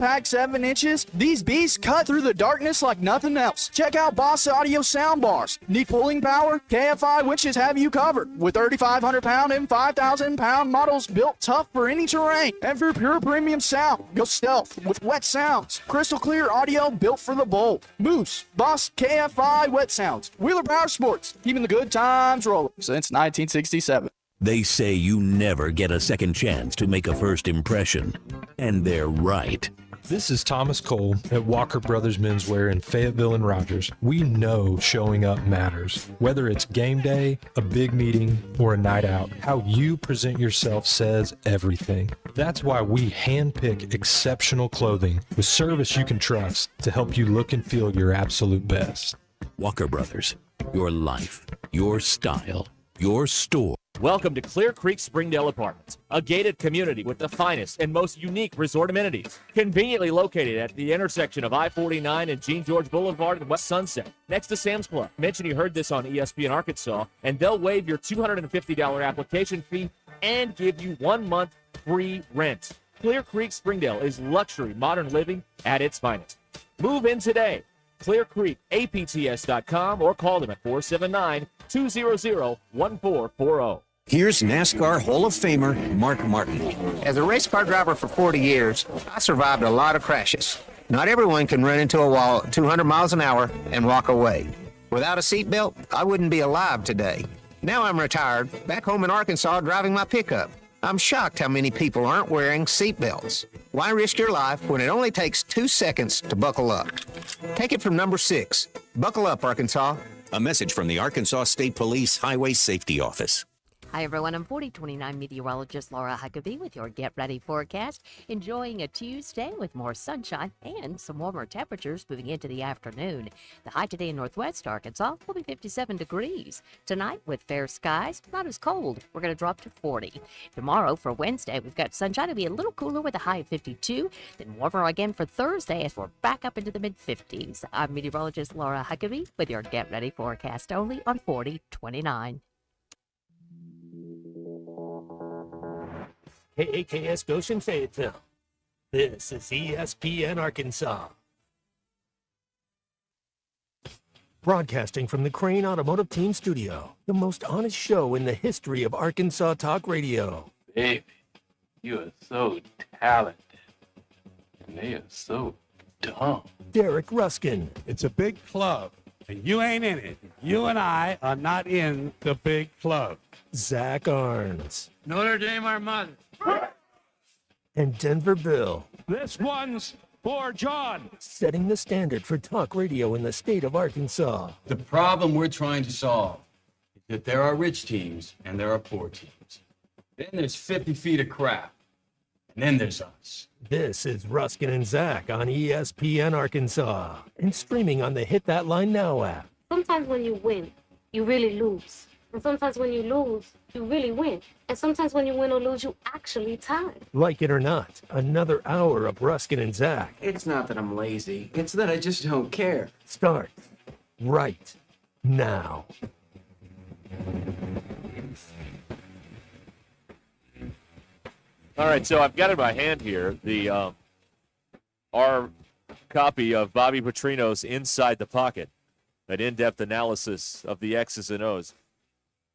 Pack 7 inches, these beasts cut through the darkness like nothing else. Check out Boss Audio soundbars. Need pulling power? KFI winches have you covered with 3,500 pound and 5,000 pound models built tough for any terrain. And for pure premium sound, go stealth with wet sounds. Crystal clear audio built for the bold. Moose, Boss KFI wet sounds. Wheeler Power Sports, keeping the good times rolling since 1967. They say you never get a second chance to make a first impression. And they're right. This is Thomas Cole at Walker Brothers Menswear in Fayetteville and Rogers. We know showing up matters. Whether it's game day, a big meeting, or a night out, how you present yourself says everything. That's why we handpick exceptional clothing with service you can trust to help you look and feel your absolute best. Walker Brothers, your life, your style, your store. Welcome to Clear Creek Springdale Apartments, a gated community with the finest and most unique resort amenities. Conveniently located at the intersection of I-49 and Jean George Boulevard in West Sunset, next to Sam's Club. Mention you heard this on ESPN Arkansas, and they'll waive your $250 application fee and give you 1 month free rent. Clear Creek Springdale is luxury modern living at its finest. Move in today. ClearCreekAPTS.com or call them at 479-200-1440. Here's NASCAR Hall of Famer Mark Martin. As a race car driver for 40 years, I survived a lot of crashes. Not everyone can run into a wall at 200 miles an hour and walk away. Without a seatbelt, I wouldn't be alive today. Now I'm retired, back home in Arkansas driving my pickup. I'm shocked how many people aren't wearing seatbelts. Why risk your life when it only takes 2 seconds to buckle up? Take it from number 6. Buckle up, Arkansas. A message from the Arkansas State Police Highway Safety Office. Hi, everyone. I'm 4029 meteorologist Laura Huckabee with your Get Ready forecast. Enjoying a Tuesday with more sunshine and some warmer temperatures moving into the afternoon. The high today in northwest Arkansas will be 57 degrees. Tonight, with fair skies, not as cold. We're going to drop to 40. Tomorrow, for Wednesday, we've got sunshine. It'll be a little cooler with a high of 52. Then warmer again for Thursday as we're back up into the mid-50s. I'm meteorologist Laura Huckabee with your Get Ready forecast only on 4029. KAKS Goshen Fayetteville. This is ESPN Arkansas. Broadcasting from the Crane Automotive Team Studio, the most honest show in the history of Arkansas Talk Radio. Baby, you are so talented, and they are so dumb. Derek Ruskin. It's a big club, and you ain't in it. You and I are not in the big club. Zach Arns. Notre Dame Armada. And Denver Bill. This one's for John. Setting the standard for talk radio in the state of Arkansas. The problem we're trying to solve is that there are rich teams and there are poor teams. Then there's 50 feet of crap. And then there's us. This is Ruscin and Zach on ESPN Arkansas. And streaming on the Hit That Line Now app. Sometimes when you win, you really lose. And sometimes when you lose, you really win. And sometimes when you win or lose, you actually tie. Like it or not, another hour of Ruskin and Zach. It's not that I'm lazy. It's that I just don't care. Start right now. All right, so I've got in my hand here the our copy of Bobby Petrino's Inside the Pocket, an in-depth analysis of the X's and O's.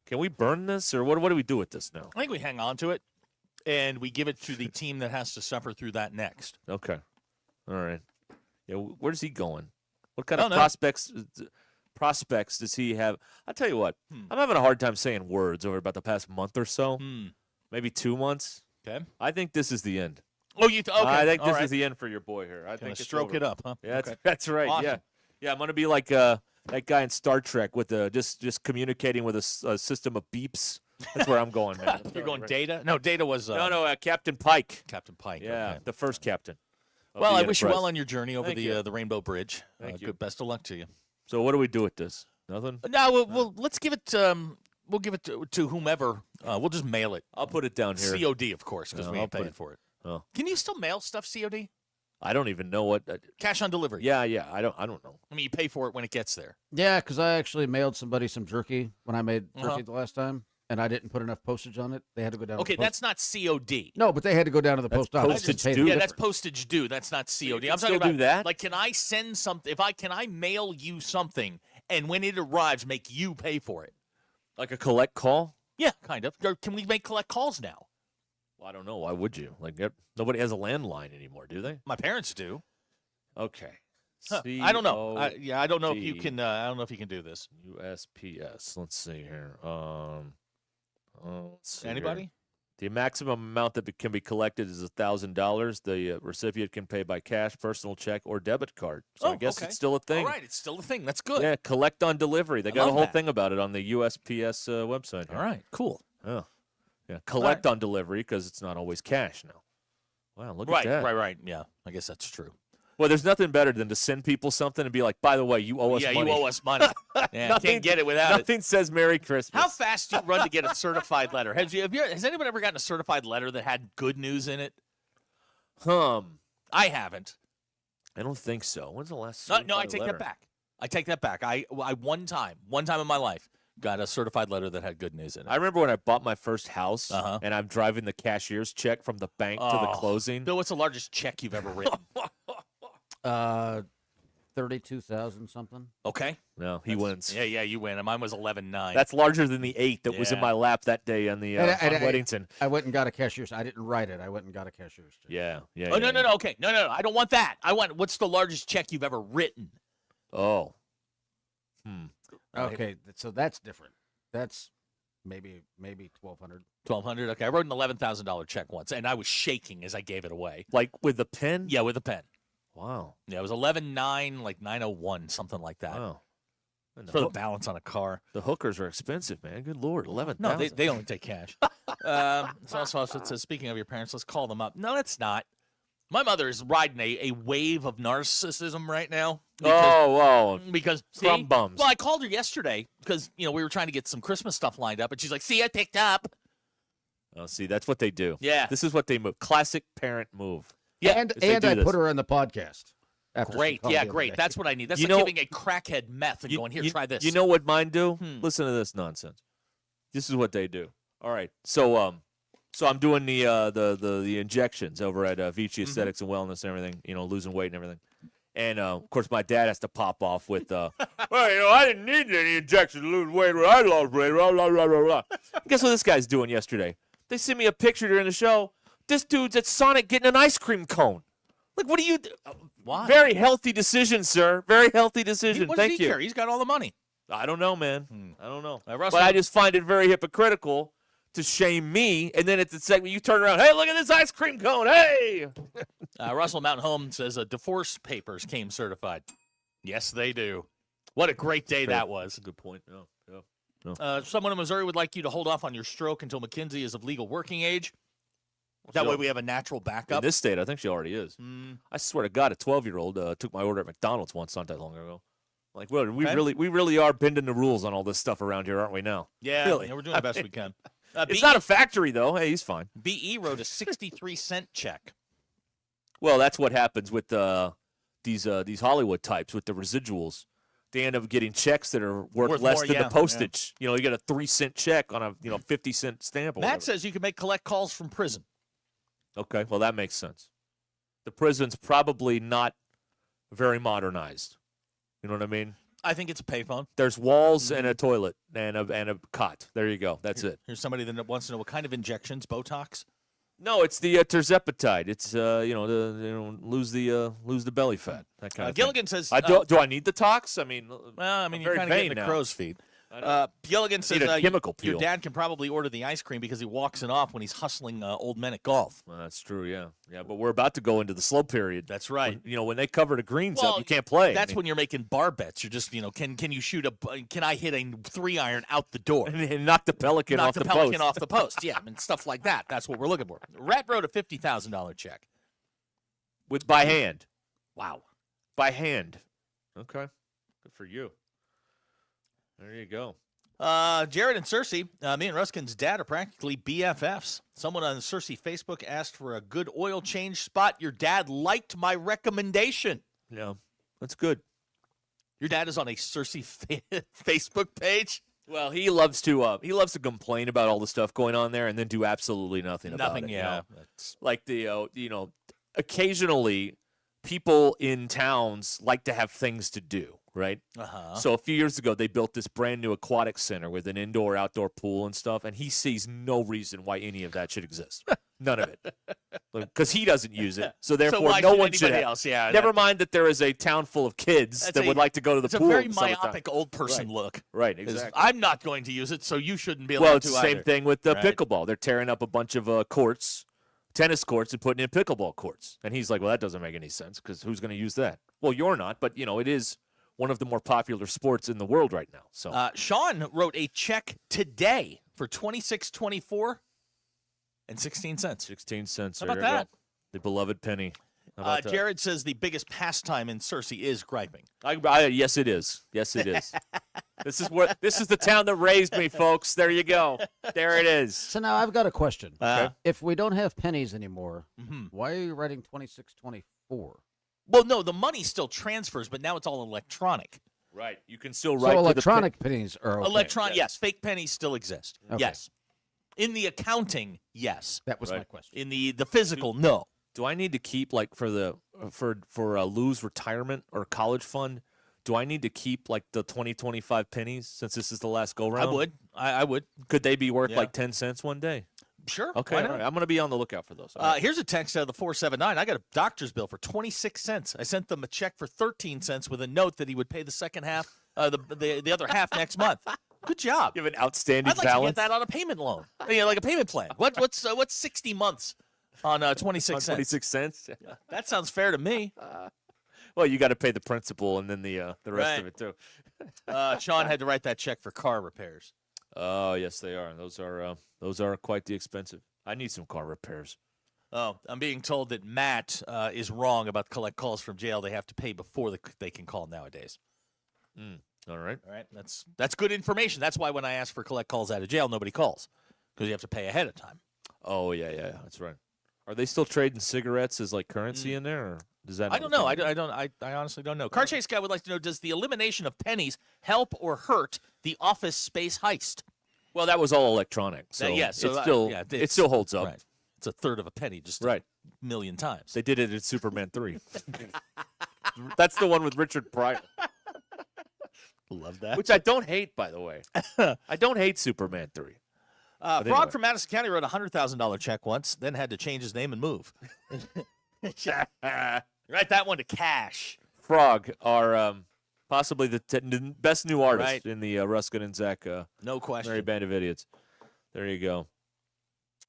Can we burn this, or what do we do with this now? I think we hang on to it, and we give it to the team that has to suffer through that next. Okay. All right. Yeah, where's he going? What kind of prospects does he have? I'll tell you what. I'm having a hard time saying words over about the past month or so. Maybe 2 months. Okay. I think this is the end. Oh, okay. I think this is the end for your boy here. I think it's stroke over. it up, huh? Yeah, Okay. that's right. Awesome. Yeah, I'm going to be like that guy in Star Trek with just communicating with a system of beeps. That's where I'm going, man. You're going Data? No, Data was... Captain Pike. Captain Pike, yeah, okay. the first captain. Well, I wish you well on your journey over Thank you. the Rainbow Bridge. Thank you. Good, best of luck to you. So what do we do with this? Nothing? No, let's give it... we'll give it to whomever. We'll just mail it. I'll put it down here. COD, of course, because we ain't paying for it. Oh. Can you still mail stuff COD? I don't even know what. Cash on delivery. Yeah. I don't know. I mean, you pay for it when it gets there. Yeah, because I actually mailed somebody some jerky when I made jerky the last time. and I didn't put enough postage on it, they had to go down. Okay, to the that's not COD. No, but they had to go down to the post office. Postage and pay due. the That's difference. postage due. That's not COD. I'm still talking about do that? Like, can I send something? Can I mail you something, and when it arrives, make you pay for it? Like a collect call? Yeah, kind of. Or can we make collect calls now? Well, I don't know. Why would you? Like, nobody has a landline anymore, do they? My parents do. Okay. Huh. I don't know. I don't know if you can. I don't know if you can do this. USPS. Let's see here. Let's see Anybody? here. The maximum amount that can be collected is $1,000. The recipient can pay by cash, personal check, or debit card. So I guess okay. it's still a thing. All right, it's still a thing. That's good. Yeah, collect on delivery. They I got a love whole that. thing about it on the USPS website. Here. All right, cool. Oh. Yeah, collect on delivery because it's not always cash now. Wow, look at that. Right. Yeah, I guess that's true. Well, there's nothing better than to send people something and be like, by the way, you owe us money. Yeah, you owe us money. Yeah, Nothing- can't get it without it. Nothing says Merry Christmas. How fast do you run to get a certified letter? Has anyone ever gotten a certified letter that had good news in it? I haven't. I don't think so. When's the last No, I certified take letter? that back. I take that back. I one time in my life, got a certified letter that had good news in it. I remember when I bought my first house, Uh-huh. and I'm driving the cashier's check from the bank to the closing. Bill, what's the largest check you've ever written? 32,000 something. Okay. No, he wins. Yeah, you win. And mine was 11.9. That's larger than the 8 that was in Yeah. my lap that day on the on Weddington. I went and got a cashier's. I didn't write it. I went and got a cashier's check. Yeah. Oh, no. Okay. No. I don't want that. I want what's the largest check you've ever written? Oh. Okay, so that's different. That's maybe 1,200. 1,200. Okay. I wrote an $11,000 check once, and I was shaking as I gave it away. Like with the pen? Yeah, with a pen. Wow. Yeah, it was 11.9, like 901, something like that. Wow. For the balance on a car. The hookers are expensive, man. Good Lord. 11,000. No, they only take cash. It's also it says, speaking of your parents, let's call them up. No, that's not. My mother is riding a wave of narcissism right now. Because see, crumb bums. Well, I called her yesterday because we were trying to get some Christmas stuff lined up, and she's like, "See, I picked up." Oh, see, that's what they do. Yeah. This is what they move. Classic parent move. Yeah, and Is they I do put this. her on the podcast. After she Great. called Yeah, the other great. day. That's what I need. That's You like know- giving a crackhead meth and going, here, try this. You know what mine do? Listen to this nonsense. This is what they do. All right. So I'm doing the injections over at Vici Aesthetics and Wellness and everything, losing weight and everything. And of course my dad has to pop off with well, I didn't need any injections to lose weight. I lost weight. Blah, blah, blah, blah, blah. Guess what this guy's doing yesterday? They sent me a picture during the show. This dude's at Sonic getting an ice cream cone. Like, what do you do? Why? Very healthy decision, sir. Very healthy decision. What does Thank he you. care? He's got all the money. I don't know, man. I don't know. Russell- But I just find it very hypocritical to shame me, and then at the segment you turn around, hey, look at this ice cream cone, hey! Russell Mountain Home says divorce papers came certified. Yes, they do. What a great day that was. Good point. Yeah. Someone in Missouri would like you to hold off on your stroke until Mackenzie is of legal working age. That way we have a natural In backup. this state, I think she already is. I swear to God, a 12-year-old took my order at McDonald's once, not that long ago. Like, well, we really are bending the rules on all this stuff around here, aren't we now? Yeah, really. yeah, we're doing the best we can. It's not a factory, though. Hey, he's fine. BE wrote a 63-cent check. Well, that's what happens with these Hollywood types with the residuals. They end up getting checks that are worth less more, than yeah, the postage. You get a 3-cent check on a 50-cent stamp. Or Matt whatever. says you can make collect calls from prison. Okay, well that makes sense. The prison's probably not very modernized. You know what I mean? I think it's a payphone. There's walls and a toilet and a cot. There you go. That's it. Here's somebody that wants to know what kind of injections, Botox. No, it's the terzepatide. It's lose the belly fat. That kind of Gilligan thing. says, do I need the tox? I mean, you're very kind of vain getting the now. crow's feet. Gilligan says Need a chemical your peel. dad can probably order the ice cream because he walks it off when he's hustling old men at golf. Well, that's true. Yeah. But we're about to go into the slow period. That's right. When they cover the greens Well, up, you can't play. That's when you're making bar bets. You're just, can you shoot can I hit a 3-iron out the door? and knock the pelican off the pelican post. off the post. Yeah, and stuff like that. That's what we're looking for. Rhett wrote a $50,000 check. By hand. Wow. By hand. Okay. Good for you. There you go. Jared and Cersei, me and Ruskin's dad are practically BFFs. Someone on Cersei Facebook asked for a good oil change spot. Your dad liked my recommendation. Yeah, that's good. Your dad is on a Cersei Facebook page? Well, he loves to complain about all the stuff going on there and then do absolutely nothing about it. Yeah. Like occasionally people in towns like to have things to do, right? Uh-huh. So a few years ago, they built this brand new aquatic center with an indoor-outdoor pool and stuff, and he sees no reason why any of that should exist. None of it. Because he doesn't use it, so therefore why no should one should anybody have. else? Yeah, Never mind that there is a town full of kids that would like to go to the pool. It's a very in summertime. myopic old person Right. look. Right, Is, exactly. I'm not going to use it, so you shouldn't be allowed Well, it's to the same either. thing with the Right. pickleball. They're tearing up a bunch of courts, tennis courts, and putting in pickleball courts. And he's like, well, that doesn't make any sense because who's going to use that? Well, you're not, but, it is one of the more popular sports in the world right now. So Sean wrote a check today for $26.24 and 16 cents. 16 cents. How there about you go. that? The beloved penny. How about that? Jared says the biggest pastime in Searcy is griping. Yes, it is. Yes, it is. This is the town that raised me, folks. There you go. There it is. So now I've got a question. Okay. If we don't have pennies anymore, Mhm. why are you writing 26.24? Well, no, the money still transfers, but now it's all electronic. Right. You can still So write electronic pennies are okay. Electronic, yes. Fake pennies still exist. Okay. Yes. In the accounting, yes. That was my Right. question. In the physical, no. Do I need to keep for Lou's retirement or college fund? Do I need to keep like the 20-25 pennies since this is the last go round? I would. I would. Could they be worth Yeah. like 10 cents one day? Sure. Okay. why All not? right. I'm going to be on the lookout for those. All right. Here's a text out of the 479. I got a doctor's bill for 26 cents. I sent them a check for 13 cents with a note that he would pay the second half, the other half next month. Good job. You have an outstanding I'd like balance. to get that on a payment loan. Like a payment plan. What's 60 months on 26 On cents? 26 cents. That sounds fair to me. Well, you got to pay the principal and then the rest Right. of it too. Sean had to write that check for car repairs. Oh, yes, they are. Those are quite the expensive. I need some car repairs. Oh, I'm being told that Matt is wrong about collect calls from jail. They have to pay before they can call nowadays. All right. All right, that's good information. That's why when I ask for collect calls out of jail, nobody calls because you have to pay ahead of time. Oh, yeah. That's right. Are they still trading cigarettes as like currency in there, or does that? I don't know. I honestly don't know. Car Chase guy would like to know: does the elimination of pennies help or hurt the office space heist? Well, that was all electronic, so yeah, so it still holds up. Right. It's a third of a penny, just Right. a million times. They did it in Superman 3. That's the one with Richard Pryor, Love that. which I don't hate, by the way. I don't hate Superman 3. Frog anyway. from Madison County wrote a $100,000 check once, then had to change his name and move. Write that one to cash. Frog are possibly the best new artist Right. in the Ruscin and Zach No question. Merry Band of Idiots. There you go.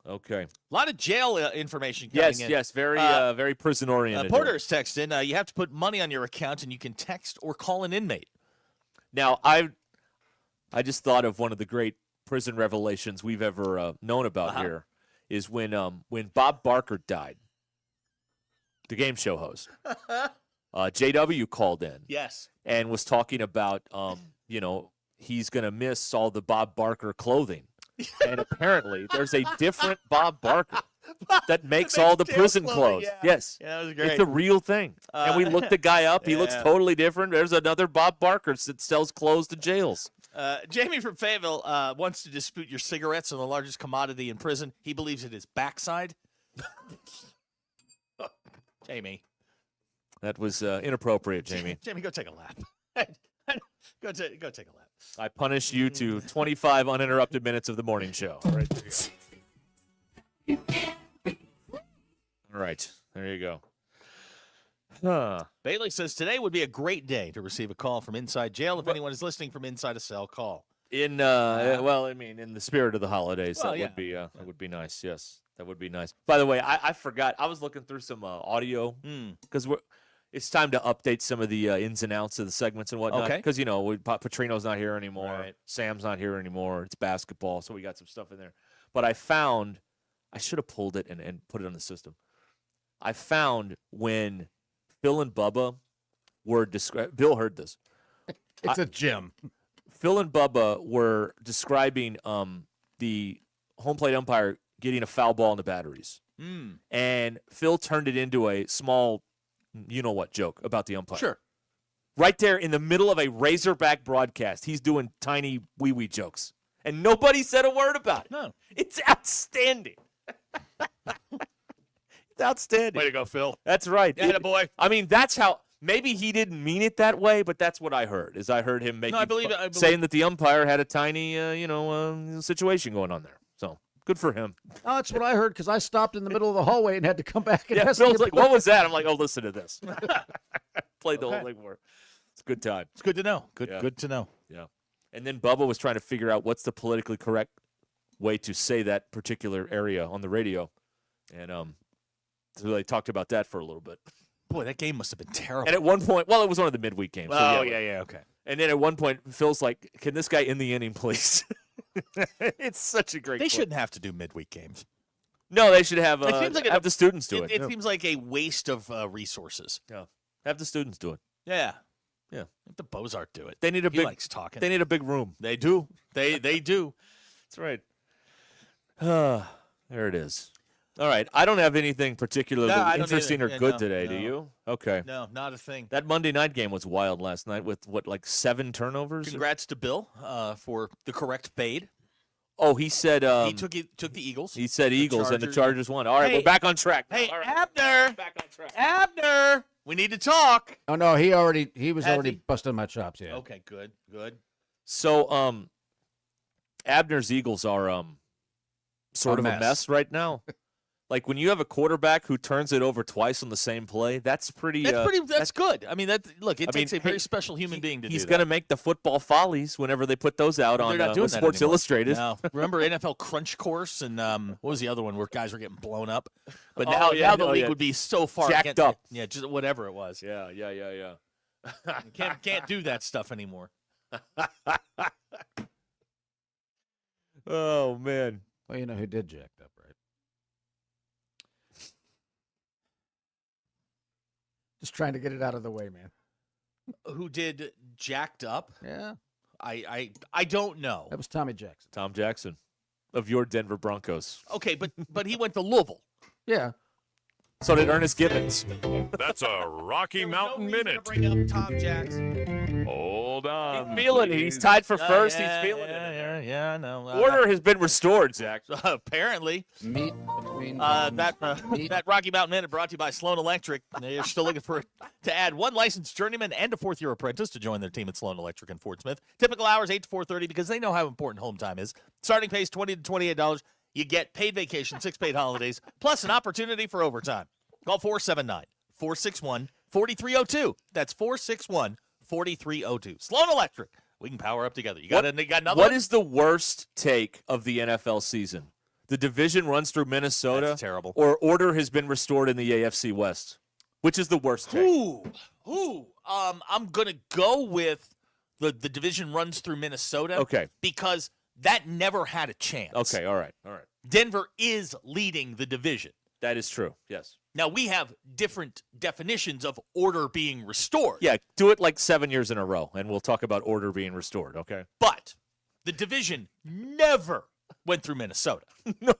Okay. A lot of jail information coming in. Yes, very prison oriented. Porter's texting. You have to put money on your account, and you can text or call an inmate. Now, I just thought of one of the great prison revelations we've ever known about here is when Bob Barker died, the game show host. JW called in. Yes. And was talking about, he's going to miss all the Bob Barker clothing. And apparently there's a different Bob Barker that makes all the jail prison clothing, clothes. yeah. Yes. Yeah, that was great. It's a real thing. And we looked the guy up. He looks yeah. totally different. There's another Bob Barker that sells clothes to jails. Jamie from Fayetteville wants to dispute your cigarettes are the largest commodity in prison. He believes it is backside. Jamie. That was inappropriate, Jamie. Jamie, go take a lap. Go take a lap. I punish you to 25 uninterrupted minutes of the morning show. Right there you go. All right, there you go. Bailey says today would be a great day to receive a call from inside jail. If anyone is listening from inside a cell, call. In in the spirit of the holidays, Well, that would be nice. Yes, that would be nice. By the way, I forgot. I was looking through some audio because it's time to update some of the ins and outs of the segments and whatnot. Okay. Because Petrino's not here anymore. Right. Sam's not here anymore. It's basketball, so we got some stuff in there. But I should have pulled it and put it on the system. I found when Phil and Bubba were describing. Bill heard this. It's a gym. Phil and Bubba were describing the home plate umpire getting a foul ball in the batteries. And Phil turned it into a small, you-know-what joke about the umpire. Sure. Right there in the middle of a Razorback broadcast, he's doing tiny wee-wee jokes. And nobody said a word about it. No. It's outstanding. It's outstanding. Way to go, Phil. That's right. Yeah, boy. I mean, that's how – maybe he didn't mean it that way, but that's what I heard, is I heard him making saying that the umpire had a tiny, situation going on there. So, good for him. Oh, that's what I heard because I stopped in the middle of the hallway and had to come back and Yeah, ask Phil's you like, what was that? I'm like, oh, listen to this. Played the whole thing for him. It's a good time. It's good to know. Good to know. Yeah. And then Bubba was trying to figure out what's the politically correct way to say that particular area on the radio. And so they talked about that for a little bit. Boy, that game must have been terrible. And at one point, well, it was one of the midweek games. Oh, yeah, okay. And then at one point, Phil's like, can this guy end the inning, please? It's such a great They clip. shouldn't have to do midweek games. No, they should have It seems like have the students do it. It seems like a waste of resources. Yeah. Have the students do it. Yeah. Yeah. Let the Bozart do it. They need a He big likes talking. They need a big room. They do. They do. That's right. There it is. All right. I don't have anything particularly No, I don't interesting either. or Yeah, good no, today. no. Do you? Okay. No, not a thing. That Monday night game was wild last night with, like 7 turnovers? Congrats to Bill for the correct fade. Oh, he said He took the Eagles. he said Eagles, and the Chargers won. All right, Hey. we're back on track. Hey, All right. Abner. Back on track. Abner. We need to talk. Oh no, he was Has already he? busting my chops. Yeah. Okay, good. So, Abner's Eagles are sort A of a mess. mess right now. Like when you have a quarterback who turns it over twice on the same play, that's pretty. That's good. I mean, look, it takes a very hey, special human being to do that. He's going to make the football follies whenever they put those out on They're not doing that Sports anymore. Illustrated. No. Remember NFL Crunch Course and what was the other one where guys were getting blown up? But Oh, now, yeah, now the oh, league yeah. would be so far Jacked against- up. Yeah, just whatever it was. Yeah. Can't do that stuff anymore. Oh man. Well, you know who did jacked up, right? Just trying to get it out of the way, man. Who did jacked up? Yeah. I don't know. That was Tommy Jackson. Tom Jackson of your Denver Broncos. Okay, but he went to Louisville. Yeah. So did Ernest Gibbons. That's a Rocky Mountain Minute. Bring up Tom Jackson. Hold on. He's feeling it. He's tied for first. Yeah, He's feeling yeah, it. Yeah, I know. Order has been restored, Zach. Apparently. Meet between That Rocky Mountain Minute brought to you by Sloan Electric. They're still looking to add one licensed journeyman and a fourth-year apprentice to join their team at Sloan Electric in Fort Smith. Typical hours 8 to 4:30 because they know how important home time is. Starting pays $20 to $28. You get paid vacation, 6 paid holidays, plus an opportunity for overtime. Call 479-461-4302. That's 461-4302. Sloan Electric. We can power up together. You got another What one? is the worst take of the NFL season? The division runs through Minnesota. That's terrible. Or order has been restored in the AFC West. Which is the worst take? I'm gonna go with the division runs through Minnesota. Okay. Because that never had a chance. Okay, all right. Denver is leading the division. That is true, yes. Now we have different definitions of order being restored. Yeah, do it like 7 years in a row, and we'll talk about order being restored, okay? But the division never went through Minnesota. No.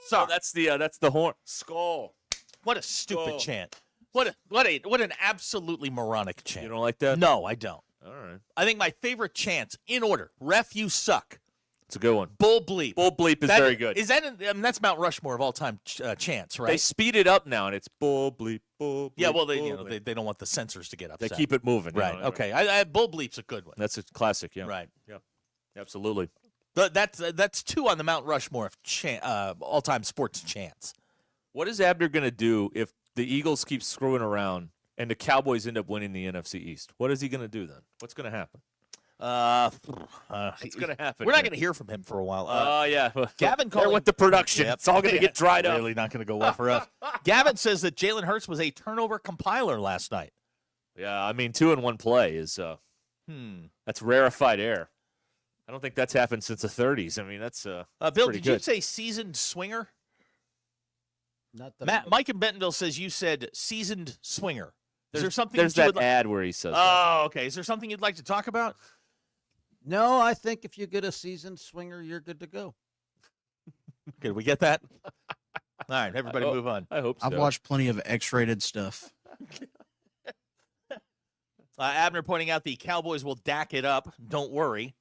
Sorry. That's the horn. Skull. What a stupid chant. What an absolutely moronic chant. You don't like that? No, I don't. All right. I think my favorite chants in order: "Ref, you suck." It's a good one. Bull bleep. Bull bleep is very good. Is that? That's Mount Rushmore of all time chants, right? They speed it up now, and it's bull bleep, bull bleep. Yeah, well, bull bleep. they don't want the censors to get upset. They keep it moving. Right. You know, Okay. I bull bleep's a good one. That's a classic, yeah. Right. Yeah. Absolutely. That's 2 on the Mount Rushmore of all-time sports chants. What is Abner going to do if the Eagles keep screwing around and the Cowboys end up winning the NFC East? What is he going to do then? What's going to happen? What's going to happen? We're not going to hear from him for a while. Oh, yeah. Gavin There calling went the production. Yep. It's all going to get dried up. Really not going to go well for us. Gavin says that Jalen Hurts was a turnover compiler last night. Yeah, I mean, 2 in 1 play is that's rarefied air. I don't think that's happened since the 30s. I mean, that's Bill, pretty did good. you say seasoned swinger? Not that Mike in Bentonville says you said seasoned swinger. Is there something? There's you that would li- ad where he says that. Oh, okay. Is there something you'd like to talk about? No, I think if you get a seasoned swinger, you're good to go. Did we get that? All right, everybody move on. I hope so. I've watched plenty of X-rated stuff. Abner pointing out the Cowboys will dack it up. Don't worry.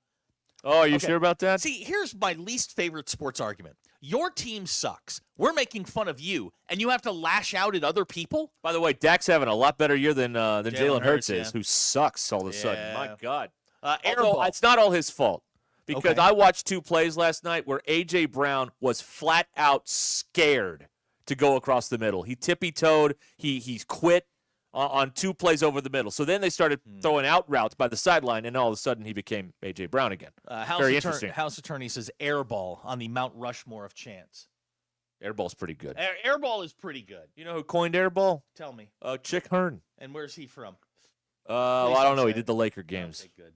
Oh, are you sure about that? See, here's my least favorite sports argument. Your team sucks. We're making fun of you, and you have to lash out at other people? By the way, Dak's having a lot better year than Jalen Hurts is, yeah. who sucks all of a sudden. My God. Airball. It's not all his fault. Because I watched 2 plays last night where A.J. Brown was flat out scared to go across the middle. He tippy-toed. He quit on 2 plays over the middle. So then they started throwing out routes by the sideline, and all of a sudden he became A.J. Brown again. Very interesting. House Attorney says airball on the Mount Rushmore of chance. Airball's pretty good. Airball is pretty good. You know who coined airball? Tell me. Chick Hearn. And where's he from? Well, I don't know. He did the Laker games. Okay, good.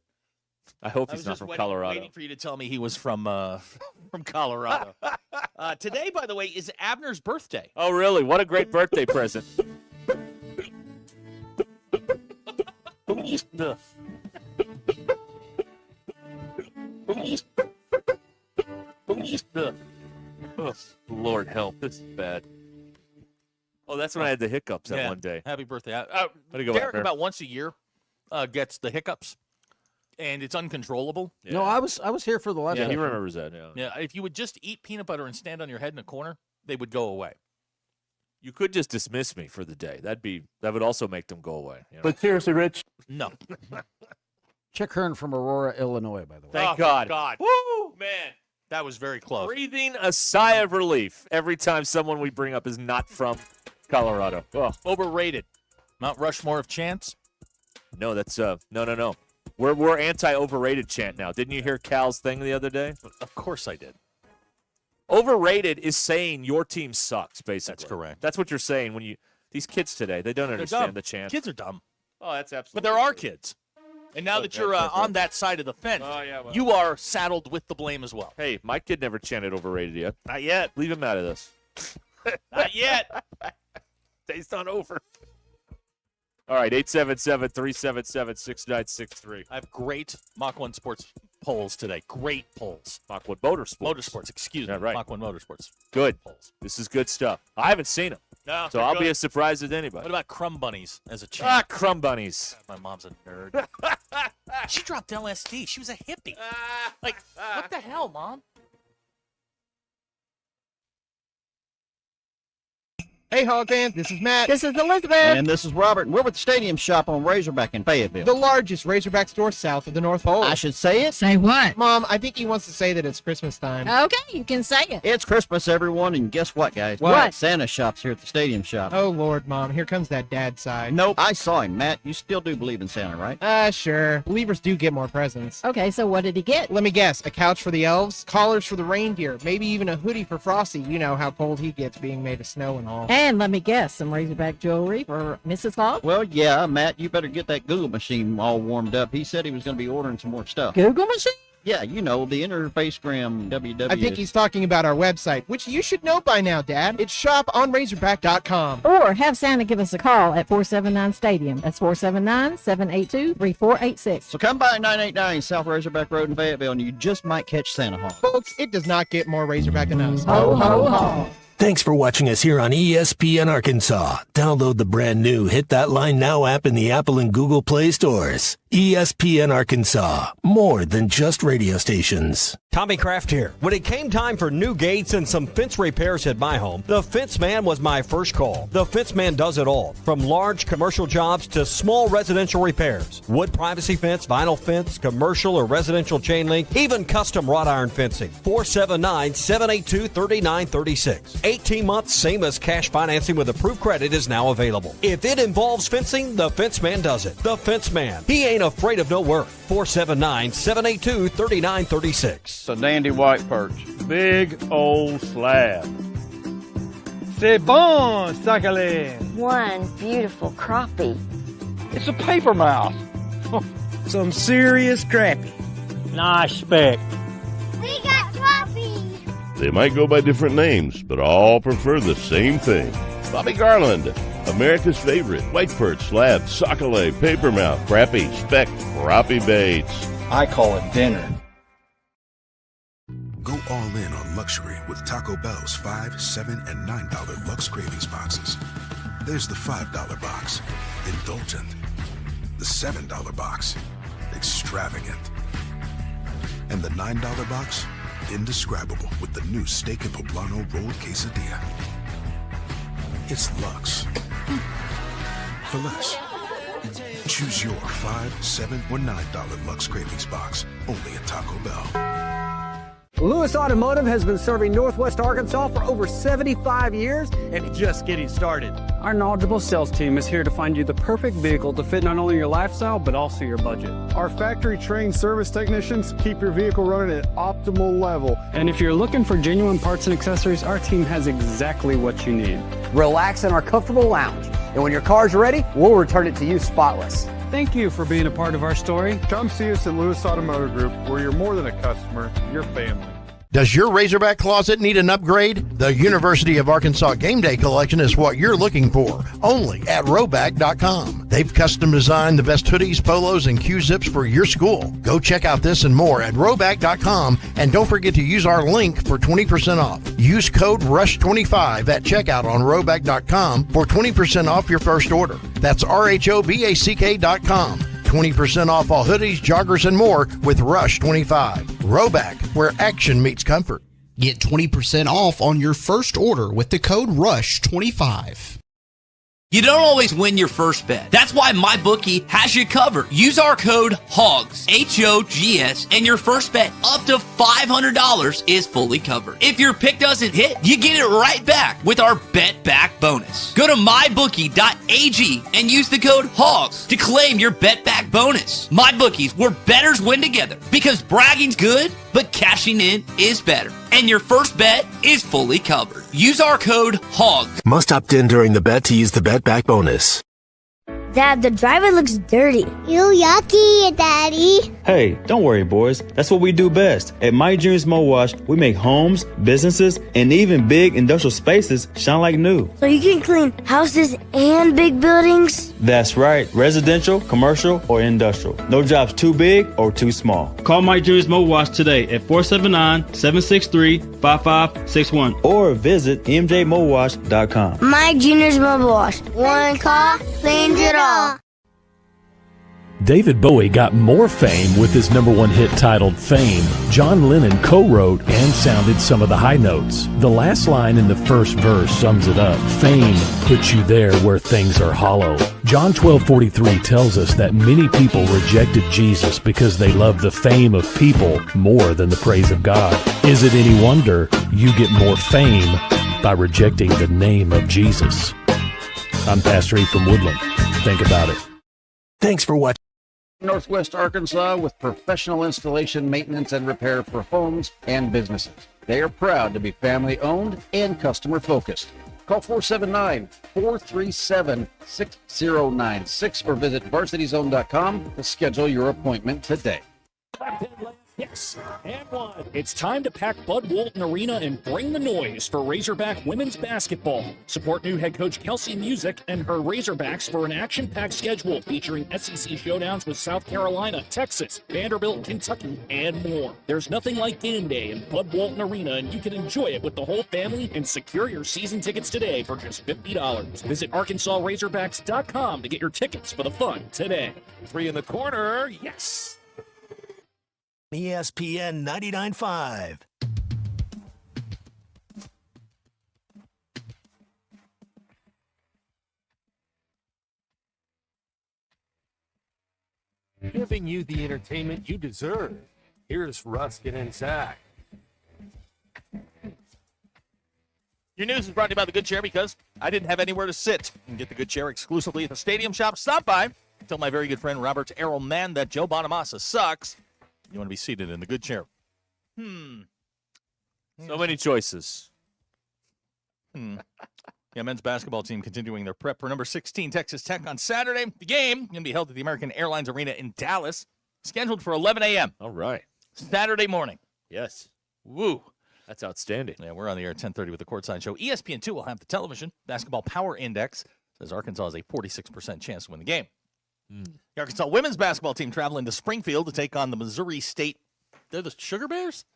I hope he's not from Colorado. Waiting for you to tell me he was from Colorado. Today, by the way, is Abner's birthday. Oh, really? What a great birthday present. Lord help. This is bad. Oh, that's when I had the hiccups that one day. Happy birthday. Derek, about once a year, gets the hiccups, and it's uncontrollable. No, I was here for the last. Yeah, he remembers that. Yeah, if you would just eat peanut butter and stand on your head in a corner, they would go away. You could just dismiss me for the day. That would also make them go away. You know? But seriously, Rich. No. Chick Hearn from Aurora, Illinois, by the way. Thank God. Woo, man. That was very close. Breathing a sigh of relief every time someone we bring up is not from Colorado. Oh. Overrated. Mount Rushmore of chance? No, that's no. We're anti-overrated chant now. Didn't you hear Cal's thing the other day? Of course I did. Overrated is saying your team sucks, basically. That's correct. That's what you're saying when these kids today, they don't understand the chant. Kids are dumb. Oh, that's absolutely. But there are kids. And now that you're on that side of the fence, you are saddled with the blame as well. Hey, my kid never chanted overrated yet. Not yet. Leave him out of this. Not yet. Day's not over. All right, 877-377-6963. I have great Mach 1 Sports polls today. Great polls. Mach 1 Motorsports. Motorsports, excuse me. Yeah, right. Mach 1 Motorsports. Good. Polls. This is good stuff. I haven't seen them. No, so I'll be as surprised as anybody. What about Crumb Bunnies as a chant? Crumb Bunnies. My mom's a nerd. She dropped LSD. She was a hippie. Like, what the hell, Mom? Hey, Hog fans, this is Matt. This is Elizabeth. And this is Robert, and we're with the Stadium Shop on Razorback in Fayetteville. The largest Razorback store south of the North Pole. I should say it? Say what? Mom, I think he wants to say that it's Christmas time. Okay, you can say it. It's Christmas, everyone, and guess what, guys? What? Santa shop's here at the Stadium Shop. Oh, Lord, Mom, here comes that dad side. Nope, I saw him. Matt, you still do believe in Santa, right? Sure. Believers do get more presents. Okay, so what did he get? Let me guess, a couch for the elves, collars for the reindeer, maybe even a hoodie for Frosty. You know how cold he gets being made of snow and all. And let me guess, some Razorback jewelry for Mrs. Hogg? Well, yeah, Matt, you better get that Google machine all warmed up. He said he was going to be ordering some more stuff. Google machine? Yeah, you know, the Interfacegram WW. I think he's talking about our website, which you should know by now, Dad. It's shoponrazorback.com. Or have Santa give us a call at 479-STADIUM. That's 479-782-3486. So come by 989 South Razorback Road in Fayetteville, and you just might catch Santa Hog. Folks, it does not get more Razorback than us. Ho, ho, ho. Thanks for watching us here on ESPN Arkansas. Download the brand new Hit That Line Now app in the Apple and Google Play stores. ESPN Arkansas, more than just radio stations. Tommy Kraft here. When it came time for new gates and some fence repairs at my home, the Fence Man was my first call. The Fence Man does it all, from large commercial jobs to small residential repairs. Wood privacy fence, vinyl fence, commercial or residential chain link, even custom wrought iron fencing. 479-782-3936. 18 months, same as cash financing with approved credit is now available. If it involves fencing, the Fence Man does it. The Fence Man. He ain't afraid of no work. 479-782-3936. It's a dandy white perch. Big old slab. C'est bon, sacalé. One beautiful crappie. It's a paper mouse. Some serious crappie. Nice speck. We got crappie. They might go by different names, but all prefer the same thing. Bobby Garland, America's favorite white perch, slab, sockeye, papermouth, crappie, speck, crappie baits. I call it dinner. Go all in on luxury with Taco Bell's $5, $7, and $9 Lux Cravings boxes. There's the $5 box, Indulgent. The $7 box, extravagant. And the $9 box, indescribable with the new steak and poblano rolled quesadilla. It's luxe for less. Choose your $5, $7, or $9 Lux Cravings box, only at Taco Bell. Lewis Automotive has been serving Northwest Arkansas for over 75 years and just getting started. Our knowledgeable sales team is here to find you the perfect vehicle to fit not only your lifestyle, but also your budget. Our factory-trained service technicians keep your vehicle running at optimal level. And if you're looking for genuine parts and accessories, our team has exactly what you need. Relax in our comfortable lounge. And when your car's ready, we'll return it to you spotless. Thank you for being a part of our story. Come see us at Lewis Automotive Group, where you're more than a customer, you're family. Does your Razorback closet need an upgrade? The University of Arkansas Game Day Collection is what you're looking for, only at Roback.com. They've custom designed the best hoodies, polos, and Q-zips for your school. Go check out this and more at Roback.com, and don't forget to use our link for 20% off. Use code RUSH25 at checkout on Roback.com for 20% off your first order. That's RHOBACK.com. 20% off all hoodies, joggers, and more with Rush 25. Roback, where action meets comfort. Get 20% off on your first order with the code RUSH25. You don't always win your first bet. That's why MyBookie has you covered. Use our code HOGS, H-O-G-S, and your first bet up to $500 is fully covered. If your pick doesn't hit, you get it right back with our Bet Back bonus. Go to mybookie.ag and use the code HOGS to claim your Bet Back bonus. MyBookie's where bettors win together, because bragging's good, but cashing in is better. And your first bet is fully covered. Use our code HOGS. Must opt in during the bet to use the Bet Back bonus. Dad, the driver looks dirty. You yucky, Daddy. Hey, don't worry, boys. That's what we do best. At My Dreams Mo Wash, we make homes, businesses, and even big industrial spaces shine like new. So you can clean houses and big buildings? That's right. Residential, commercial, or industrial. No job's too big or too small. Call My Dreams Mo Wash today at 479-763-5561 or visit mjmowash.com. My Junior's Mobile Wash. One call cleans it all. David Bowie got more fame with his #1 hit titled Fame. John Lennon co-wrote and sounded some of the high notes. The last line in the first verse sums it up. Fame puts you there where things are hollow. John 12:43 tells us that many people rejected Jesus because they loved the fame of people more than the praise of God. Is it any wonder you get more fame by rejecting the name of Jesus? I'm Pastor E from Woodland. Think about it. Thanks for watching. Northwest Arkansas with professional installation, maintenance, and repair for homes and businesses. They are proud to be family owned and customer focused. Call 479-437-6096 or visit varsityzone.com to schedule your appointment today. Yes, and one. It's time to pack Bud Walton Arena and bring the noise for Razorback women's basketball. Support new head coach Kelsey Music and her Razorbacks for an action-packed schedule featuring SEC showdowns with South Carolina, Texas, Vanderbilt, Kentucky, and more. There's nothing like game day in Bud Walton Arena, and you can enjoy it with the whole family and secure your season tickets today for just $50. Visit ArkansasRazorbacks.com to get your tickets for the fun today. 3 in the corner, yes. ESPN 99.5. Giving you the entertainment you deserve. Here's Ruscin and Zach. Your news is brought to you by the Good Chair, because I didn't have anywhere to sit. You can get the Good Chair exclusively at the Stadium Shop. Stop by. Tell my very good friend Robert Errolman that Joe Bonamassa sucks. You want to be seated in the Good Chair. So many choices. Yeah, men's basketball team continuing their prep for number 16 Texas Tech on Saturday. The game going to be held at the American Airlines Arena in Dallas, scheduled for 11 a.m. All right. Saturday morning. Yes. Woo. That's outstanding. Yeah, we're on the air at 10:30 with the Courtside Show. ESPN2 will have the television. Basketball Power Index says Arkansas has a 46% chance to win the game. The Arkansas women's basketball team traveling to Springfield to take on the Missouri State. They're the Sugar Bears?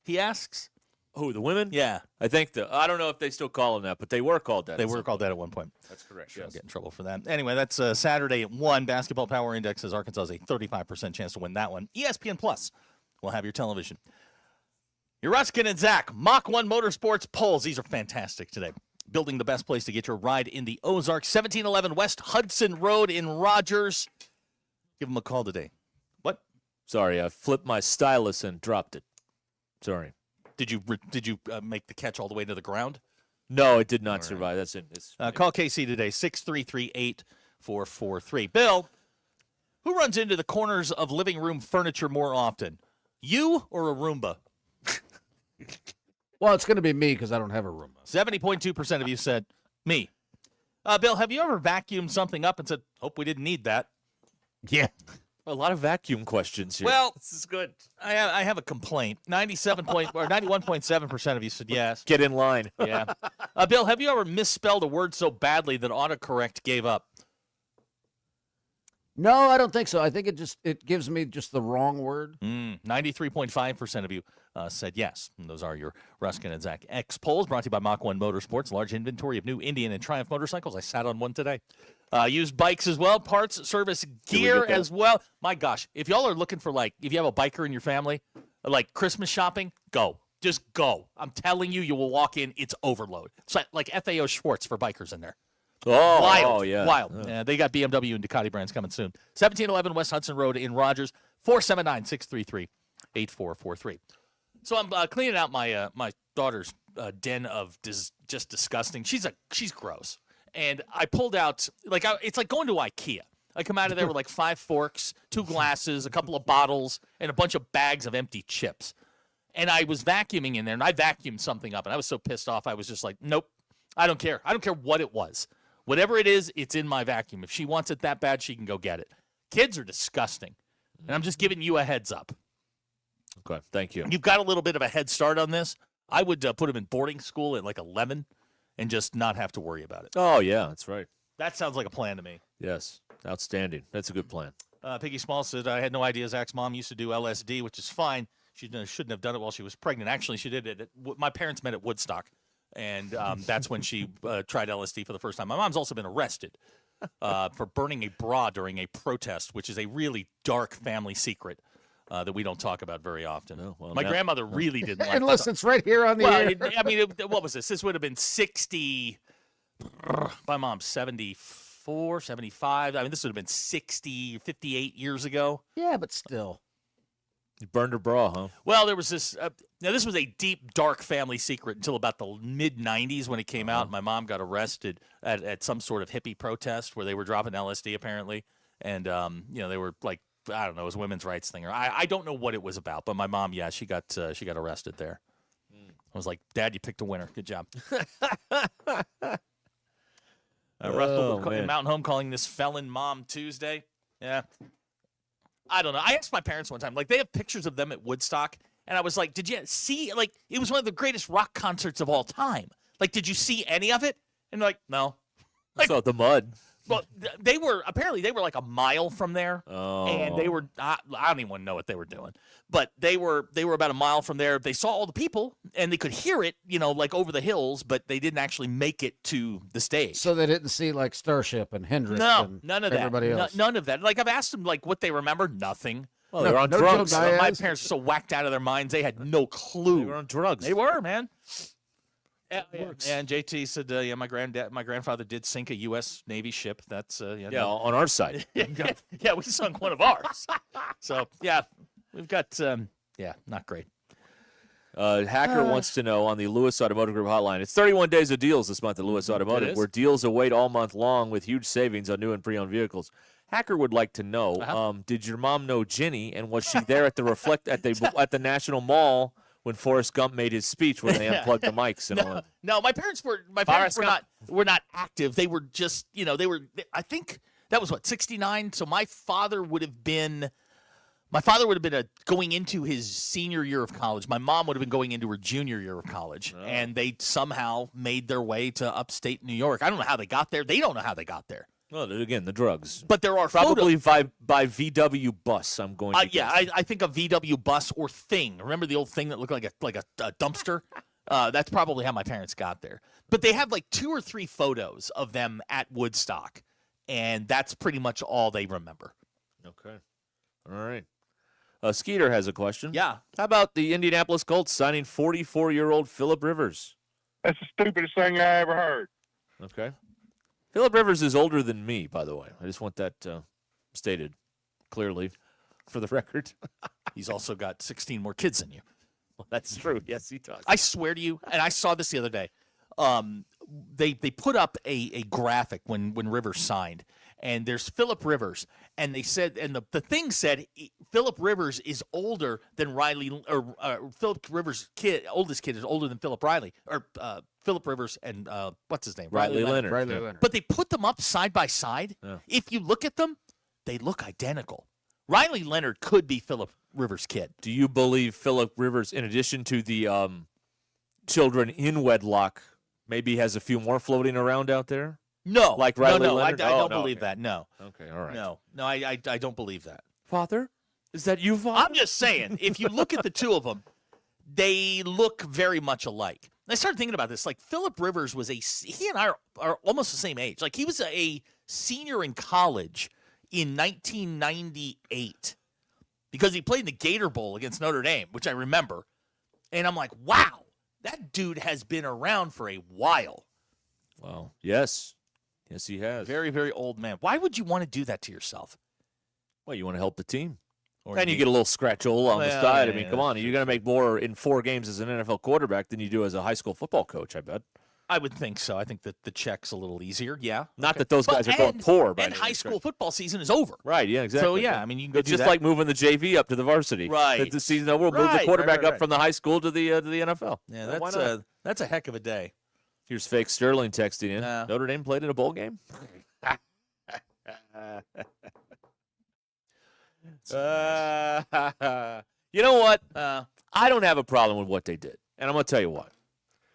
He asks. Who, the women? Yeah. I think I don't know if they still call them that, but they were called that. They were called that at one point. That's correct. I'll get in trouble for that. Anyway, that's Saturday at 1. Basketball Power Index says Arkansas has a 35% chance to win that one. ESPN Plus will have your television. Your Ruscin and Zach Mach 1 Motorsports polls. These are fantastic today. Building the best place to get your ride in the Ozarks. 1711 West Hudson Road in Rogers. Give them a call today. What? Sorry, I flipped my stylus and dropped it. Sorry. Did you make the catch all the way to the ground? No, it did not survive. That's it. Call KC today, 633-8443. Bill, who runs into the corners of living room furniture more often, you or a Roomba? Well, it's going to be me because I don't have a Roomba. 70.2% of you said me. Bill, have you ever vacuumed something up and said, hope we didn't need that? Yeah. A lot of vacuum questions here. Well, this is good. I have a complaint. 91.7% of you said yes. Get in line. Yeah. Bill, have you ever misspelled a word so badly that autocorrect gave up? No, I don't think so. I think it gives me just the wrong word. 93.5% of you said yes. And those are your Ruscin and Zach X polls, brought to you by Mach 1 Motorsports. Large inventory of new Indian and Triumph motorcycles. I sat on one today. Used bikes as well, parts, service, gear as well. My gosh, if y'all are looking for, if you have a biker in your family, like Christmas shopping, go. Just go. I'm telling you, you will walk in, it's overload. It's like FAO Schwartz for bikers in there. Oh, wild, yeah. Wild. Yeah, they got BMW and Ducati brands coming soon. 1711 West Hudson Road in Rogers, 479-633-8443. So I'm cleaning out my daughter's den of just disgusting. She's gross. And I pulled out, it's like going to IKEA. I come out of there with 5 forks, 2 glasses, a couple of bottles, and a bunch of bags of empty chips. And I was vacuuming in there, and I vacuumed something up, and I was so pissed off, I was just like, nope, I don't care. I don't care what it was. Whatever it is, it's in my vacuum. If she wants it that bad, she can go get it. Kids are disgusting, and I'm just giving you a heads up. Okay, thank you. You've got a little bit of a head start on this. I would put him in boarding school at 11 and just not have to worry about it. Oh, yeah, that's right. That sounds like a plan to me. Yes, outstanding. That's a good plan. Piggy Small said, I had no idea Zach's mom used to do LSD, which is fine. She shouldn't have done it while she was pregnant. Actually, she did it. My parents met at Woodstock, and that's when she tried LSD for the first time. My mom's also been arrested for burning a bra during a protest, which is a really dark family secret that we don't talk about very often. Oh, well, my grandmother really didn't like Unless it's right here on the air. What was this? This would have been 60. My mom's 74, 75. This would have been 60, 58 years ago. Yeah, but still. You burned her bra, huh? Well, there was this. Now, this was a deep, dark family secret until about the mid-'90s when it came out. My mom got arrested at some sort of hippie protest where they were dropping LSD, apparently. And, they were I don't know, it was a women's rights thing. Or I don't know what it was about. But my mom, yeah, she got arrested there. I was like, Dad, you picked a winner. Good job. Russell in Mountain Home calling this Felon Mom Tuesday. Yeah. I don't know. I asked my parents one time, they have pictures of them at Woodstock, and I was like, did you see, it was one of the greatest rock concerts of all time. Did you see any of it? And they're like, no. So the mud. Well, they were a mile from there, and they were, I don't even know what they were doing, but they were about a mile from there. They saw all the people, and they could hear it, over the hills, but they didn't actually make it to the stage. So they didn't see Starship and Hendrix and none of everybody that. else. None of that. I've asked them what they remember. Nothing. Well, they were on drugs. My parents were so whacked out of their minds, they had no clue. They were on drugs. They were, man. And JT said, my grandfather did sink a U.S. Navy ship. That's on our side. Yeah, we sunk one of ours. So yeah, we've got not great. Hacker wants to know on the Lewis Automotive Group hotline. It's 31 days of deals this month at Lewis Automotive, where deals await all month long with huge savings on new and pre-owned vehicles. Hacker would like to know: did your mom know Ginny, and was she there at the at the National Mall when Forrest Gump made his speech where they unplugged the mics and all? No, my parents were not active. They were just I think that was 69. So my father would have been going into his senior year of college. My mom would have been going into her junior year of college, and they somehow made their way to upstate New York. I don't know how they got there. They don't know how they got there. Well, again, the drugs. But there are probably by VW bus. I'm going to guess. I think a VW bus or Thing. Remember the old Thing that looked like a dumpster? That's probably how my parents got there. But they have like 2 or 3 photos of them at Woodstock, and that's pretty much all they remember. Okay. All right. Skeeter has a question. Yeah. How about the Indianapolis Colts signing 44-year-old Phillip Rivers? That's the stupidest thing I ever heard. Okay. Phillip Rivers is older than me, by the way. I just want that stated clearly for the record. He's also got 16 more kids than you. Well, that's true. Yes, he does. I swear to you, and I saw this the other day. They put up a graphic when Rivers signed, and there's Phillip Rivers, and they said, and the thing said Phillip Rivers is older than Riley, or Phillip Rivers' oldest kid is older than Phillip Riley, or Phillip Rivers and what's his name? Riley Leonard. Riley Leonard. But they put them up side by side. Yeah. If you look at them, they look identical. Riley Leonard could be Phillip Rivers' kid. Do you believe Phillip Rivers, in addition to the children in wedlock, maybe has a few more floating around out there? No. Like Riley no, Leonard? I don't no, believe okay. that. No. Okay, all right. No, I don't believe that. Father? Is that you, Father? I'm just saying, if you look at the two of them, they look very much alike. I started thinking about this. Like, Phillip Rivers he and I are almost the same age. Like, he was a senior in college in 1998 because he played in the Gator Bowl against Notre Dame, which I remember. And I'm like, wow, that dude has been around for a while. Wow. Yes. Yes, he has. Very, very old man. Why would you want to do that to yourself? Well, you want to help the team. Or And you get a little scratch-ole on the Well, side. yeah, I mean, yeah, come on. You're going to make more in 4 games as an NFL quarterback than you do as a high school football coach, I bet. I would think so. I think that the check's a little easier. Yeah. Not that those guys are going poor. By And any high means, school football season is over. Right, yeah, exactly. So, yeah, I mean, you can go It's do just that. like moving the JV up to the varsity. Right. The season over, we'll move the Right, quarterback right. up from the high school to the NFL. Yeah, Why not? that's a heck of a day. Here's fake Sterling texting in. Yeah. Notre Dame played in a bowl game? You know what? I don't have a problem with what they did, and I'm going to tell you why.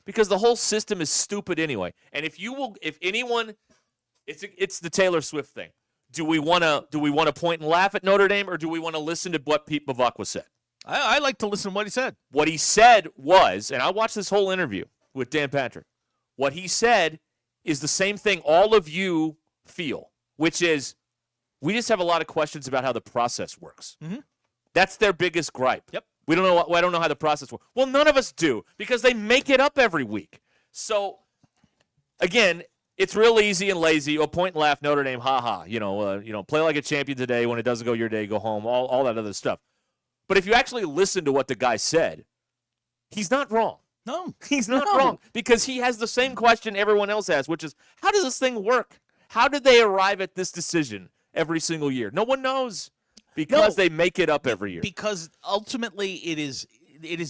Because the whole system is stupid anyway. And if anyone, it's the Taylor Swift thing. Do we want to point and laugh at Notre Dame, or do we want to listen to what Pete Bavacqua said? I like to listen to what he said. What he said was, and I watched this whole interview with Dan Patrick. What he said is the same thing all of you feel, which is we just have a lot of questions about how the process works. Mm-hmm. That's their biggest gripe. Yep. We don't know. I don't know how the process works. Well, none of us do because they make it up every week. So, again, it's real easy and lazy. Oh, point and laugh, Notre Dame, ha. Play like a champion today. When it doesn't go your day, go home. All that other stuff. But if you actually listen to what the guy said, he's not wrong. No, he's not wrong because he has the same question everyone else has, which is, how does this thing work? How did they arrive at this decision every single year? No one knows because they make it up every year. Because ultimately it is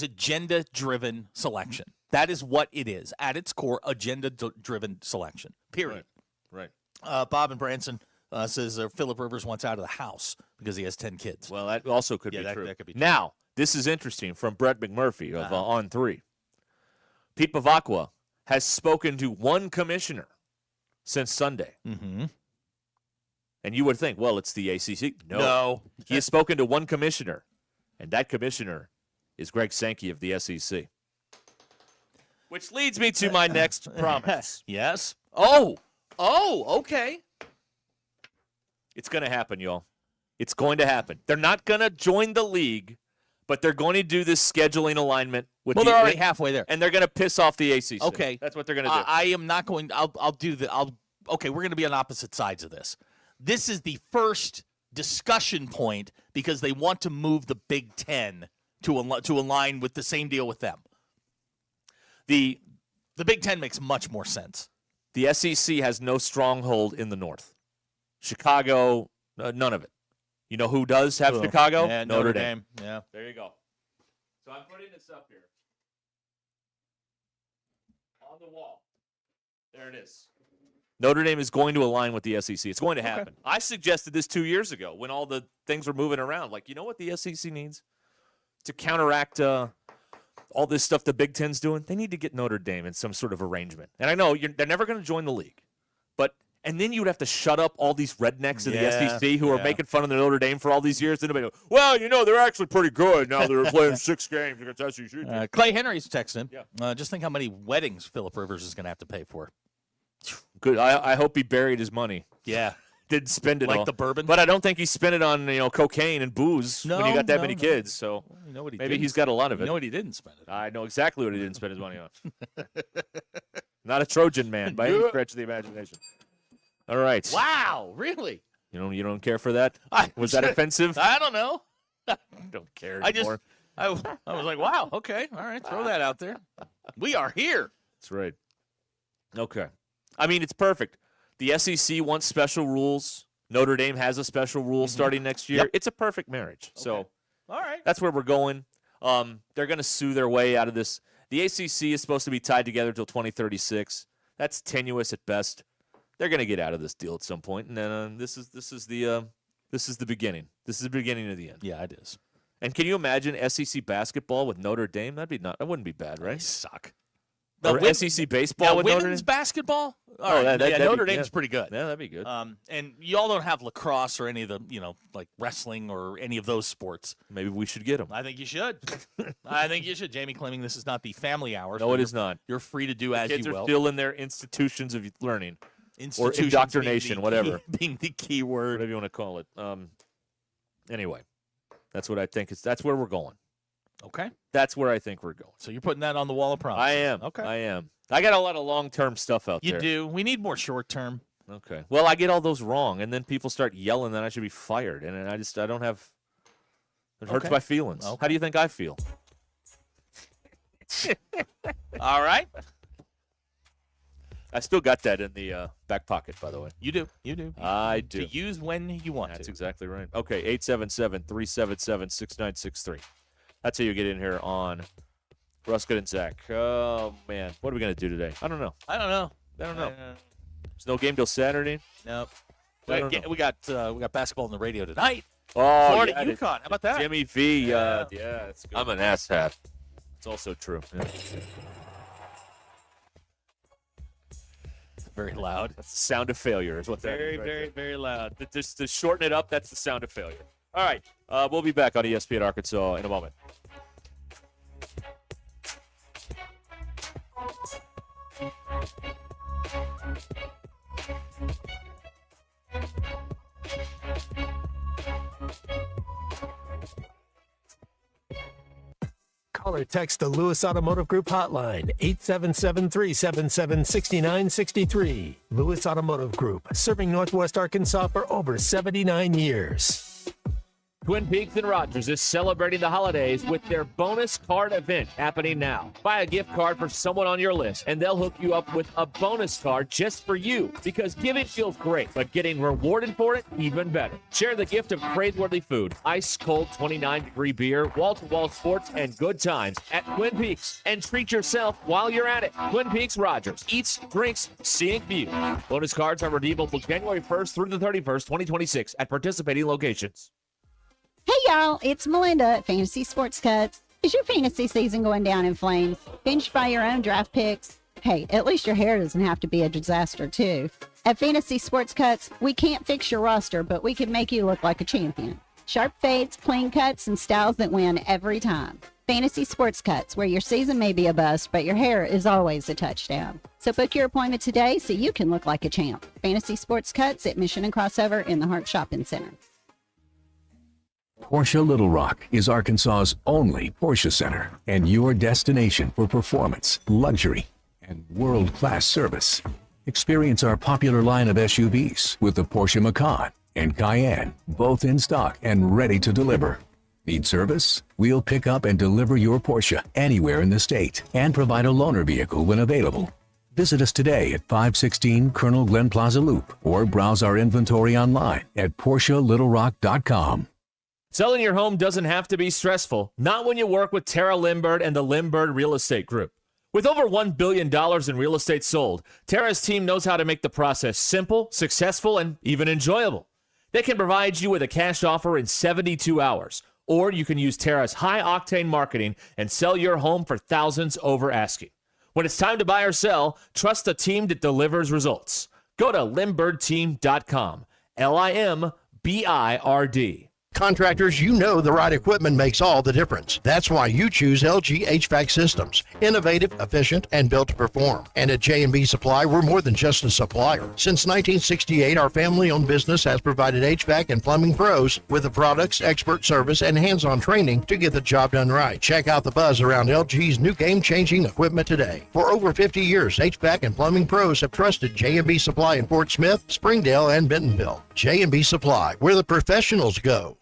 agenda-driven selection. That is what it is. At its core, agenda-driven selection, period. Right. Bob and Branson says Phillip Rivers wants out of the house because he has 10 kids. Well, that also could be true. That could be true. Now, this is interesting from Brett McMurphy of On 3. Pete Bavacqua has spoken to one commissioner since Sunday. Mm-hmm. And you would think, well, it's the ACC. No. He has spoken to one commissioner, and that commissioner is Greg Sankey of the SEC. Which leads me to my next promise. Yes? Oh, okay. It's going to happen, y'all. It's going to happen. They're not going to join the league, but they're going to do this scheduling alignment. They're already halfway there. And they're going to piss off the ACC. Okay. That's what they're going to do. I am not going – I'll do the – okay, we're going to be on opposite sides of this. This is the first discussion point because they want to move the Big Ten to align with the same deal with them. The Big Ten makes much more sense. The SEC has no stronghold in the North. Chicago, none of it. You know who does have Chicago? Yeah, Notre Dame. Yeah. There you go. So I'm putting this up here. On the wall. There it is. Notre Dame is going to align with the SEC. It's going to happen. Okay. I suggested this 2 years ago when all the things were moving around. Like, you know what the SEC needs? To counteract all this stuff the Big Ten's doing? They need to get Notre Dame in some sort of arrangement. And I know they're never going to join the league. But And then you would have to shut up all these rednecks in the Yeah, SEC who are making fun of the Notre Dame for all these years. And nobody goes, well, they're actually pretty good now they're playing 6 games against SEC. Clay Henry's texting. Just think how many weddings Phillip Rivers is going to have to pay for. Good. I hope he buried his money. Yeah. Didn't spend it Like all. the bourbon? But I don't think he spent it on cocaine and booze when you got that many kids. So You know what he maybe didn't he's got a lot of it. You know what he didn't spend it on? I know exactly what he didn't spend his money on. Not a Trojan man by any stretch of the imagination. All right. Wow, really? You don't care for that? Was that offensive? I don't know. I don't care anymore. I was like, wow, okay, all right, throw that out there. We are here. That's right. Okay. I mean, it's perfect. The SEC wants special rules. Notre Dame has a special rule starting next year. Yep. It's a perfect marriage. So All right. that's where we're going. They're going to sue their way out of this. The ACC is supposed to be tied together until 2036. That's tenuous at best. They're going to get out of this deal at some point, and then this is the beginning. This is the beginning of the end. Yeah, it is. And can you imagine SEC basketball with Notre Dame? That wouldn't be bad, right? They suck. Or SEC baseball with Notre Dame? Women's basketball? All Oh, right. that'd Notre be- Dame's pretty good. Yeah, that'd be good. And y'all don't have lacrosse or any of the, like wrestling or any of those sports. Maybe we should get them. I think you should. I think you should. Jamie claiming this is not the family hour. No, so it is not. You're free to do as Kids you are will. still in their institutions of learning. Or Institutions indoctrination, whatever. Being the key word. Whatever you want to call it. Anyway, that's what I think. That's where we're going. Okay. That's where I think we're going. So you're putting that on the wall of promise. I am. Okay. I am. I got a lot of long-term stuff out You there. do. We need more short-term. Okay. Well, I get all those wrong, and then people start yelling that I should be fired, and I don't have. It hurts Okay. my feelings. Okay. How do you think I feel? All right. I still got that in the back pocket, by the way. You do. You do. I do. To use when you want That's to. exactly right. Okay, 877-377-6963. That's how you get in here on Ruscin and Zach. Oh, man. What are we going to do today? I don't know. I don't know. There's no game till Saturday? Nope. I don't know. We got basketball on the radio tonight. Oh, Florida, yeah, UConn. How about that? Jimmy V. Yeah, that's good. I'm an asshat. It's also true. Yeah. Very loud. That's the sound of failure is what that Very, is right very, there. very loud. Just to shorten it up, that's the sound of failure. All right. We'll be back on ESPN Arkansas in a moment. Call or text the Lewis Automotive Group hotline, 877-377-6963. Lewis Automotive Group, serving Northwest Arkansas for over 79 years. Twin Peaks and Rogers is celebrating the holidays with their bonus card event happening now. Buy a gift card for someone on your list, and they'll hook you up with a bonus card just for you. Because giving feels great, but getting rewarded for it, even better. Share the gift of praiseworthy food, ice-cold 29-degree beer, wall-to-wall sports, and good times at Twin Peaks. And treat yourself while you're at it. Twin Peaks Rogers. Eats, drinks, scenic view. Bonus cards are redeemable January 1st through the 31st, 2026 at participating locations. Hey y'all, it's Melinda at Fantasy Sports Cuts. Is your fantasy season going down in flames? Benched by your own draft picks? Hey, at least your hair doesn't have to be a disaster too. At Fantasy Sports Cuts, we can't fix your roster, but we can make you look like a champion. Sharp fades, clean cuts, and styles that win every time. Fantasy Sports Cuts, where your season may be a bust, but your hair is always a touchdown. So book your appointment today so you can look like a champ. Fantasy Sports Cuts at Mission and Crossover in the Hart Shopping Center. Porsche Little Rock is Arkansas's only Porsche Center and your destination for performance, luxury, and world-class service. Experience our popular line of SUVs with the Porsche Macan and Cayenne, both in stock and ready to deliver. Need service? We'll pick up and deliver your Porsche anywhere in the state and provide a loaner vehicle when available. Visit us today at 516 Colonel Glenn Plaza Loop or browse our inventory online at PorscheLittleRock.com. Selling your home doesn't have to be stressful, not when you work with Tara Lindbergh and the Lindbergh Real Estate Group. With over $1 billion in real estate sold, Tara's team knows how to make the process simple, successful, and even enjoyable. They can provide you with a cash offer in 72 hours, or you can use Tara's high-octane marketing and sell your home for thousands over asking. When it's time to buy or sell, trust a team that delivers results. Go to limbirdteam.com. LIMBIRD. Contractors, you know the right equipment makes all the difference. That's why you choose LG HVAC systems. Innovative, efficient, and built to perform. And at J&B Supply, we're more than just a supplier. Since 1968, our family-owned business has provided HVAC and plumbing pros with the products, expert service, and hands-on training to get the job done right. Check out the buzz around LG's new game-changing equipment today. For over 50 years, HVAC and plumbing pros have trusted J&B Supply in Fort Smith, Springdale, and Bentonville. J&B Supply, where the professionals go.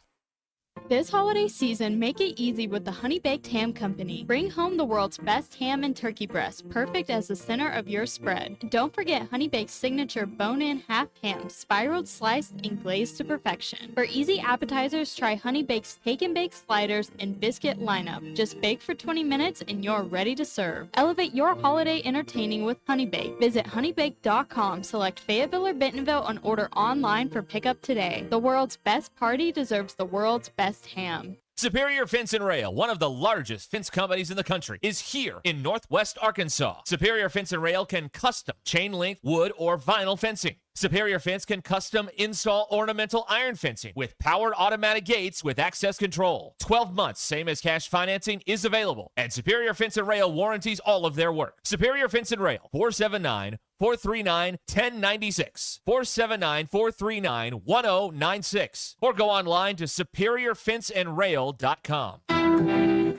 This holiday season, make it easy with the Honey Baked Ham Company. Bring home the world's best ham and turkey breast, perfect as the center of your spread. Don't forget Honey Baked's signature bone-in half ham, spiraled, sliced, and glazed to perfection. For easy appetizers, try Honey Baked's Take and Bake sliders and biscuit lineup. Just bake for 20 minutes and you're ready to serve. Elevate your holiday entertaining with Honey Baked. Visit honeybaked.com, select Fayetteville or Bentonville, and order online for pickup today. The world's best party deserves the world's best ham. Superior Fence and Rail, one of the largest fence companies in the country, is here in Northwest Arkansas. Superior Fence and Rail can custom chain link, wood, or vinyl fencing. Superior Fence can custom install ornamental iron fencing with powered automatic gates with access control. 12 months, same as cash financing, is available. And Superior Fence and Rail warranties all of their work. Superior Fence and Rail, 479-439-1096. 479-439-1096. Or go online to superiorfenceandrail.com.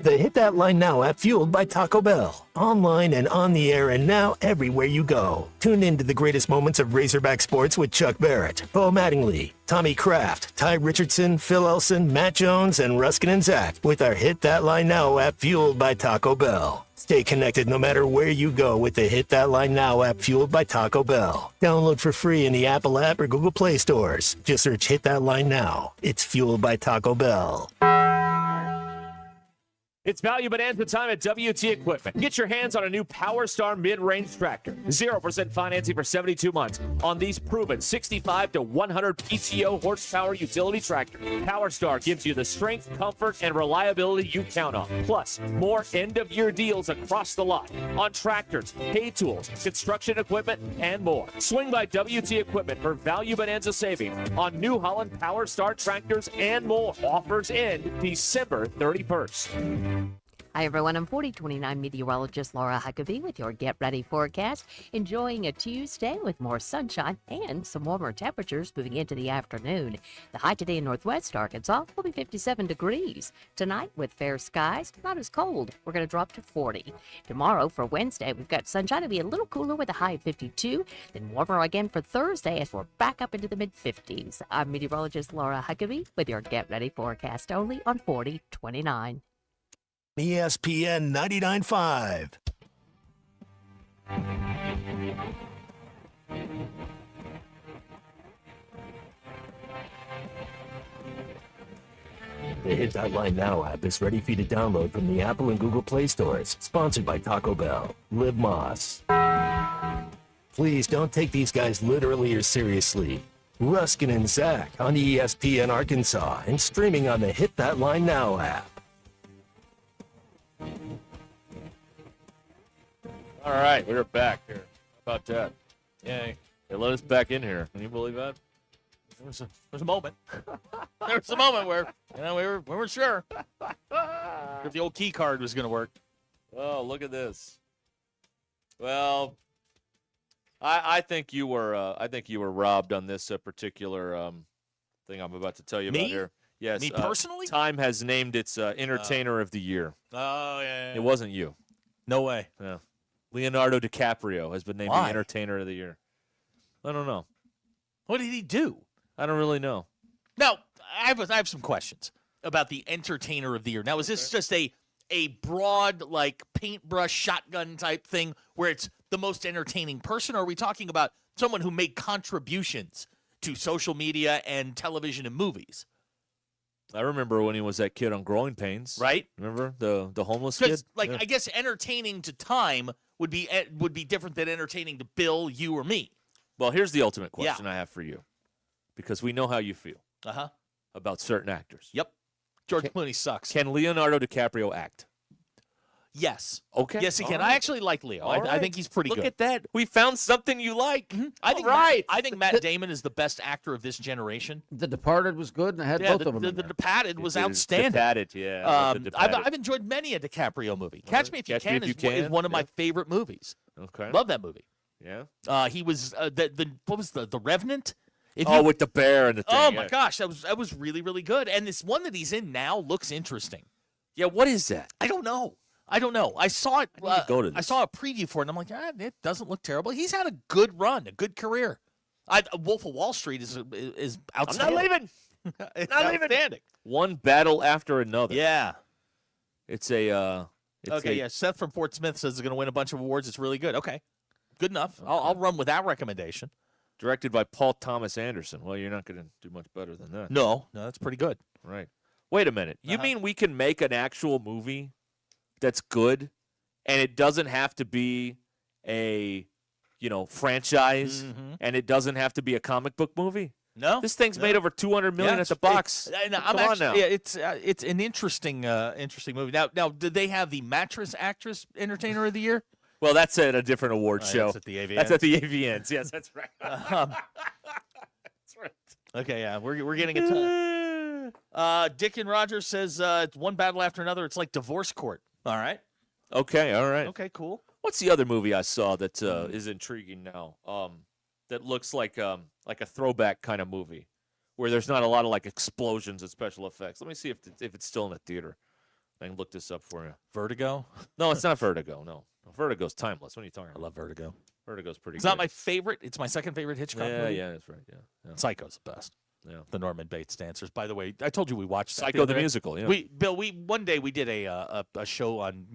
The Hit That Line Now app, fueled by Taco Bell. Online and on the air and now everywhere you go. Tune in to the greatest moments of Razorback sports with Chuck Barrett, Bo Mattingly, Tommy Kraft, Ty Richardson, Phil Elson, Matt Jones, and Ruscin and Zach with our Hit That Line Now app, fueled by Taco Bell. Stay connected no matter where you go with the Hit That Line Now app, fueled by Taco Bell. Download for free in the Apple app or Google Play stores. Just search Hit That Line Now. It's fueled by Taco Bell. It's value bonanza time at WT Equipment. Get your hands on a new Power Star mid-range tractor. 0% financing for 72 months on these proven 65 to 100 PTO horsepower utility tractors. Power Star gives you the strength, comfort, and reliability you count on. Plus, more end-of-year deals across the lot on tractors, hay tools, construction equipment, and more. Swing by WT Equipment for value bonanza savings on New Holland Power Star tractors and more. Offers end December 31st. Hi, everyone. I'm 4029 meteorologist Laura Huckabee with your Get Ready forecast. Enjoying a Tuesday with more sunshine and some warmer temperatures moving into the afternoon. The high today in Northwest Arkansas will be 57 degrees. Tonight, with fair skies, not as cold. We're going to drop to 40. Tomorrow, for Wednesday, we've got sunshine to be a little cooler with a high of 52. Then warmer again for Thursday as we're back up into the mid-50s. I'm meteorologist Laura Huckabee with your Get Ready forecast only on 4029. ESPN 99.5. The Hit That Line Now app is ready for you to download from the Apple and Google Play stores. Sponsored by Taco Bell. Live Moss. Please don't take these guys literally or seriously. Ruscin and Zach on ESPN Arkansas and streaming on the Hit That Line Now app. All right, we're back here. How about that? Yay. They let us back in here. Can you believe that? There's a moment. There was a moment where, we weren't sure if the old key card was going to work. Oh, look at this. Well, I think you were robbed on this particular thing I'm about to tell you about here. Yes. Me personally? Time has named its Entertainer of the Year. Oh, yeah. It wasn't you. No way. Yeah. Leonardo DiCaprio has been named the Entertainer of the Year. I don't know. What did he do? I don't really know. Now, I have some questions about the Entertainer of the Year. Now, is this just a broad, like, paintbrush shotgun type thing where it's the most entertaining person, or are we talking about someone who made contributions to social media and television and movies? I remember when he was that kid on Growing Pains. Right. Remember the homeless kid? Like, yeah. I guess entertaining to Time would be different than entertaining to Bill, you, or me. Well, here's the ultimate question I have for you, because we know how you feel about certain actors. Yep. George Clooney sucks. Can Leonardo DiCaprio act? Yes. Okay. Yes, he All can. right. I actually like Leo. I All think he's pretty Look good. at that. We found something you like. I think right. I think Matt Damon is the best actor of this generation. The Departed was good, and I had both of them. The in there. Departed was It is outstanding. Departed, yeah. I love The Departed. I've enjoyed many a DiCaprio movie. Catch Me If You Catch Me Can, If You is Can, one of my yeah. favorite movies. Okay. Love that movie. Yeah. He was what was the Revenant? With the bear and the thing. Oh my yeah. gosh, that was really really good. And this one that he's in now looks interesting. Yeah, what is that? I don't know. I saw it. I need to go to I this. saw a preview for it, and I'm like, it doesn't look terrible. He's had a good run, a good career. Wolf of Wall Street is outstanding. I'm not leaving. It's Not leaving. outstanding. One battle after another. Yeah. It's a. Yeah. Seth from Fort Smith says he's going to win a bunch of awards. It's really good. Okay. Good enough. I'll run with that recommendation. Directed by Paul Thomas Anderson. Well, you're not going to do much better than that. No, that's pretty good. Right. Wait a minute. You mean we can make an actual movie that's good, and it doesn't have to be a, franchise, and it doesn't have to be a comic book movie? No. This thing's made over $200 million at the box. Come on now. Yeah, it's an interesting movie. Now, did they have the Mattress Actress Entertainer of the Year? Well, that's at a different award show. That's at the AVNs. That's at the AVNs. Yes, that's right. That's right. Okay, yeah, we're getting a ton. Dick and Rogers says it's one battle after another. It's like divorce court. All right. Okay, all right. Okay, cool. What's the other movie I saw that is intriguing now? That looks like a throwback kind of movie, where there's not a lot of like explosions and special effects. Let me see if it's still in the theater. I can look this up for you. Vertigo? No, it's not Vertigo. No, Vertigo's timeless. What are you talking about? I love Vertigo. Vertigo's pretty. It's good. not my favorite. It's my second favorite Hitchcock movie. Yeah, that's right. Yeah. Psycho's the best. Yeah. The Norman Bates dancers. By the way, I told you we watched that Psycho the other day. musical. Yeah. We one day we did a show on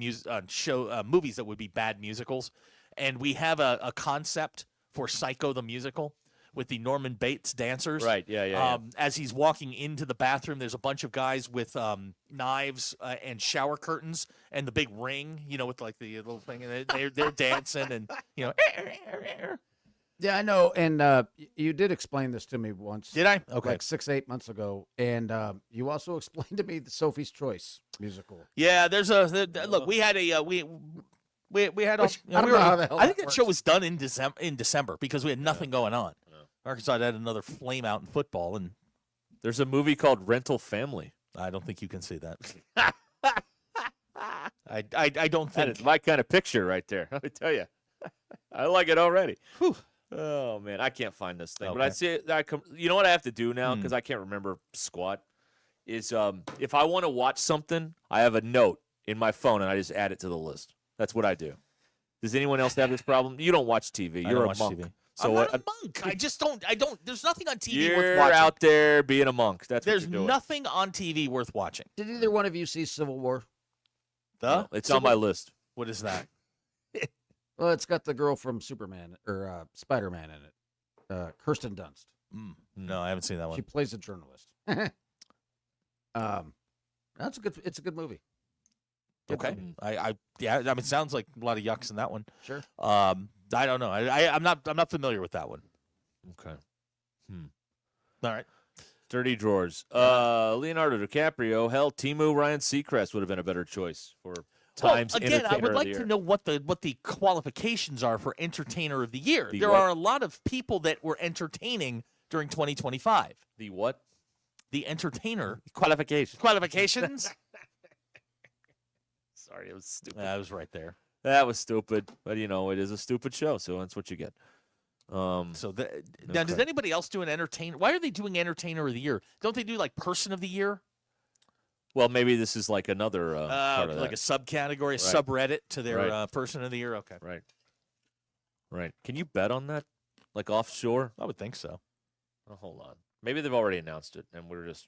movies that would be bad musicals, and we have a concept for Psycho the musical with the Norman Bates dancers. Right. Yeah. As he's walking into the bathroom, there's a bunch of guys with knives and shower curtains and the big ring, with like the little thing, and they're dancing and Yeah, I know, and you did explain this to me once. Did I? Okay. Like 6-8 months ago, and you also explained to me the Sophie's Choice musical. Yeah, there's look. We had a we had. Which, I don't know how the hell I think that that show works. was done in December because we had nothing going on. Arkansas had another flame out in football, and There's a movie called Rental Family. I don't think you can see that. I don't That think is my kind of picture right there. Let me tell you, I like it already. Whew. Oh man, I can't find this thing. But Okay. I see it. You know what I have to do now because I can't remember squat. Is if I want to watch something, I have a note in my phone and I just add it to the list. That's what I do. Does anyone else have this problem? You don't watch TV. I You're don't a watch monk. TV. So I'm what? not a monk. I just don't. There's nothing on TV You're worth watching. out there being a monk. That's There's what you're doing. nothing on TV worth watching. Did either one of you see Civil War? The? It's on my list. What is that? Well, it's got the girl from Superman or Spider-Man in it, Kirsten Dunst. No, I haven't seen that one. She plays a journalist. That's a good. It's a good movie. Good Okay. movie. I mean, it sounds like a lot of yucks in that one. Sure. I don't know. I'm not familiar with that one. Okay. All right. Dirty drawers. Leonardo DiCaprio. Hell, Temu Ryan Seacrest would have been a better choice for Times again, Entertainer I would of like the to Year. know what the qualifications are for Entertainer of the Year. The There what? are a lot of people that were entertaining during 2025. The what? The Entertainer Qualifications. qualifications. Sorry, it was stupid. I was right there. That was stupid, but it is a stupid show, so that's what you get. Now, does Okay. anybody else do an entertainer? Why are they doing Entertainer of the Year? Don't they do like Person of the Year? Well, maybe this is like another part of like that. a subcategory, a Right. subreddit to their Right. Person of the Year. Okay, Right. Can you bet on that? Like offshore? I would think so. Oh, hold on. Maybe they've already announced it, and we're just.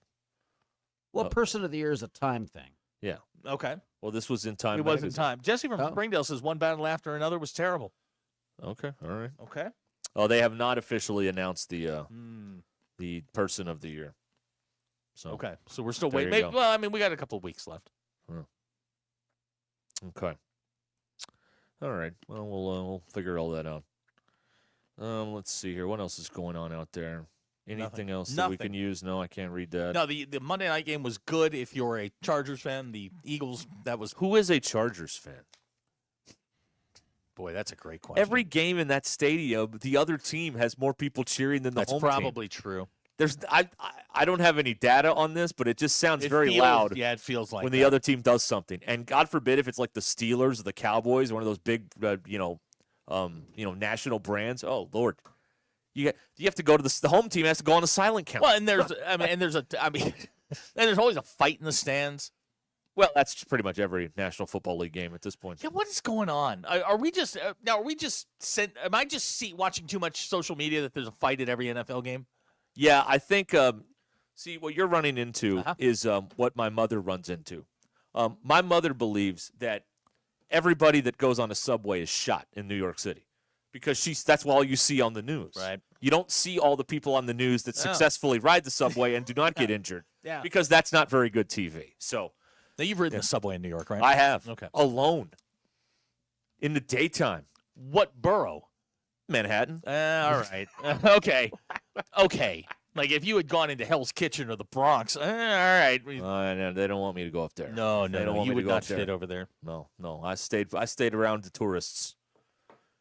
Well, Oh. Person of the Year is a time thing. Yeah. Okay, Well, this was in Time. it was in magazine. time. Jesse from Oh. Springdale says one battle after another was terrible. Okay. All right. Okay. Oh, they have not officially announced the Person of the Year. So. Okay, so we're still There waiting. you Maybe, go. well, I mean, we got a couple of weeks left. Okay. All right. Well, we'll figure all that out. Let's see here. What else is going on out there? Anything else that Nothing. we can use? No, I can't read that. No, the Monday night game was good if you're a Chargers fan. The Eagles, that was... Who is a Chargers fan? Boy, that's a great question. Every game in that stadium, the other team has more people cheering than the home team. That's probably true. I don't have any data on this, but it just sounds very feels, loud. Yeah, it feels like when that. the other team does something. And God forbid if it's like the Steelers or the Cowboys, one of those big, national brands. Oh Lord, you have to go to the home team has to go on a silent count. Well, and there's there's always a fight in the stands. Well, that's pretty much every National Football League game at this point. Yeah, what is going on? Are we just am I just watching too much social media that there's a fight at every NFL game? Yeah, I think. See, what you're running into is what my mother runs into. My mother believes that everybody that goes on a subway is shot in New York City because that's all you see on the news. Right. You don't see all the people on the news that successfully ride the subway and do not get injured. Yeah. Because that's not very good TV. So. Now, you've ridden the subway in New York, right? I have. Okay. Alone. In the daytime. What borough? Manhattan. All right. Okay. Okay. Like if you had gone into Hell's Kitchen or the Bronx, all right. No, they don't want me to go up there. No, They don't want you me would to go not up there. fit over there. No. I stayed around the tourists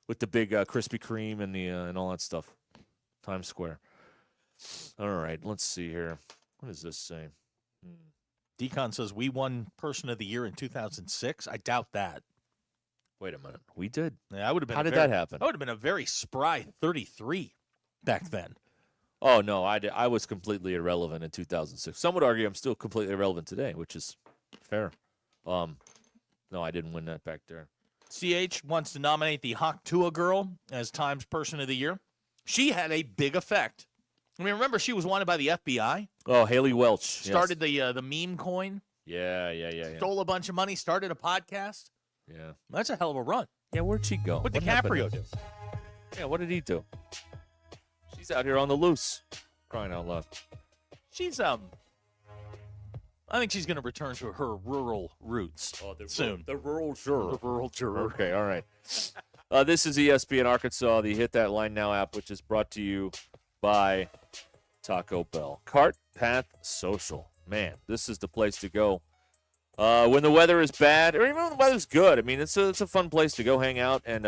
with the big Krispy Kreme and and all that stuff. Times Square. All right, let's see here. What does this say? Decon says we won Person of the Year in 2006. I doubt that. Wait a minute. We did? Yeah, I would have been. How did that happen? I would have been a very spry 33 back then. Oh, no, I was completely irrelevant in 2006. Some would argue I'm still completely irrelevant today, which is fair. No, I didn't win that back there. CH wants to nominate the Hawk-Tua girl as Times Person of the Year. She had a big effect. I mean, remember she was wanted by the FBI? Oh, Haley Welch. Started the meme coin. Yeah. Stole a bunch of money, started a podcast. Yeah. That's a hell of a run. Yeah, where'd she go? What happened? DiCaprio do? Yeah, what did he do? She's out here on the loose. Crying out loud. She's I think she's going to return to her rural roots soon. The rural juror. The rural juror. Okay, all right. This is ESPN Arkansas, the Hit That Line Now app, which is brought to you by Taco Bell. Cart Path Social. Man, this is the place to go. When the weather is bad, or even when the weather's good. I mean, it's a fun place to go hang out and,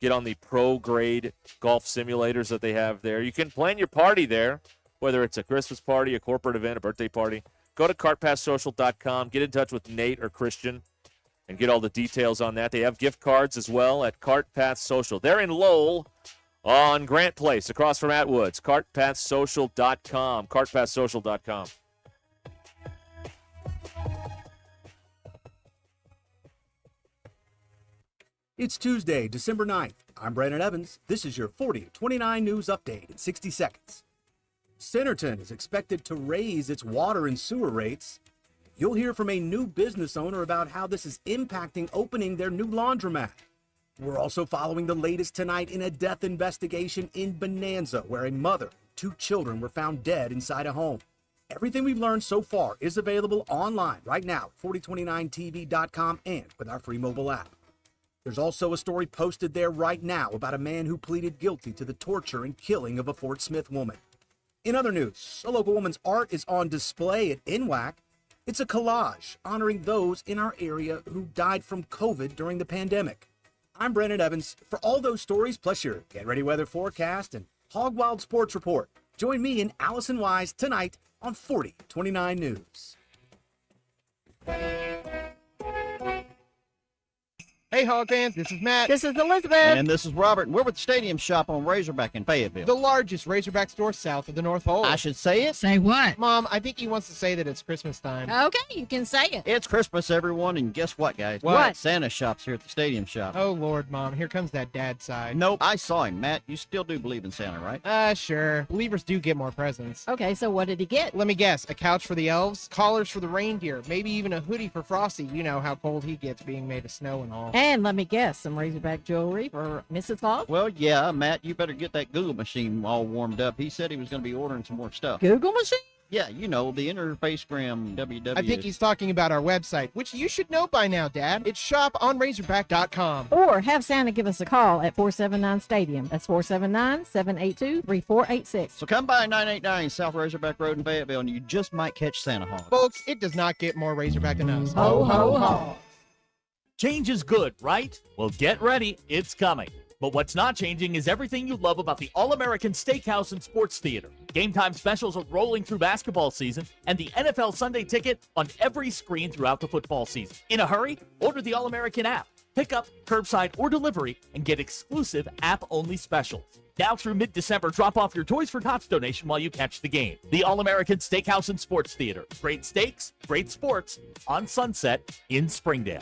get on the pro-grade golf simulators that they have there. You can plan your party there, whether it's a Christmas party, a corporate event, a birthday party. Go to cartpathsocial.com. Get in touch with Nate or Christian and get all the details on that. They have gift cards as well at Cart Path Social. They're in Lowell on Grant Place, across from Atwoods. Cartpathsocial.com. Cartpathsocial.com. It's Tuesday, December 9th. I'm Brandon Evans. This is your 40-29 news update in 60 seconds. Centerton is expected to raise its water and sewer rates. You'll hear from a new business owner about how this is impacting opening their new laundromat. We're also following the latest tonight in a death investigation in Bonanza, where a mother and 2 children were found dead inside a home. Everything we've learned so far is available online right now at 4029tv.com and with our free mobile app. There's also a story posted there right now about a man who pleaded guilty to the torture and killing of a Fort Smith woman. In other news, a local woman's art is on display at NWAC. It's a collage honoring those in our area who died from COVID during the pandemic. I'm Brandon Evans. For all those stories, plus your Get Ready Weather forecast and Hog Wild Sports Report, join me and Allison Wise tonight on 4029 News. Hey, Hog fans, this is Matt. This is Elizabeth. And this is Robert, and we're with the Stadium Shop on Razorback in Fayetteville. The largest Razorback store south of the North Pole. I should say it? Say what? Mom, I think he wants to say that it's Christmas time. Okay, you can say it. It's Christmas, everyone, and guess what, guys? What? Santa shop's here at the Stadium Shop. Oh, Lord, Mom, here comes that dad side. Nope, I saw him. Matt, you still do believe in Santa, right? Sure. Believers do get more presents. Okay, so what did he get? Let me guess, a couch for the elves, collars for the reindeer, maybe even a hoodie for Frosty. You know how cold he gets being made of snow and all. And let me guess, some Razorback jewelry for Mrs. Hogg? Well, yeah, Matt, you better get that Google machine all warmed up. He said he was going to be ordering some more stuff. Google machine? Yeah, you know, the Interfacegram www. I think he's talking about our website, which you should know by now, Dad. It's shoponrazorback.com. Or have Santa give us a call at 479-STADIUM. That's 479-782-3486. So come by 989 South Razorback Road in Fayetteville, and you just might catch Santa Hog. Folks, it does not get more Razorback than us. Ho, ho, ho. Change is good, right? Well, get ready. It's coming. But what's not changing is everything you love about the All-American Steakhouse and Sports Theater. Game time specials are rolling through basketball season, and the NFL Sunday Ticket on every screen throughout the football season. In a hurry? Order the All-American app. Pick up, curbside, or delivery, and get exclusive app-only specials. Now through mid-December, drop off your Toys for Tots donation while you catch the game. The All-American Steakhouse and Sports Theater. Great steaks, great sports, on Sunset in Springdale.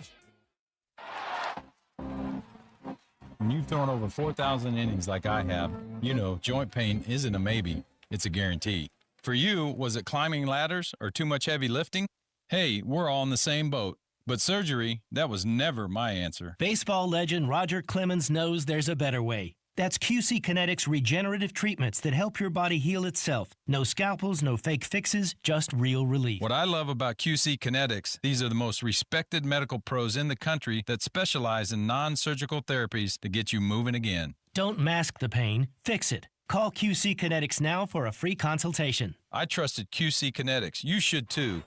When you've thrown over 4,000 innings like I have, you know joint pain isn't a maybe, it's a guarantee. For you, was it climbing ladders or too much heavy lifting? Hey, we're all in the same boat. But surgery, that was never my answer. Baseball legend Roger Clemens knows there's a better way. That's QC Kinetics regenerative treatments that help your body heal itself. No scalpels, no fake fixes, just real relief. What I love about QC Kinetics, these are the most respected medical pros in the country that specialize in non-surgical therapies to get you moving again. Don't mask the pain, fix it. Call QC Kinetics now for a free consultation. I trusted QC Kinetics. You should too.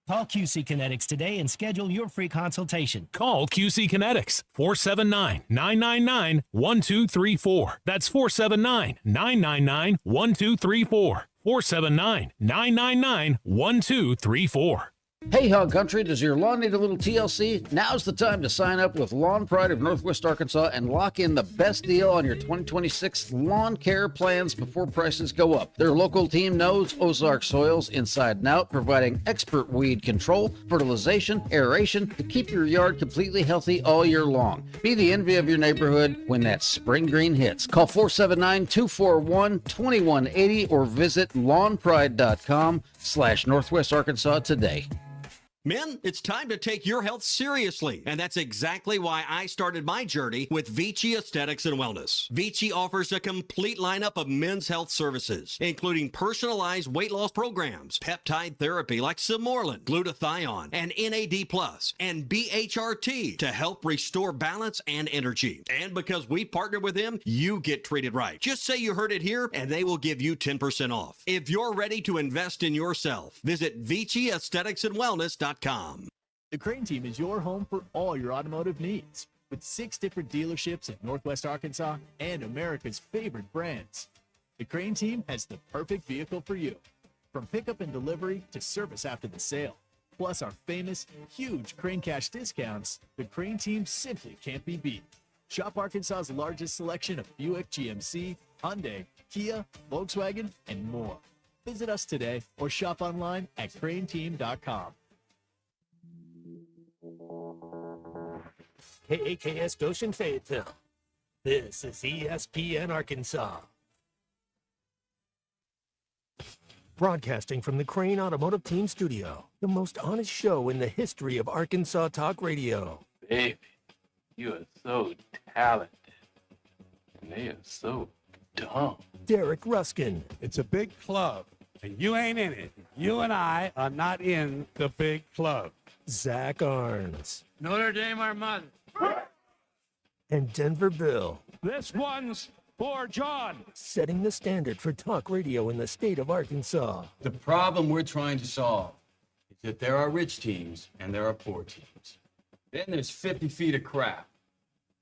Call QC Kinetics today and schedule your free consultation. Call QC Kinetics, 479-999-1234. That's 479-999-1234. 479-999-1234. Hey, Hog Country, does your lawn need a little TLC? Now's the time to sign up with Lawn Pride of Northwest Arkansas and lock in the best deal on your 2026 lawn care plans before prices go up. Their local team knows Ozark soils inside and out, providing expert weed control, fertilization, aeration to keep your yard completely healthy all year long. Be the envy of your neighborhood when that spring green hits. Call 479-241-2180 or visit lawnpride.com/Northwest Arkansas today. Men, it's time to take your health seriously, and that's exactly why I started my journey with Vici Aesthetics and Wellness. Vici offers a complete lineup of men's health services, including personalized weight loss programs, peptide therapy like Simorlin, glutathione, and NAD+, and BHRT to help restore balance and energy. And because we partner with them, you get treated right. Just say you heard it here, and they will give you 10% off. If you're ready to invest in yourself, visit ViciAestheticsandWellness.com. The Crane Team is your home for all your automotive needs, with 6 different dealerships in Northwest Arkansas and America's favorite brands. The Crane Team has the perfect vehicle for you, from pickup and delivery to service after the sale. Plus our famous, huge Crane Cash discounts, the Crane Team simply can't be beat. Shop Arkansas's largest selection of Buick, GMC, Hyundai, Kia, Volkswagen, and more. Visit us today or shop online at craneteam.com. KAKS Goshen Fayetteville. This is ESPN Arkansas. Broadcasting from the Crane Automotive Team Studio, the most honest show in the history of Arkansas Talk Radio. Baby, you are so talented, and they are so dumb. Derek Ruskin. It's a big club, and you ain't in it. You and I are not in the big club. Zach Arns. Notre Dame, our mother. And Denver Bill. This one's for John. Setting the standard for talk radio in the state of Arkansas. The problem we're trying to solve is that there are rich teams and there are poor teams. Then there's 50 feet of crap.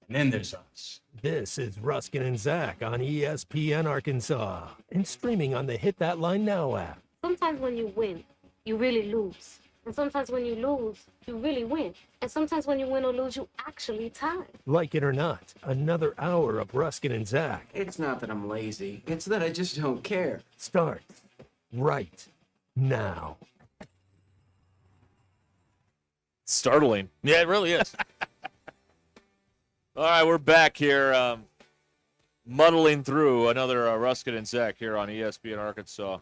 And then there's us. This is Ruscin and Zach on ESPN Arkansas and streaming on the Hit That Line Now app. Sometimes when you win, you really lose. And sometimes when you lose, you really win. And sometimes when you win or lose, you actually tie. Like it or not, another hour of Ruscin and Zach. It's not that I'm lazy. It's that I just don't care. Starts right now. Startling. Yeah, it really is. All right, we're back here, muddling through another Ruscin and Zach here on ESPN Arkansas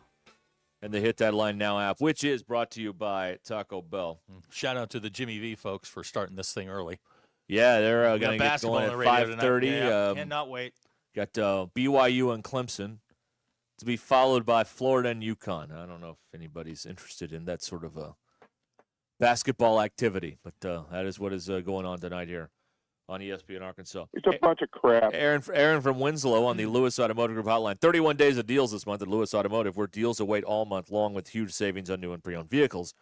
and the Hit That Line Now app, which is brought to you by Taco Bell. Shout out to the Jimmy V folks for starting this thing early. Yeah, they're going to get going at 5:30. Yeah, cannot wait. Got BYU and Clemson to be followed by Florida and UConn. I don't know if anybody's interested in that sort of a basketball activity, but that is what is going on tonight here on ESPN Arkansas. It's a bunch of crap. Aaron from Winslow on the Lewis Automotive Group hotline. 31 days of deals this month at Lewis Automotive, where deals await all month long with huge savings on new and pre-owned vehicles.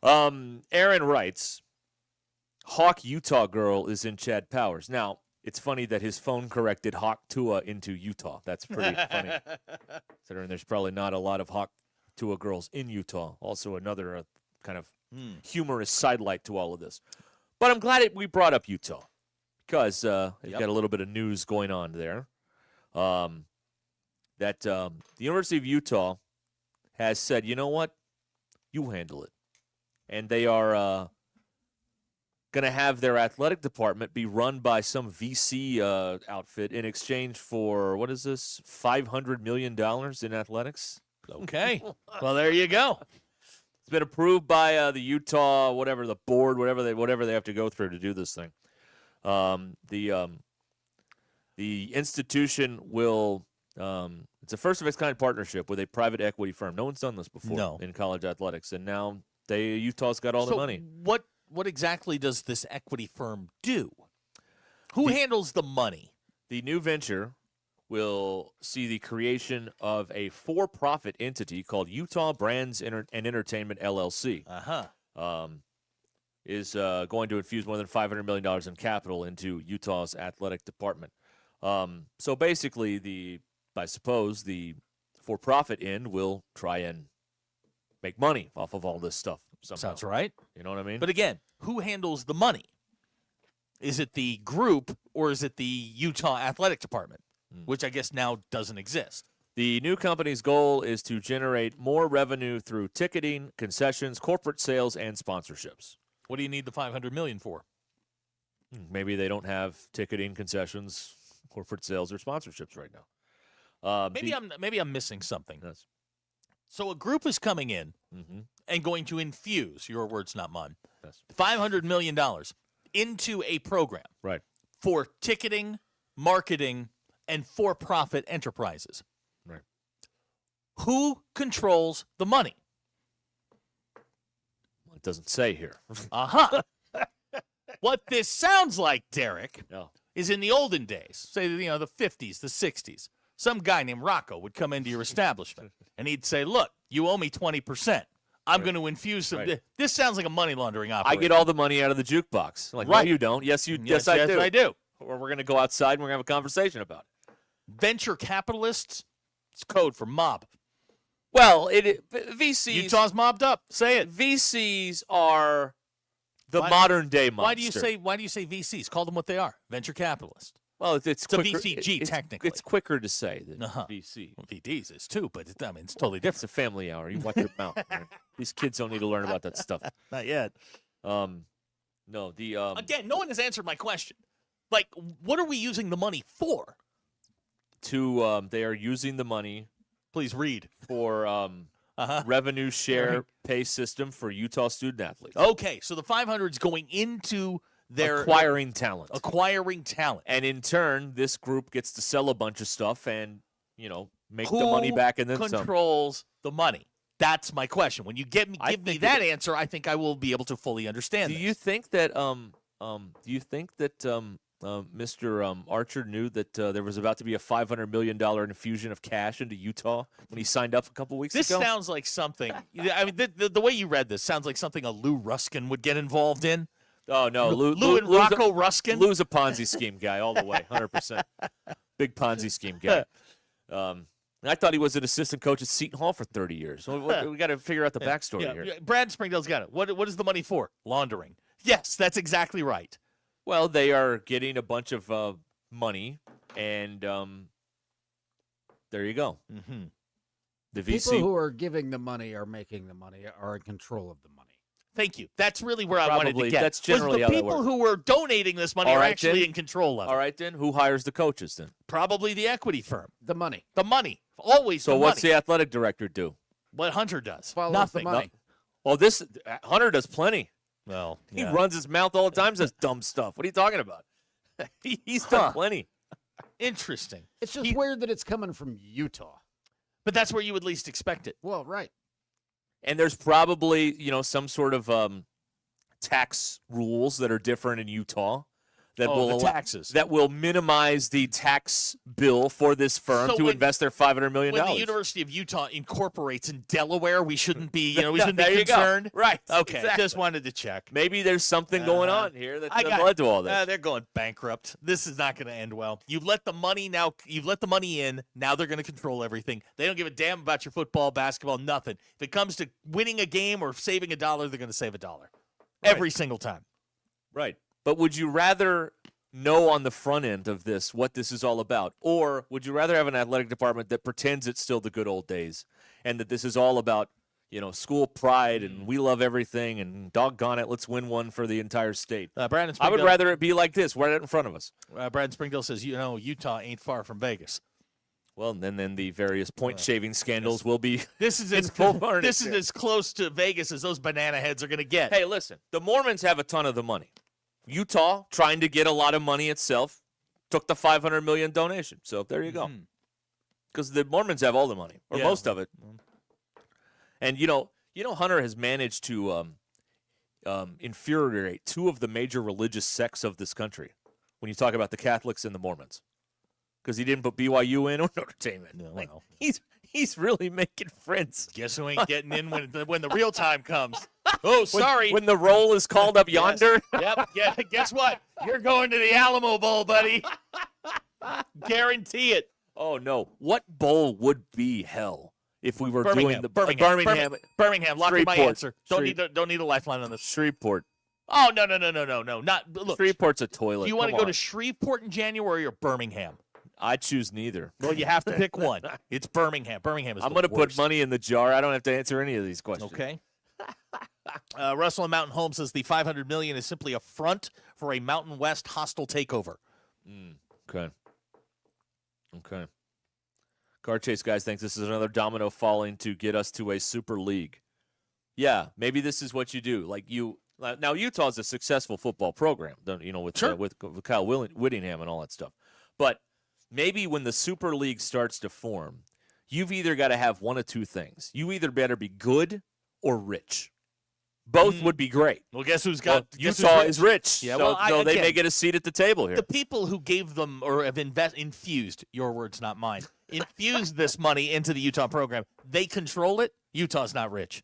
Aaron writes, Hawk Utah girl is in Chad Powers. Now, it's funny that his phone corrected Hawk Tua into Utah. That's pretty funny. Considering there's probably not a lot of Hawk Tua girls in Utah. Also another kind of humorous sidelight to all of this. But I'm glad we brought up Utah because they've got a little bit of news going on there. That the University of Utah has said, you know what? You handle it. And they are going to have their athletic department be run by some VC outfit in exchange for, what is this, $500 million in athletics? Okay. Well, there you go. It's been approved by the Utah, the board, whatever they have to go through to do this thing. The institution will it's a first of its kind partnership with a private equity firm. No one's done this before in college athletics, and now Utah's got all the money. What exactly does this equity firm do? Who handles the money? The new venture will see the creation of a for-profit entity called Utah Brands and Entertainment, LLC. Is going to infuse more than $500 million in capital into Utah's athletic department. So basically, I suppose the for-profit end will try and make money off of all this stuff somehow. Sounds right. You know what I mean? But again, who handles the money? Is it the group or is it the Utah Athletic Department, which I guess now doesn't exist? The new company's goal is to generate more revenue through ticketing, concessions, corporate sales, and sponsorships. What do you need the $500 million for? Maybe they don't have ticketing, concessions, corporate sales, or sponsorships right now. Maybe I'm missing something. Yes. So a group is coming in and going to infuse, your words, not mine, $500 million into a program for ticketing, marketing, and for-profit enterprises. Right. Who controls the money? Well, it doesn't say here. What this sounds like, Derek, is in the olden days, say the 50s, the 60s, some guy named Rocco would come into your establishment and he'd say, look, you owe me 20%. I'm going to infuse some. This sounds like a money laundering operation. I get all the money out of the jukebox. Like, no, you don't. Yes, I do. Yes, I do. Or we're going to go outside and we're going to have a conversation about it. Venture capitalists, it's code for mob. Well, VCs. Utah's mobbed up. Say it. VCs are the modern day mobster. Why do you say VCs? Call them what they are. Venture capitalists. Well, it's a quicker, VCG technically. It's quicker to say than VC. Well, VDs is too, but it's totally different. It's a family hour. You watch your mouth. Man. These kids don't need to learn about that stuff. Not yet. No, again, no one has answered my question. Like, what are we using the money for? They are using the money. Please read for revenue share pay system for Utah student athletes. Okay, so the 500 is going into their acquiring talent. And in turn, this group gets to sell a bunch of stuff and, make the money back and then some. Who controls the money? That's my question. When you give me that answer, I think I will be able to fully understand. Do you think that Mr. Archer knew that there was about to be a $500 million infusion of cash into Utah when he signed up a couple weeks ago? This sounds like something. I mean, the way you read this sounds like something a Lou Ruskin would get involved in. Oh, no. Lou and Rocco Ruskin? Lou's a Ponzi scheme guy all the way, 100%. Big Ponzi scheme guy. I thought he was an assistant coach at Seton Hall for 30 years. We got to figure out the backstory here. Brad Springdale's got it. What is the money for? Laundering. Yes, that's exactly right. Well, they are getting a bunch of money, and there you go. Mm-hmm. The people who are giving the money are making the money, are in control of the money. Thank you. That's really where I wanted to get. That's generally how that works. The people who were donating this money are actually in control of it. All right, then. Who hires the coaches, then? Probably the equity firm. The money. The money. Always so the money. So what's the athletic director do? What Hunter does. Follows Nothing. The money. Well, Hunter does plenty. Well, he runs his mouth all the time, says dumb stuff. What are you talking about? He's done plenty. Interesting. It's just weird that it's coming from Utah. But that's where you would least expect it. Well, right. And there's probably, some sort of tax rules that are different in Utah that taxes that will minimize the tax bill for this firm to invest their $500 million. When the University of Utah incorporates in Delaware, we shouldn't be, we shouldn't There be you go. concerned. Right. Okay. Exactly. Just wanted to check. Maybe there's something going on here that led to all this. They're going bankrupt. This is not going to end well. You've let the money in. Now they're going to control everything. They don't give a damn about your football, basketball, nothing. If it comes to winning a game or saving $1, they're going to save $1 every single time. Right. But would you rather know on the front end of this what this is all about? Or would you rather have an athletic department that pretends it's still the good old days and that this is all about, school pride and we love everything and doggone it, let's win one for the entire state? Brandon I would rather it be like this, right in front of us. Brandon Springdale says, Utah ain't far from Vegas. Well, and then the various point-shaving scandals will be This is as close to Vegas as those banana heads are going to get. Hey, listen, the Mormons have a ton of the money. Utah, trying to get a lot of money itself, took the $500 million donation. So there you go. Because the Mormons have all the money, or most of it. And Hunter has managed to infuriate two of the major religious sects of this country. When you talk about the Catholics and the Mormons, because he didn't put BYU in or Notre Dame in. He's really making friends. Guess who ain't getting in when the real time comes? Oh, sorry. When the roll is called up yonder. Yep. Yeah. Guess what? You're going to the Alamo Bowl, buddy. Guarantee it. Oh no! What bowl would be hell if we were doing the Birmingham. Lock in my Shreveport. answer. Don't need a lifeline on this. Shreveport. Oh no! Not look. Shreveport's a toilet. Do you want to go to Shreveport in January or Birmingham? I choose neither. Well, you have to pick one. It's Birmingham. Birmingham is. I'm going to put money in the jar. I don't have to answer any of these questions. Okay. Russell and Mountain Home says the $500 million is simply a front for a Mountain West hostile takeover. Okay. Car Chase guys thinks this is another domino falling to get us to a super league. Yeah, maybe this is what you do. Now Utah's a successful football program, with Kyle Whittingham and all that stuff. But maybe when the super league starts to form, you've either got to have one of two things. You either better be good or rich. Both would be great. Well, guess who's got Utah is rich. Yeah, so they may get a seat at the table here. The people who gave them or have infused, your words, not mine, infused this money into the Utah program, they control it. Utah's not rich.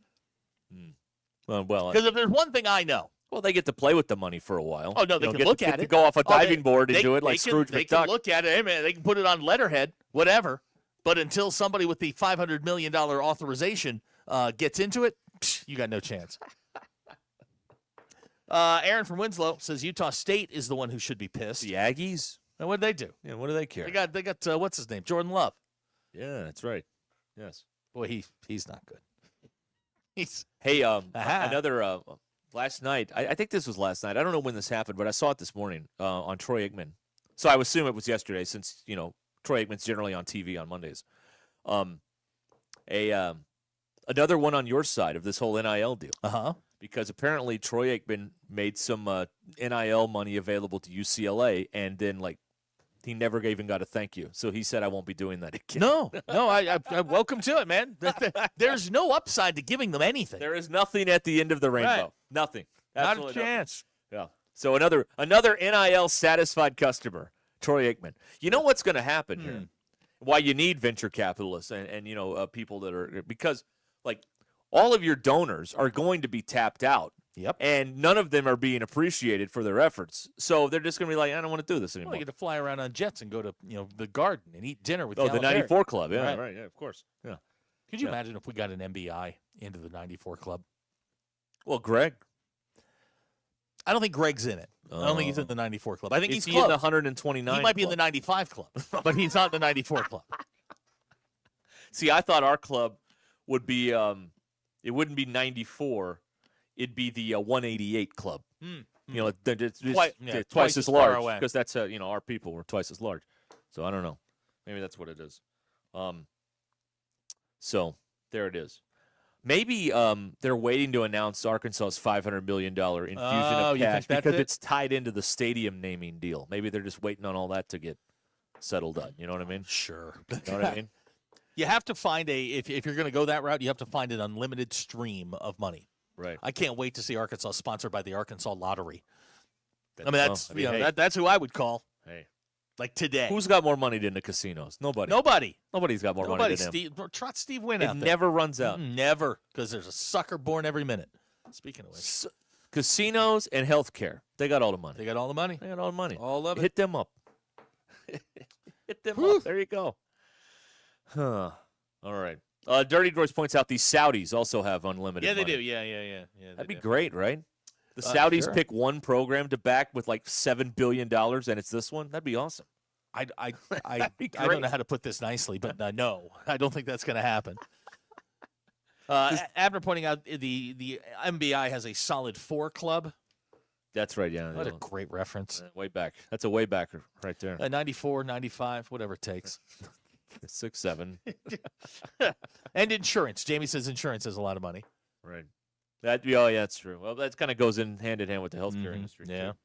Well, because if there's one thing I know. Well, they get to play with the money for a while. Oh, no, they can look at it. To go off a diving board and do it like Scrooge McDuck. They can look at it. Hey, man, they can put it on letterhead, whatever. But until somebody with the $500 million authorization gets into it, you got no chance. Aaron from Winslow says Utah State is the one who should be pissed. The Aggies? And what did they do? Yeah, what do they care? They got what's his name? Jordan Love. Yeah, that's right. Yes. Boy, he's not good. Another last night. I think this was last night. I don't know when this happened, but I saw it this morning on Troy Aikman. So I would assume it was yesterday, since Troy Aikman's generally on TV on Mondays. Another one on your side of this whole NIL deal. Because apparently Troy Aikman made some NIL money available to UCLA, and then he never even got a thank you. So he said, I won't be doing that again. No, I welcome to it, man. There's no upside to giving them anything. There is nothing at the end of the rainbow. Right. Nothing. Not a chance. Yeah. So another NIL satisfied customer, Troy Aikman. You know what's going to happen here? Why you need venture capitalists and people that are, because all of your donors are going to be tapped out. Yep. And none of them are being appreciated for their efforts. So they're just going to be like, I don't want to do this anymore. Well, you get to fly around on jets and go to the Garden and eat dinner with the 94 Club. Yeah, right. Yeah, of course. Yeah. Could you imagine if we got an MBI into the 94 Club? Well, Greg. I don't think Greg's in it. I don't think he's in the 94 Club. I think he's in the 129 He might be in the 95 Club, but he's not in the 94 Club. See, I thought our club would be it wouldn't be 94. It'd be the 188 Club. It's twice as large, because that's our people were twice as large. So I don't know. Maybe that's what it is. So there it is. Maybe they're waiting to announce Arkansas's $500 million infusion of cash because it's tied into the stadium naming deal. Maybe they're just waiting on all that to get settled on. You know what I mean? Sure. You know what I mean? You have to find if you're going to go that route, you have to find an unlimited stream of money. Right. I can't wait to see Arkansas sponsored by the Arkansas Lottery. That's who I would call. Hey. Like today. Who's got more money than the casinos? Nobody. Nobody's got more money than him. Trot Steve Wynn It out there. never runs out. Never, because there's a sucker born every minute. Speaking of which. Casinos and healthcare. They got all the money. They got all the money. They got all the money. All of it. Hit them up. Hit them up. There you go. Huh. All right. Dirty Droids points out these Saudis also have unlimited Yeah, they money. do. Yeah. That'd be great, right? The Saudis sure. pick one program to back with like $7 billion, and it's this one. That'd be awesome. I be don't great. know how to put this nicely, but no, I don't think that's going to happen. Abner pointing out the MBI has a solid 4 club. That's right, yeah. What a great reference. Way back. That's a way backer right there. 94, 95, whatever it takes. 6, 7. And insurance. Jamie says insurance has a lot of money. Right. Yeah, that's true. Well, that kind of goes in hand with the healthcare industry. Yeah. Too.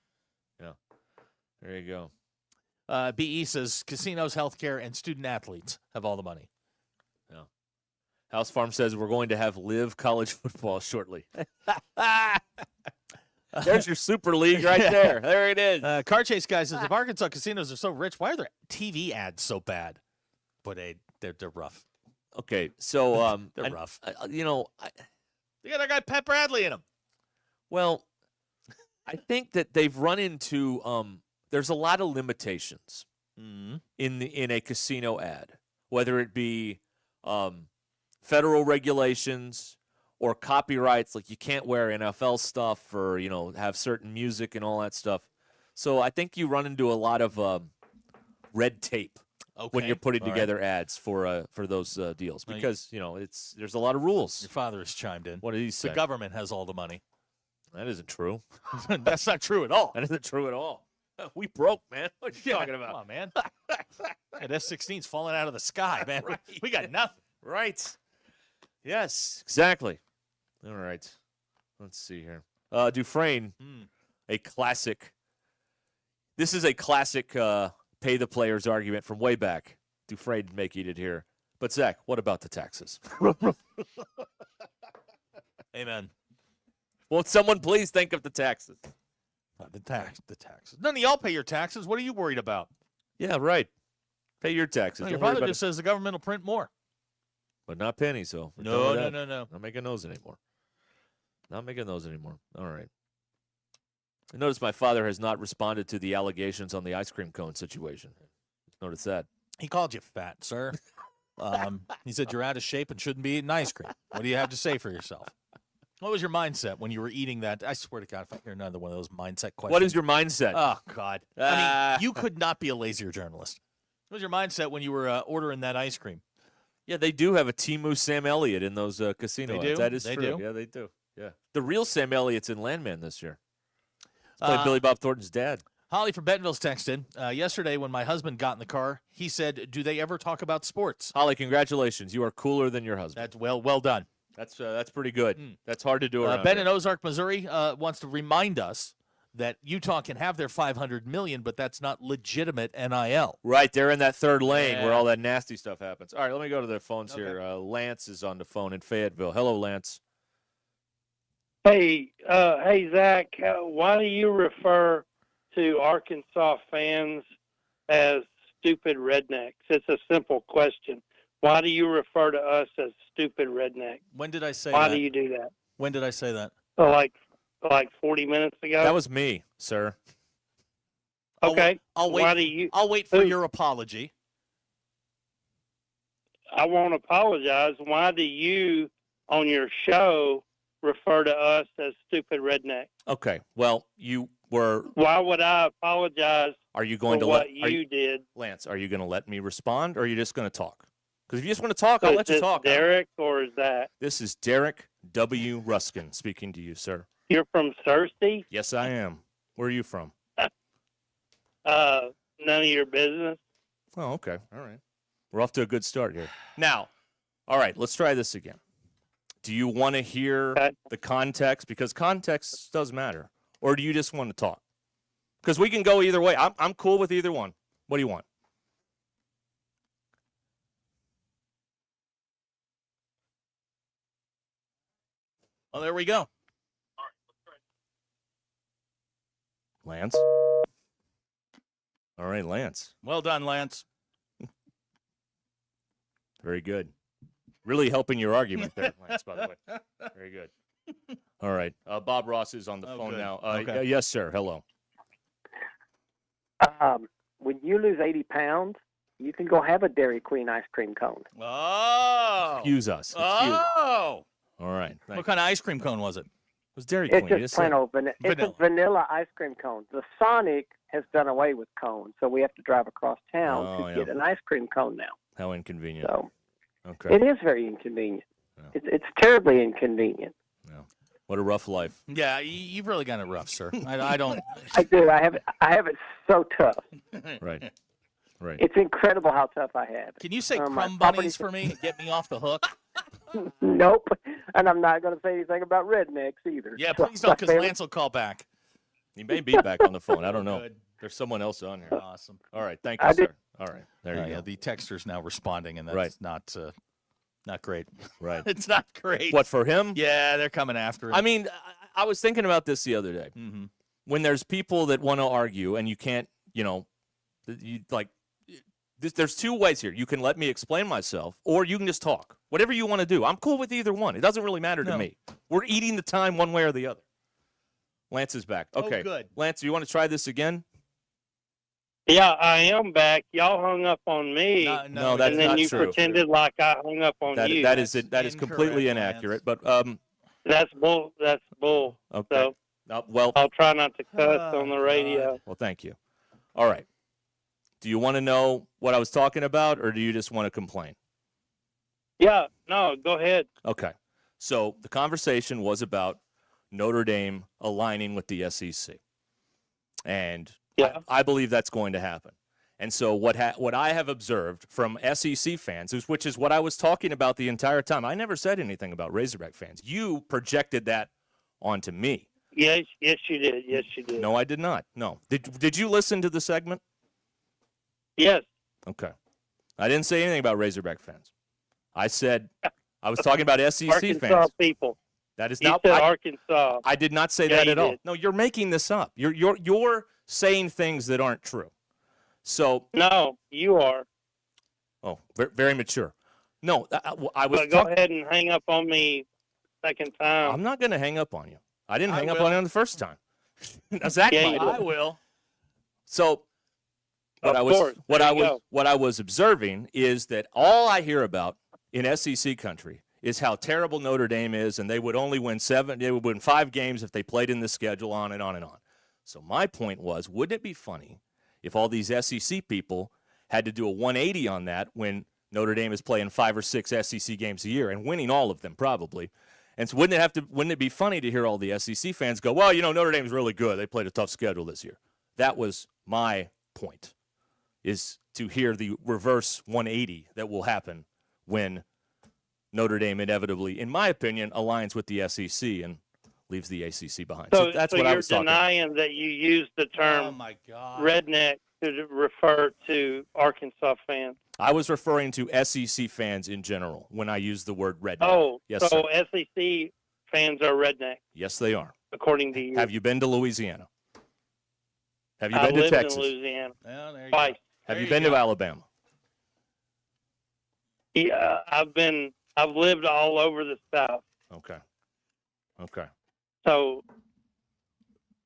Yeah. There you go. BE says casinos, healthcare, and student athletes have all the money. Yeah. House Farm says we're going to have live college football shortly. There's your Super League right there. There it is. Car Chase guy says if Arkansas casinos are so rich, why are their TV ads so bad? But they're rough. Okay, so they're rough. You know, They got our guy Pat Bradley in them. Well, I think that they've run into there's a lot of limitations in a casino ad, whether it be federal regulations or copyrights, like you can't wear NFL stuff or have certain music and all that stuff. So I think you run into a lot of red tape when you're putting together ads for those deals because there's a lot of rules. Your father has chimed in. What did he say? The government has all the money. That isn't true. That's not true at all. That isn't true at all. We broke, man. What are you talking about? Come on, man. That F-16's falling out of the sky, man. Right. We got nothing. Right. Yes, exactly. All right. Let's see here. Dufresne, a classic. This is a classic pay the players argument from way back. Dufresne making it here. But, Zach, what about the taxes? Amen. Won't someone please think of the taxes? The taxes. None of y'all pay your taxes. What are you worried about? Yeah, right. Pay your taxes. Your Don't worry father about just it. says the government will print more. But not pennies, though. No. Not making those anymore. Not making those anymore. All right. I noticed my father has not responded to the allegations on the ice cream cone situation. Notice that. He called you fat, sir. He said you're out of shape and shouldn't be eating ice cream. What do you have to say for yourself? What was your mindset when you were eating that? I swear to God, if I hear another one of those mindset questions. What is your mindset? Oh, God. I mean, you could not be a lazier journalist. What was your mindset when you were ordering that ice cream? Yeah, they do have a Timu Sam Elliott in those casino They ads. do? That is They true. do? Yeah, they do. Yeah. The real Sam Elliott's in Landman this year. He's playing Billy Bob Thornton's dad. Holly from Bentonville's texted. Yesterday when my husband got in the car, he said, do they ever talk about sports? Holly, congratulations. You are cooler than your husband. That's well done. That's pretty good. That's hard to do around Ben here. in Ozark, Missouri wants to remind us that Utah can have their $500 million, but that's not legitimate NIL. Right, they're in that third lane where Yeah. all that nasty stuff happens. All right, let me go to the phones here. Lance is on the phone in Fayetteville. Hello, Lance. Hey, Zach, why do you refer to Arkansas fans as stupid rednecks? It's a simple question. Why do you refer to us as stupid rednecks? When did I say Why that? do you do that? When did I say that? Like 40 minutes ago? That was me, sir. Okay. I'll wait. Why do you? I'll wait for your apology. I won't apologize. Why do you, on your show, refer to us as stupid rednecks? Okay, well, you were. Why would I apologize Are you going for to what let you did? Lance? Are you going to let me respond, or are you just going to talk? Because if you just want to talk, I'll Is let you this talk. Derek, or is that? This is Derek W. Ruskin speaking to you, sir. You're from Thirsty? Yes, I am. Where are you from? None of your business. Oh, okay. All right. We're off to a good start here. Now, all right, let's try this again. Do you want to hear the context? Because context does matter. Or do you just want to talk? Because we can go either way. I'm cool with either one. What do you want? Well, there we go. Lance. All right, Lance. Well done, Lance. Very good. Really helping your argument there, Lance, by the way. Very good. All right. Bob Ross is on the phone good. now. Okay. Yes, sir. Hello. When you lose 80 pounds, you can go have a Dairy Queen ice cream cone. Oh. Excuse us. Oh. All right. What kind of ice cream cone was it? It was Dairy It's Queen. just plain old vanilla. It's a vanilla ice cream cone. The Sonic has done away with cones, so we have to drive across town to get an ice cream cone now. How inconvenient. So okay. it is very inconvenient. It's terribly inconvenient. What a rough life. Yeah, you've really got it rough, sir. I don't. I do. I have it so tough. Right. Right. It's incredible how tough I have it. Can you say my crumb property- bunnies for me and get me off the hook? Nope. And I'm not going to say anything about rednecks either. Yeah, please don't, because Lance will call back. He may be back on the phone. I don't know. Good. There's someone else on here. Awesome. All right. Thank you, sir. All right. There you go. Yeah, the texter's now responding, and that's Right. not great. Right. It's not great. What, for him? Yeah, they're coming after him. I mean, I was thinking about this the other day. Mm-hmm. When there's people that want to argue and you can't, there's two ways here. You can let me explain myself, or you can just talk. Whatever you want to do. I'm cool with either one. It doesn't really matter to me. We're eating the time one way or the other. Lance is back. Okay. Oh, good. Lance, you want to try this again? Yeah, I am back. Y'all hung up on me. No, that's and then not you true. pretended like I hung up on you. That is completely inaccurate. But That's bull. That's bull. okay. So Well, I'll try not to cuss on the radio. well, thank you. All right. Do you want to know what I was talking about, or do you just want to complain? Yeah, no, go ahead. Okay. So the conversation was about Notre Dame aligning with the SEC. And I believe that's going to happen. And so what I have observed from SEC fans, which is what I was talking about the entire time. I never said anything about Razorback fans. You projected that onto me. Yes, you did. Yes, you did. No, I did not. No. Did you listen to the segment? Yes. Okay. I didn't say anything about Razorback fans. I said I was talking about SEC Arkansas fans. people. That is You not said Arkansas. I did not say Yeah, that you at all. did. No, you're making this up. You're saying things that aren't true. So No, you are. oh, very mature. No, I was. But go ahead and hang up on me second time. I'm not going to hang up on you. I didn't I hang up will. on you the first time. Now, Zach Yeah, might. you I will. So Of course. what There I you was go. what I was observing is that all I hear about in SEC country is how terrible Notre Dame is, and they would only win 5 games if they played in the schedule, on and on and on. So my point was, wouldn't it be funny if all these SEC people had to do a 180 on that when Notre Dame is playing 5 or 6 SEC games a year and winning all of them probably? And so wouldn't it be funny to hear all the SEC fans go, well, Notre Dame's really good. They played a tough schedule this year. That was my point, is to hear the reverse 180 that will happen when Notre Dame inevitably, in my opinion, aligns with the SEC and leaves the ACC behind. So that's what I was you're talking about. denying that you used the term Oh my God. redneck to refer to Arkansas fans. I was referring to SEC fans in general when I used the word redneck. Oh, yes, so sir. SEC fans are redneck, Yes, they are. according to you. Have you been to Louisiana? Have you I been to lived Texas? in Louisiana. Well, there you Twice. go. Have There you been to Alabama? Yeah, I've lived all over the South. Okay. Okay. So,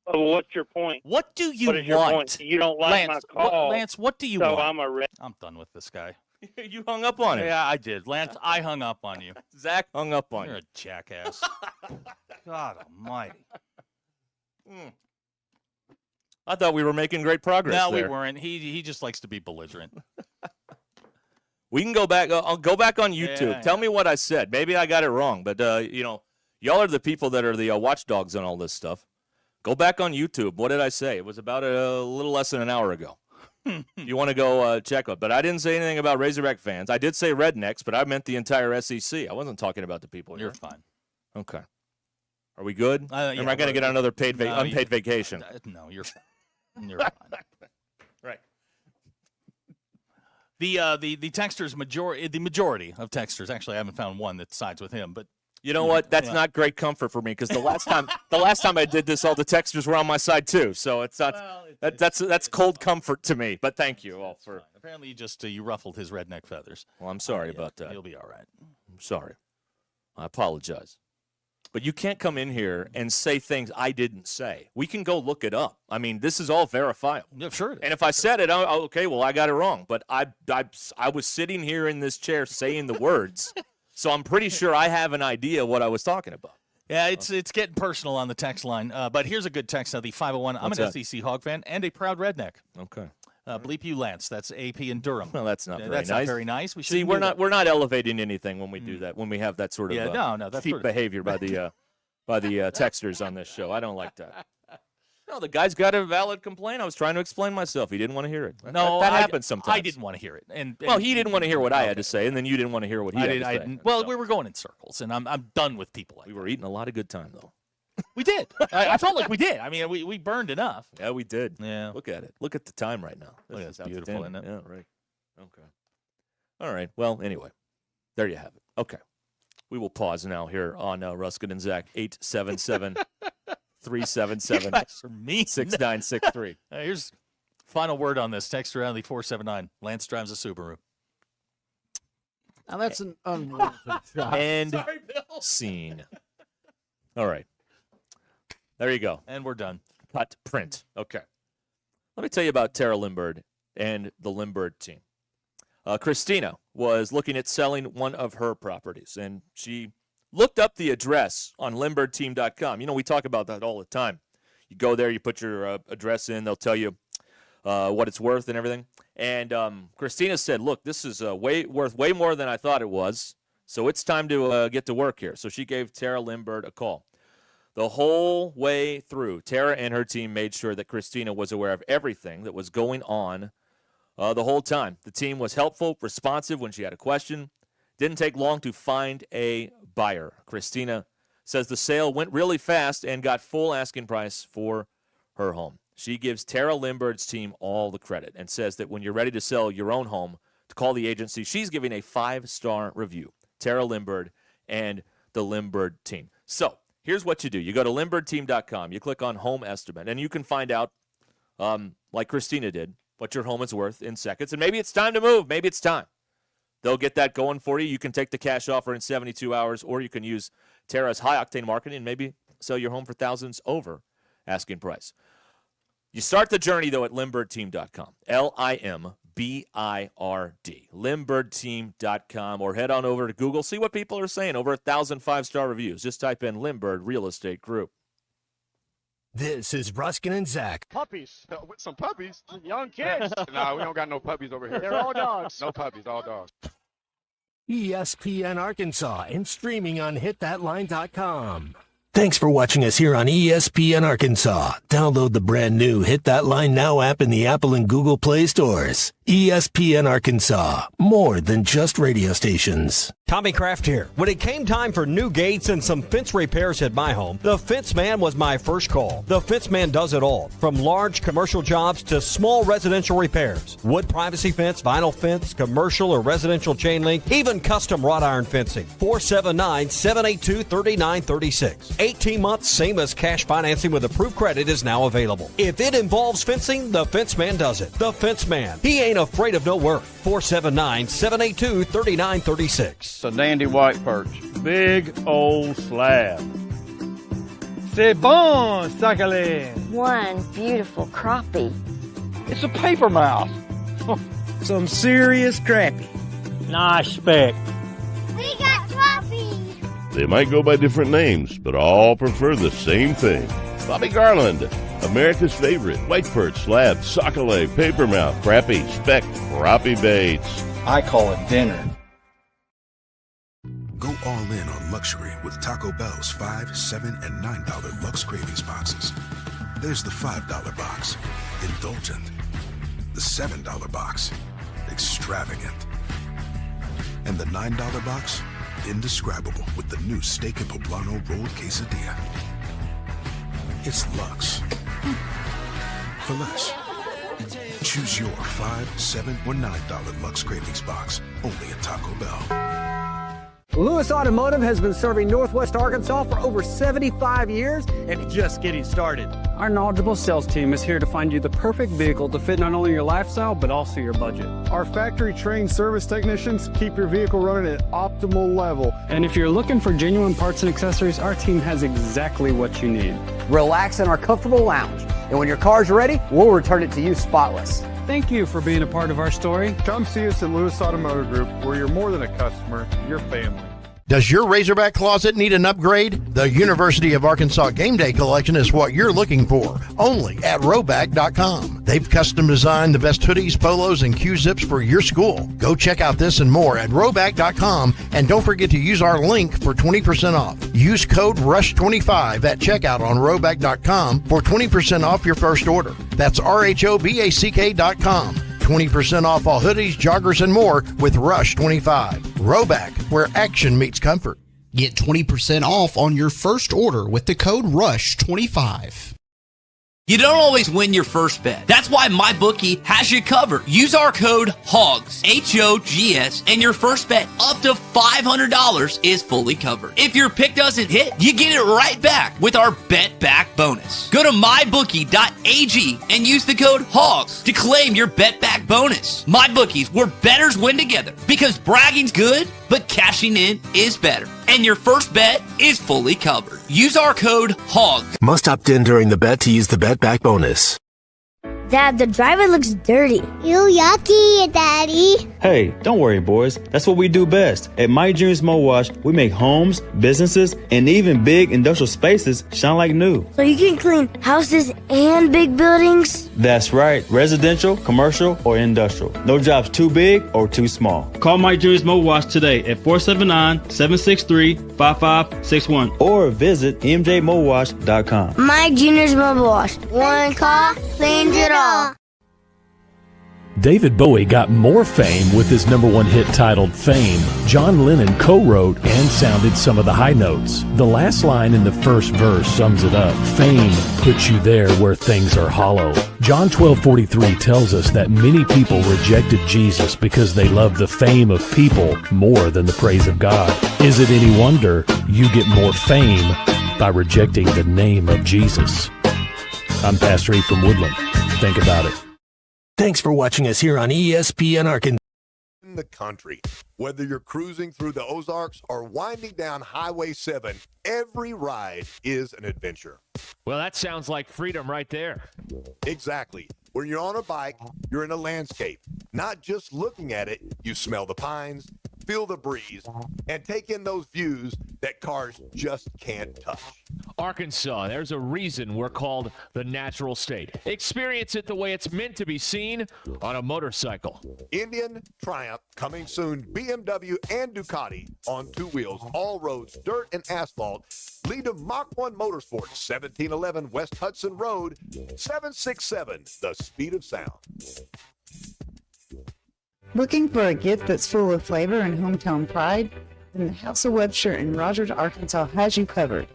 what's your point? What do you What is your want? point? You don't like Lance, my call. Lance, what do you so want? I'm a red. I'm done with this guy. You hung up on him. Yeah, I did. Lance, I hung up on you. Zach hung up on You're you. a jackass. God almighty. I thought we were making great progress. No, there. we weren't. He just likes to be belligerent. We can go back. I'll go back on YouTube. Yeah. Tell me what I said. Maybe I got it wrong, but y'all are the people that are the watchdogs on all this stuff. Go back on YouTube. What did I say? It was about a little less than an hour ago. You want to go check it. But I didn't say anything about Razorback fans. I did say rednecks, but I meant the entire SEC. I wasn't talking about the people here. You're fine. Okay. Are we good? Or am I going to get another unpaid vacation? No, you're fine. You're fine. Right. The texters the majority of texters. Actually, I haven't found one that sides with him, but You know what? That's not great comfort for me because the last time I did this, all the texters were on my side too. So it's not that's cold comfort to me. But thank you all for. Apparently, you ruffled his redneck feathers. Well, I'm sorry about that. He'll be all right. I'm sorry. I apologize. But you can't come in here and say things I didn't say. We can go look it up. I mean, this is all verifiable. Yeah, sure. And if I said it, okay, well, I got it wrong. But I was sitting here in this chair saying the words. So I'm pretty sure I have an idea what I was talking about. Yeah, it's getting personal on the text line. But here's a good text now, the 501. I'm an SEC Hog fan and a proud redneck. Okay. Bleep you, Lance. That's AP in Durham. Well, that's not very nice. That's not very nice. We're not elevating anything when we do that. When we have that sort of that's cheap behavior by the texters on this show. I don't like that. No, the guy's got a valid complaint. I was trying to explain myself. He didn't want to hear it. That happens sometimes. I didn't want to hear it. And he didn't want to hear what I had to say, and then you didn't want to hear what he had to say. Well, we were going in circles, and I'm done with people like we were eating a lot of good time, though. We did. I felt like we did. I mean, we burned enough. Yeah, we did. Yeah. Look at it. Look at the time right now. It's beautiful, isn't it? Yeah, right. Okay. All right. Well, anyway, there you have it. Okay. We will pause now here on Ruscin and Zach, 877-377-6963. Here's final word on this. Text around the 479. Lance drives a Subaru. Now, that's an unwarranted shot. And Sorry, Bill. scene. All right. There you go. And we're done. Cut, print. Okay. Let me tell you about Tara Lindbergh and the Lindbergh team. Christina was looking at selling one of her properties, and she looked up the address on LindberghTeam.com. You know, we talk about that all the time. You go there, you put your address in, they'll tell you what it's worth and everything. And Christina said, look, this is worth way more than I thought it was, so it's time to get to work here. So she gave Tara Lindbergh a call. The whole way through, Tara and her team made sure that Christina was aware of everything that was going on the whole time. The team was helpful, responsive when she had a question. Didn't take long to find a buyer. Christina says the sale went really fast and got full asking price for her home. She gives Tara Lindbergh's team all the credit and says that when you're ready to sell your own home, to call the agency. She's giving a 5-star review. Tara Lindbergh and the Lindbergh team. So here's what you do. You go to LindberghTeam.com. You click on Home Estimate, and you can find out, like Christina did, what your home is worth in seconds. And maybe it's time to move. Maybe it's time. They'll get that going for you. You can take the cash offer in 72 hours, or you can use Tara's high-octane marketing and maybe sell your home for thousands over asking price. You start the journey, though, at LindberghTeam.com. LIMBIRD. LindberghTeam.com, or head on over to Google. See what people are saying. Over 1,000 5-star reviews. Just type in Lindbergh Real Estate Group. This is Ruscin and Zach. Puppies. With some puppies. Young kids. No, we don't got no puppies over here. They're all dogs. No puppies, all dogs. ESPN Arkansas and streaming on hitthatline.com. Thanks for watching us here on ESPN Arkansas. Download the brand new Hit That Line Now app in the Apple and Google Play stores. ESPN Arkansas, more than just radio stations. Tommy Kraft here. When it came time for new gates and some fence repairs at my home, the Fence Man was my first call. The Fence Man does it all, from large commercial jobs to small residential repairs. Wood privacy fence, vinyl fence, commercial or residential chain link, even custom wrought iron fencing. 479-782-3936. 18 months, same as cash financing with approved credit is now available. If it involves fencing, the Fence Man does it. The Fence Man. He ain't afraid of no work. 479-782-3936. It's a dandy white perch. Big old slab. C'est bon, sacalé. One beautiful crappie. It's a paper mouth. Some serious crappie. Nice speck. We got crappies. They might go by different names, but all prefer the same thing. Bobby Garland, America's favorite white perch, slab, sockeye, papermouth, crappie, speck, crappie baits. I call it dinner. Go all in on luxury with Taco Bell's $5, $7, and $9 Lux Cravings boxes. There's the $5 box, indulgent. The $7 box, extravagant. And the $9 box, indescribable with the new steak and poblano rolled quesadilla. It's luxe for less. Choose your $5, $7, or $9 Lux Cravings box only at Taco Bell. Lewis Automotive has been serving Northwest Arkansas for over 75 years and just getting started. Our knowledgeable sales team is here to find you the perfect vehicle to fit not only your lifestyle, but also your budget. Our factory-trained service technicians keep your vehicle running at optimal level. And if you're looking for genuine parts and accessories, our team has exactly what you need. Relax in our comfortable lounge. And when your car's ready, we'll return it to you spotless. Thank you for being a part of our story. Come see us at Lewis Automotive Group, where you're more than a customer, you're family. Does your Razorback closet need an upgrade? The University of Arkansas Game Day Collection is what you're looking for, only at Roback.com. They've custom designed the best hoodies, polos, and Q-zips for your school. Go check out this and more at Roback.com, and don't forget to use our link for 20% off. Use code RUSH25 at checkout on Roback.com for 20% off your first order. That's RHOBACK.com. 20% off all hoodies, joggers, and more with Rush 25. Roback, where action meets comfort. Get 20% off on your first order with the code RUSH25. You don't always win your first bet. That's why MyBookie has you covered. Use our code HOGS, H-O-G-S, and your first bet up to $500 is fully covered. If your pick doesn't hit, you get it right back with our Bet Back bonus. Go to mybookie.ag and use the code HOGS to claim your Bet Back bonus. MyBookie's where bettors win together, because bragging's good, but cashing in is better. And your first bet is fully covered. Use our code HOGS. Must opt in during the bet to use the Bet Back bonus. Dad, the driver looks dirty. Ew, yucky, Daddy. Hey, don't worry, boys. That's what we do best. At My Dreams Mo Wash, we make homes, businesses, and even big industrial spaces shine like new. So you can clean houses and big buildings? That's right. Residential, commercial, or industrial. No job's too big or too small. Call My Dreams Mo Wash today at 479-763-5561 or visit mjmowash.com. My Junior's Mobile Wash. One call cleans it all. David Bowie got more fame with his #1 hit titled Fame. John Lennon co-wrote and sounded some of the high notes. The last line in the first verse sums it up. Fame puts you there where things are hollow. John 12:43 tells us that many people rejected Jesus because they loved the fame of people more than the praise of God. Is it any wonder you get more fame by rejecting the name of Jesus? I'm Pastor E from Woodland. Think about it. Thanks for watching us here on ESPN Arkansas. In the country, whether you're cruising through the Ozarks or winding down Highway 7, every ride is an adventure. Well, that sounds like freedom right there. Exactly. When you're on a bike, you're in a landscape. Not just looking at it, you smell the pines, feel the breeze, and take in those views that cars just can't touch. Arkansas, there's a reason we're called the natural state. Experience it the way it's meant to be seen on a motorcycle. Indian, Triumph, coming soon, BMW and Ducati on two wheels, all roads, dirt and asphalt, lead to Mach 1 Motorsports, 1711 West Hudson Road, 767, the speed of sound. Looking for a gift that's full of flavor and hometown pride? Then the House of Webster in Rogers, Arkansas has you covered.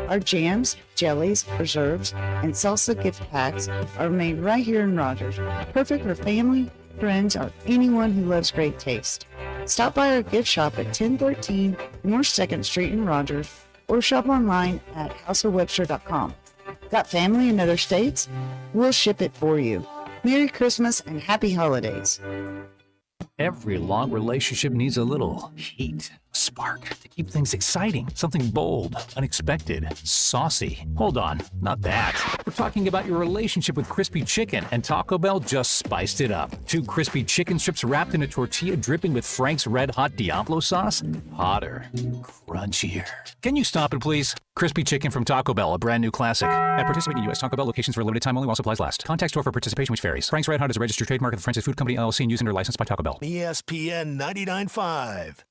Our jams, jellies, preserves, and salsa gift packs are made right here in Rogers. Perfect for family, friends, or anyone who loves great taste. Stop by our gift shop at 1013 North 2nd Street in Rogers or shop online at houseofwebster.com. Got family in other states? We'll ship it for you. Merry Christmas and Happy Holidays. Every long relationship needs a little heat, spark, to keep things exciting. Something bold, unexpected, saucy. Hold on, not that. We're talking about your relationship with crispy chicken, and Taco Bell just spiced it up. 2 crispy chicken strips wrapped in a tortilla dripping with Frank's Red Hot Diablo sauce. Hotter, crunchier. Can you stop it, please? Crispy chicken from Taco Bell, a brand new classic. At participating U.S. Taco Bell locations for a limited time only while supplies last. Contact store for participation, which varies. Frank's Red Hot is a registered trademark of the French's Food Company, LLC, and used under license by Taco Bell. ESPN 99.5.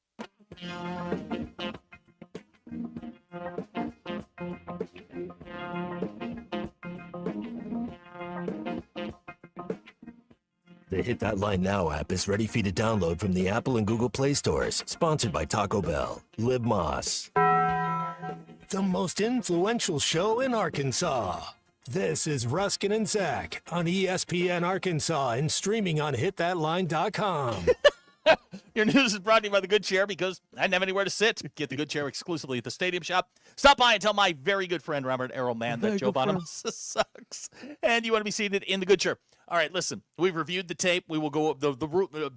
The Hit That Line Now app is ready for you to download from the Apple and Google Play stores. Sponsored by Taco Bell. Live Moss. The most influential show in Arkansas. This is Ruscin and Zach on ESPN Arkansas and streaming on hitthatline.com. Your news is brought to you by the Good Chair because I didn't have anywhere to sit. Get the Good Chair exclusively at the Stadium Shop. Stop by and tell my very good friend Robert Errolman that Joe Bonamassa sucks, and you want to be seated in the Good Chair. All right, listen. We've reviewed the tape. We will go.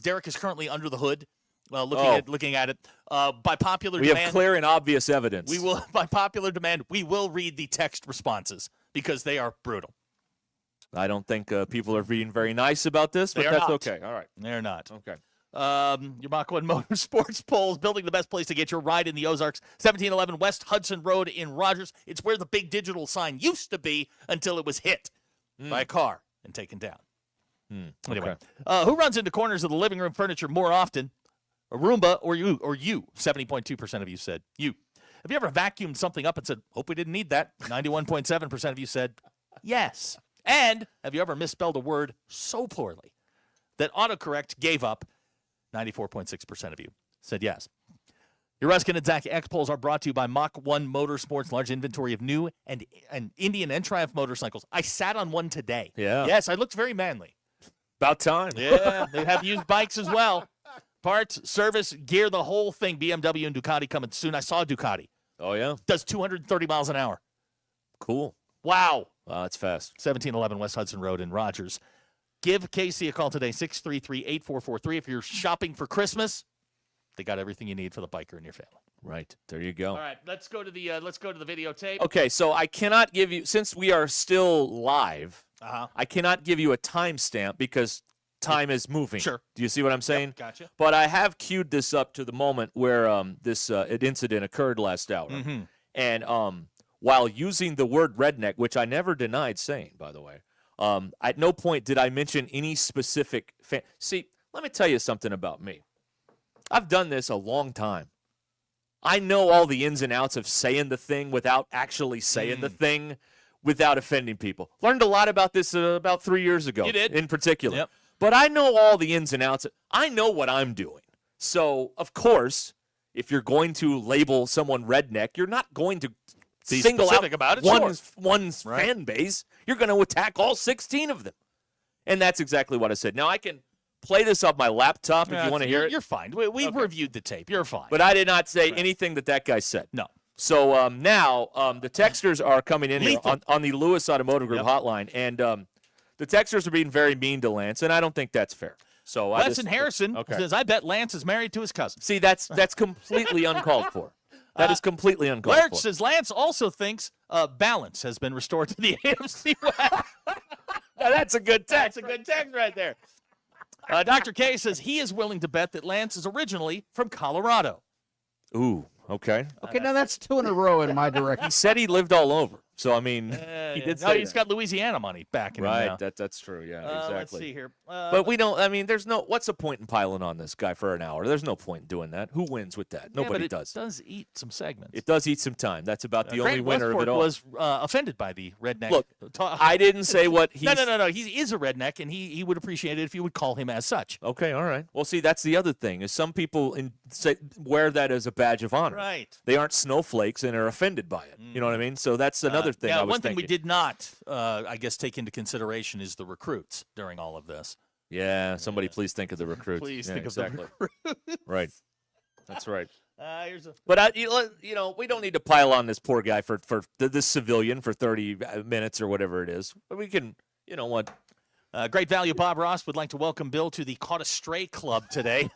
Derek is currently under the hood, looking at it. By popular demand, we have clear and obvious evidence. We will, by popular demand, we will read the text responses because they are brutal. I don't think people are being very nice about this, but that's okay. All right. They're not. Okay. Your Mach 1 Motorsports polls, building the best place to get your ride in the Ozarks, 1711 West Hudson Road in Rogers. It's where the big digital sign used to be until it was hit by a car and taken down. Anyway, who runs into corners of the living room furniture more often? A Roomba or you? 70.2% of you said you. Have you ever vacuumed something up and said, hope we didn't need that? 91.7% of you said yes. And have you ever misspelled a word so poorly that autocorrect gave up? 94.6% of you said yes. Your Ruscin and Zach Dec polls are brought to you by Mach 1 Motorsports, large inventory of new and Indian and Triumph motorcycles. I sat on one today. Yeah. Yes, I looked very manly. About time. Yeah, they have used bikes as well. Parts, service, gear, the whole thing. BMW and Ducati coming soon. I saw a Ducati. Oh, yeah? Does 230 miles an hour. Cool. Wow. Wow, that's fast. 1711 West Hudson Road in Rogers. Give Casey a call today, 633-8443. If you're shopping for Christmas, they got everything you need for the biker in your family. Right. There you go. All right, let's go to the videotape. Okay, so I cannot give you, since we are still live, I cannot give you a timestamp because time is moving. Sure. Do you see what I'm saying? Yep, gotcha. But I have queued this up to the moment where this incident occurred last hour. Mm-hmm. And while using the word redneck, which I never denied saying, by the way, at no point did I mention any specific See, let me tell you something about me. I've done this a long time. I know all the ins and outs of saying the thing without actually saying the thing without offending people. Learned a lot about this about 3 years ago. You did. In particular. Yep. But I know all the ins and outs. I know what I'm doing. So, of course, if you're going to label someone redneck, you're not going to Be single specific out about it, one's Right. fan base. You're going to attack all 16 of them. And that's exactly what I said. Now, I can play this off my laptop if you want to hear it. You're fine. We've reviewed the tape. You're fine. But I did not say anything that guy said. No. So now the texters are coming in here on the Lewis Automotive Group hotline, and the texters are being very mean to Lance, and I don't think that's fair. So Weston Harrison says, I bet Lance is married to his cousin. See, that's completely uncalled for. That is completely uncalled Lurch for. says Lance also thinks balance has been restored to the AFC West. Now, that's a good text. That's a good text right there. Dr. K says he is willing to bet that Lance is originally from Colorado. Ooh, okay. Okay, now that's two in a row in my direction. He said he lived all over. So, I mean, he did say No, he's that. got Louisiana money back in him Right, now. that's true. Yeah, exactly. Let's see here. But we don't. I mean, there's no. What's the point in piling on this guy for an hour? There's no point in doing that. Who wins with that? Nobody but does. It does eat some segments. It does eat some time. That's about the only Grant winner of Westport it all. was offended by the redneck. Look, I didn't say what he's. No. He is a redneck, and he would appreciate it if you would call him as such. Okay, all right. Well, see, that's the other thing is some people wear that as a badge of honor. Right. They aren't snowflakes and are offended by it. You know what I mean? So that's another thing. Yeah, I was one thing we thinking. did not, I guess, take into consideration is the recruits during all of this. Yeah, somebody please think of the recruits. Please Yeah, think exactly. of the recruits. Right. That's right. Here's a But you know, we don't need to pile on this poor guy for this civilian for 30 minutes or whatever it is. We can, you know what? Great value. Bob Ross would like to welcome Bill to the Caught a Stray Club today.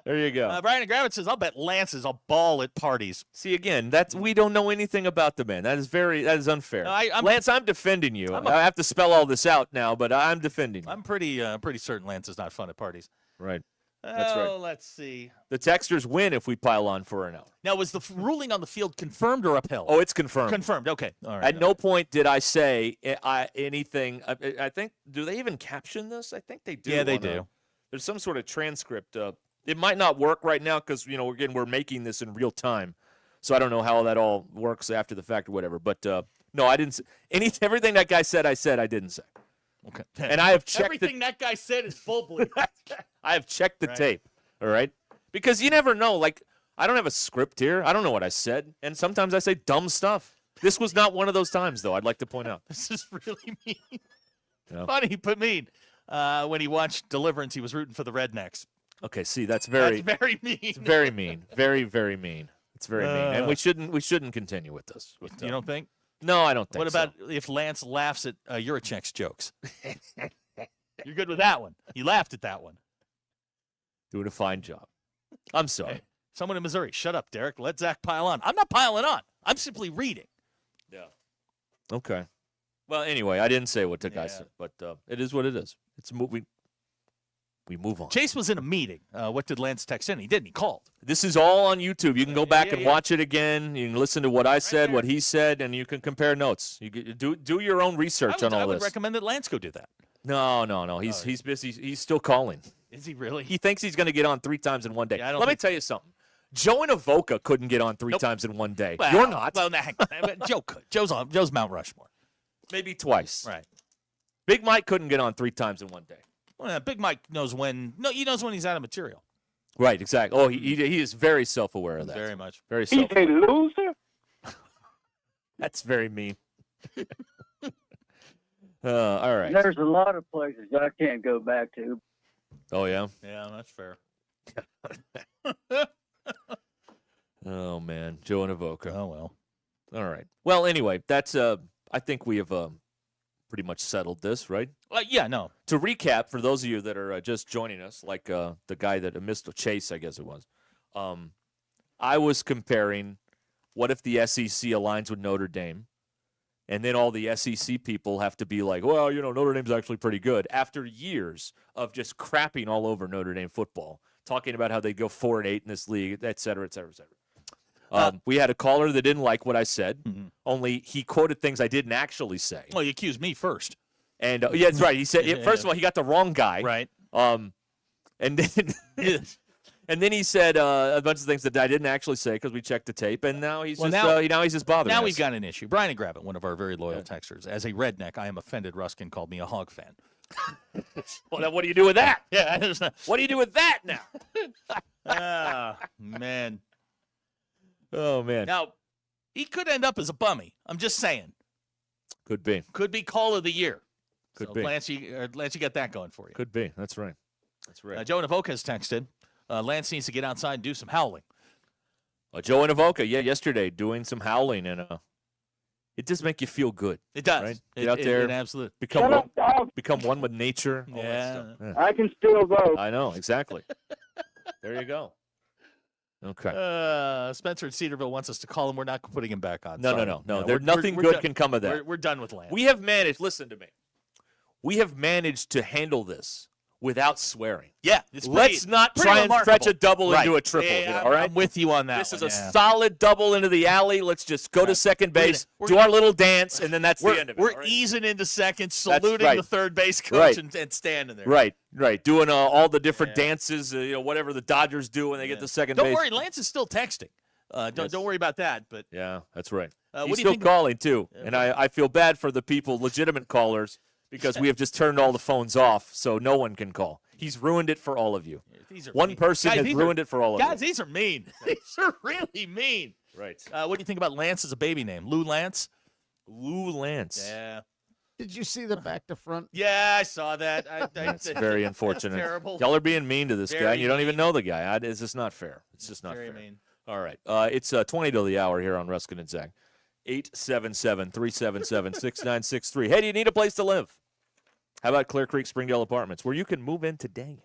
There you go. Brian Gravitz says, I'll bet Lance is a ball at parties. See, again, we don't know anything about the man. That is unfair. No, I'm- Lance, I'm defending you. I have to spell all this out now, but I'm defending you. I'm pretty certain Lance is not fun at parties. Right. That's right. Let's see. The Texters win if we pile on for an hour. Now, was the ruling on the field confirmed or upheld? Oh, it's confirmed. Confirmed. Okay. All right. At no point did I say anything. I think, do they even caption this? I think they do. Yeah, they do. There's some sort of transcript. It might not work right now because, you know, again, we're making this in real time. So I don't know how that all works after the fact or whatever. But, no, I didn't say everything that guy said, I didn't say. Okay. And I have checked Everything that guy said is full bleep. I have checked the Right. tape, all right? Because you never know. Like, I don't have a script here. I don't know what I said. And sometimes I say dumb stuff. This was not one of those times, though, I'd like to point out. This is really mean. Yeah. Funny, but mean. When he watched Deliverance, he was rooting for the Rednecks. Okay, see, that's very mean. It's very mean. Very, very mean. It's very mean. And we shouldn't continue with this. You don't think? No, I don't think What about if Lance laughs at Yurichek's jokes? You're good with that one. He laughed at that one. Doing a fine job. I'm sorry. Hey, someone in Missouri, shut up, Derek. Let Zach pile on. I'm not piling on. I'm simply reading. Yeah. Okay. Well, anyway, I didn't say what the guy said, but it is what it is. It's we move on. Chase was in a meeting. What did Lance text in? He didn't. He called. This is all on YouTube. You can go back and watch it again. You can listen to what I said, what he said, and you can compare notes. You do your own research on all this. I would recommend that Lance go do that. No. He's busy. He's still calling. Is he really? He thinks he's going to get on 3 times in one day. Yeah, Let me tell you something. Joe and Avoca couldn't get on 3 times in one day. Well, You're not. Well, Joe could. Joe's Mount Rushmore. Maybe twice. Right. Big Mike couldn't get on 3 times in one day. Well, Big Mike knows when. No, he knows when he's out of material. Right, exactly. Oh, he is very self-aware of that. Very much. Very He's self-aware. a loser. That's very mean. All right. There's a lot of places I can't go back to. Oh, yeah? Yeah, that's fair. Oh, man. Joe and Avoca. Oh, well. All right. Well, anyway, that's I think we have pretty much settled this, right? Yeah, no. To recap, for those of you that are just joining us, like the guy that missed Chase, I guess it was, I was comparing what if the SEC aligns with Notre Dame, and then all the SEC people have to be like, well, Notre Dame's actually pretty good, after years of just crapping all over Notre Dame football, talking about how they go 4-8 in this league, et cetera, et cetera, et cetera. We had a caller that didn't like what I said, only he quoted things I didn't actually say. Well, you accused me first. And yeah, that's right. He said first of all he got the wrong guy. Right. And then and then he said a bunch of things that I didn't actually say because we checked the tape. And now he's now he's just bothering us. Now we've got an issue. Brian and Gravitt, one of our very loyal texters, as a redneck, I am offended. Ruskin called me a hog fan. Well, now what do you do with that? Yeah, I understand. What do you do with that now? Man. Oh man. Now he could end up as a bummy. I'm just saying. Could be. Could be call of the year. Could so be. Lance, you got that going for you. Could be. That's right. That's right. Joe and Avoca has texted. Lance needs to get outside and do some howling. Joe and Avoca, yesterday doing some howling, and it does make you feel good. It does. Right? Get out there, it absolutely become one with nature. All that stuff. Yeah. I can still vote. I know exactly. There you go. Okay. Spencer at Cedarville wants us to call him. We're not putting him back on. No. Nothing good can come of that. We're done with Lance. We have managed. Listen to me. We have managed to handle this without swearing. Yeah. Let's not try and stretch a double into a triple. Yeah, all right. I'm with you on that. This is a solid double into the alley. Let's just go to second base, do our little dance, and then that's the end of it. We're easing into second, saluting the third base coach, and standing there. Right. Doing all the different dances, whatever the Dodgers do when they get to second base. Don't worry, Lance is still texting. Don't worry about that. But yeah, that's right. He's still calling too, and I feel bad for the people, legitimate callers, because we have just turned all the phones off, so no one can call. He's ruined it for all of you. One person has ruined it for all of you. Guys, these are mean. These are really mean. Right. What do you think about Lance as a baby name? Lou Lance? Lou Lance. Yeah. Did you see the back to front? Yeah, I saw that. That's very unfortunate. That's terrible. Y'all are being mean to this guy, and you don't even know the guy. It's just not fair. It's just not very fair. mean. All right. It's 20 to the hour here on Ruscin and Zach. 877-377-6963. Hey, do you need a place to live? How about Clear Creek Springdale Apartments, where you can move in today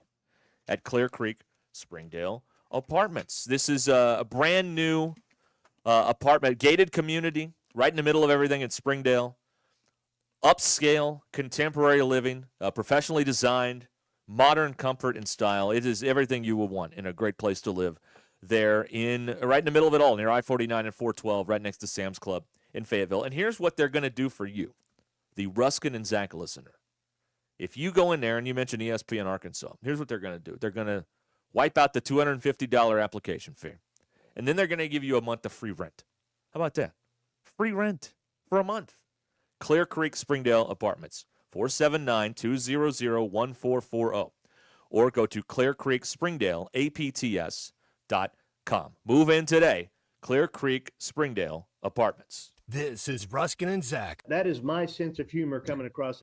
at Clear Creek Springdale Apartments. This is a brand new apartment, gated community, right in the middle of everything in Springdale. Upscale, contemporary living, professionally designed, modern comfort and style. It is everything you would want in a great place to live there right in the middle of it all, near I-49 and 412, right next to Sam's Club in Fayetteville. And here's what they're going to do for you, the Ruscin and Zach listener. If you go in there and you mention ESPN Arkansas, here's what they're going to do. They're going to wipe out the $250 application fee, and then they're going to give you a month of free rent. How about that? Free rent for a month. Clear Creek Springdale Apartments, 479-200-1440. Or go to clearcreekspringdaleapts.com. Move in today. Clear Creek Springdale Apartments. This is Ruscin and Zach. That is my sense of humor coming across.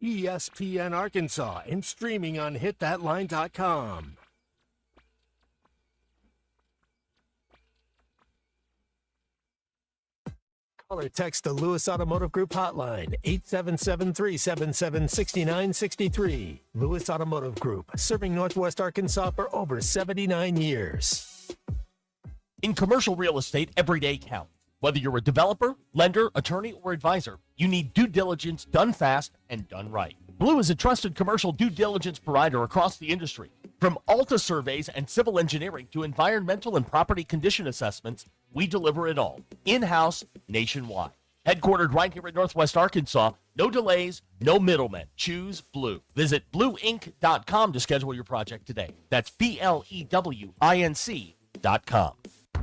ESPN Arkansas and streaming on hitthatline.com. Call or text the Lewis Automotive Group hotline, 877-377-6963. Lewis Automotive Group, serving Northwest Arkansas for over 79 years. In commercial real estate, every day counts. Whether you're a developer, lender, attorney, or advisor, you need due diligence done fast and done right. Blue is a trusted commercial due diligence provider across the industry. From Alta surveys and civil engineering to environmental and property condition assessments, we deliver it all, in-house, nationwide. Headquartered right here in Northwest Arkansas, no delays, no middlemen. Choose Blue. Visit blueinc.com to schedule your project today. That's BLEWINC.com.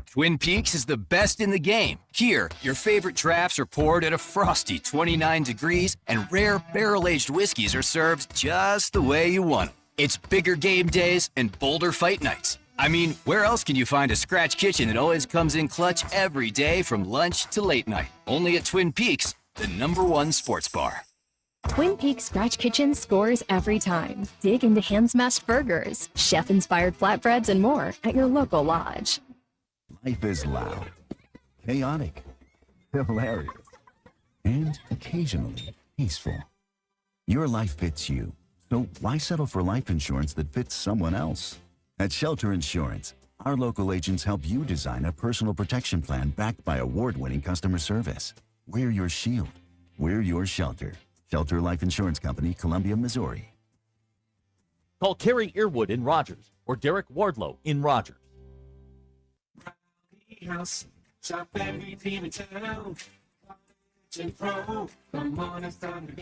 Twin Peaks is the best in the game. Here, your favorite drafts are poured at a frosty 29 degrees, and rare barrel-aged whiskeys are served just the way you want them. It's bigger game days and bolder fight nights. I mean, where else can you find a scratch kitchen that always comes in clutch every day from lunch to late night? Only at Twin Peaks, the #1 sports bar. Twin Peaks Scratch Kitchen scores every time. Dig into hand-smashed burgers, chef-inspired flatbreads, and more at your local lodge. Life is loud, chaotic, hilarious, and occasionally peaceful. Your life fits you, so why settle for life insurance that fits someone else? At Shelter Insurance, our local agents help you design a personal protection plan backed by award-winning customer service. We're your shield. We're your shelter. Shelter Life Insurance Company, Columbia, Missouri. Call Kerry Earwood in Rogers or Derek Wardlow in Rogers. House, shop every team in town.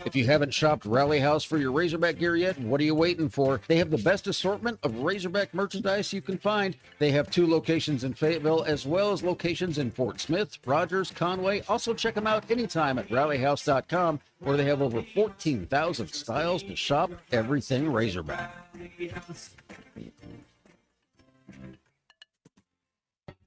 If you haven't shopped Rally House for your Razorback gear yet, what are you waiting for? They have the best assortment of Razorback merchandise you can find. They have 2 locations in Fayetteville as well as locations in Fort Smith, Rogers, Conway. Also check them out anytime at rallyhouse.com, where they have over 14,000 styles to shop everything Razorback.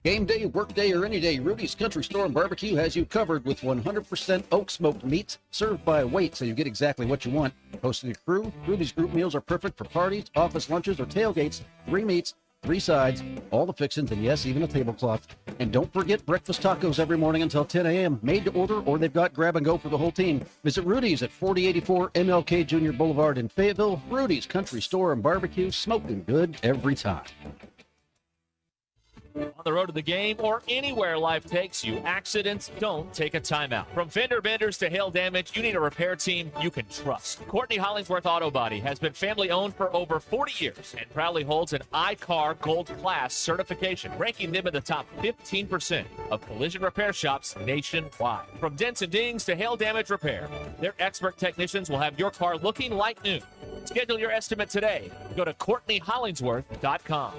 Game day, work day, or any day, Rudy's Country Store and Barbecue has you covered with 100% oak smoked meats served by weight, so you get exactly what you want. Hosting a crew, Rudy's group meals are perfect for parties, office lunches, or tailgates. 3 meats, 3 sides, all the fixings, and yes, even a tablecloth. And don't forget breakfast tacos every morning until 10 a.m. Made to order, or they've got grab and go for the whole team. Visit Rudy's at 4084 MLK Jr. Boulevard in Fayetteville. Rudy's Country Store and Barbecue, smoking good every time. On the road to the game or anywhere life takes you, accidents don't take a timeout. From fender benders to hail damage, you need a repair team you can trust. Courtney Hollingsworth Auto Body has been family owned for over 40 years and proudly holds an iCar Gold Class certification, ranking them in the top 15% of collision repair shops nationwide. From dents and dings to hail damage repair, their expert technicians will have your car looking like new. Schedule your estimate today. Go to CourtneyHollingsworth.com.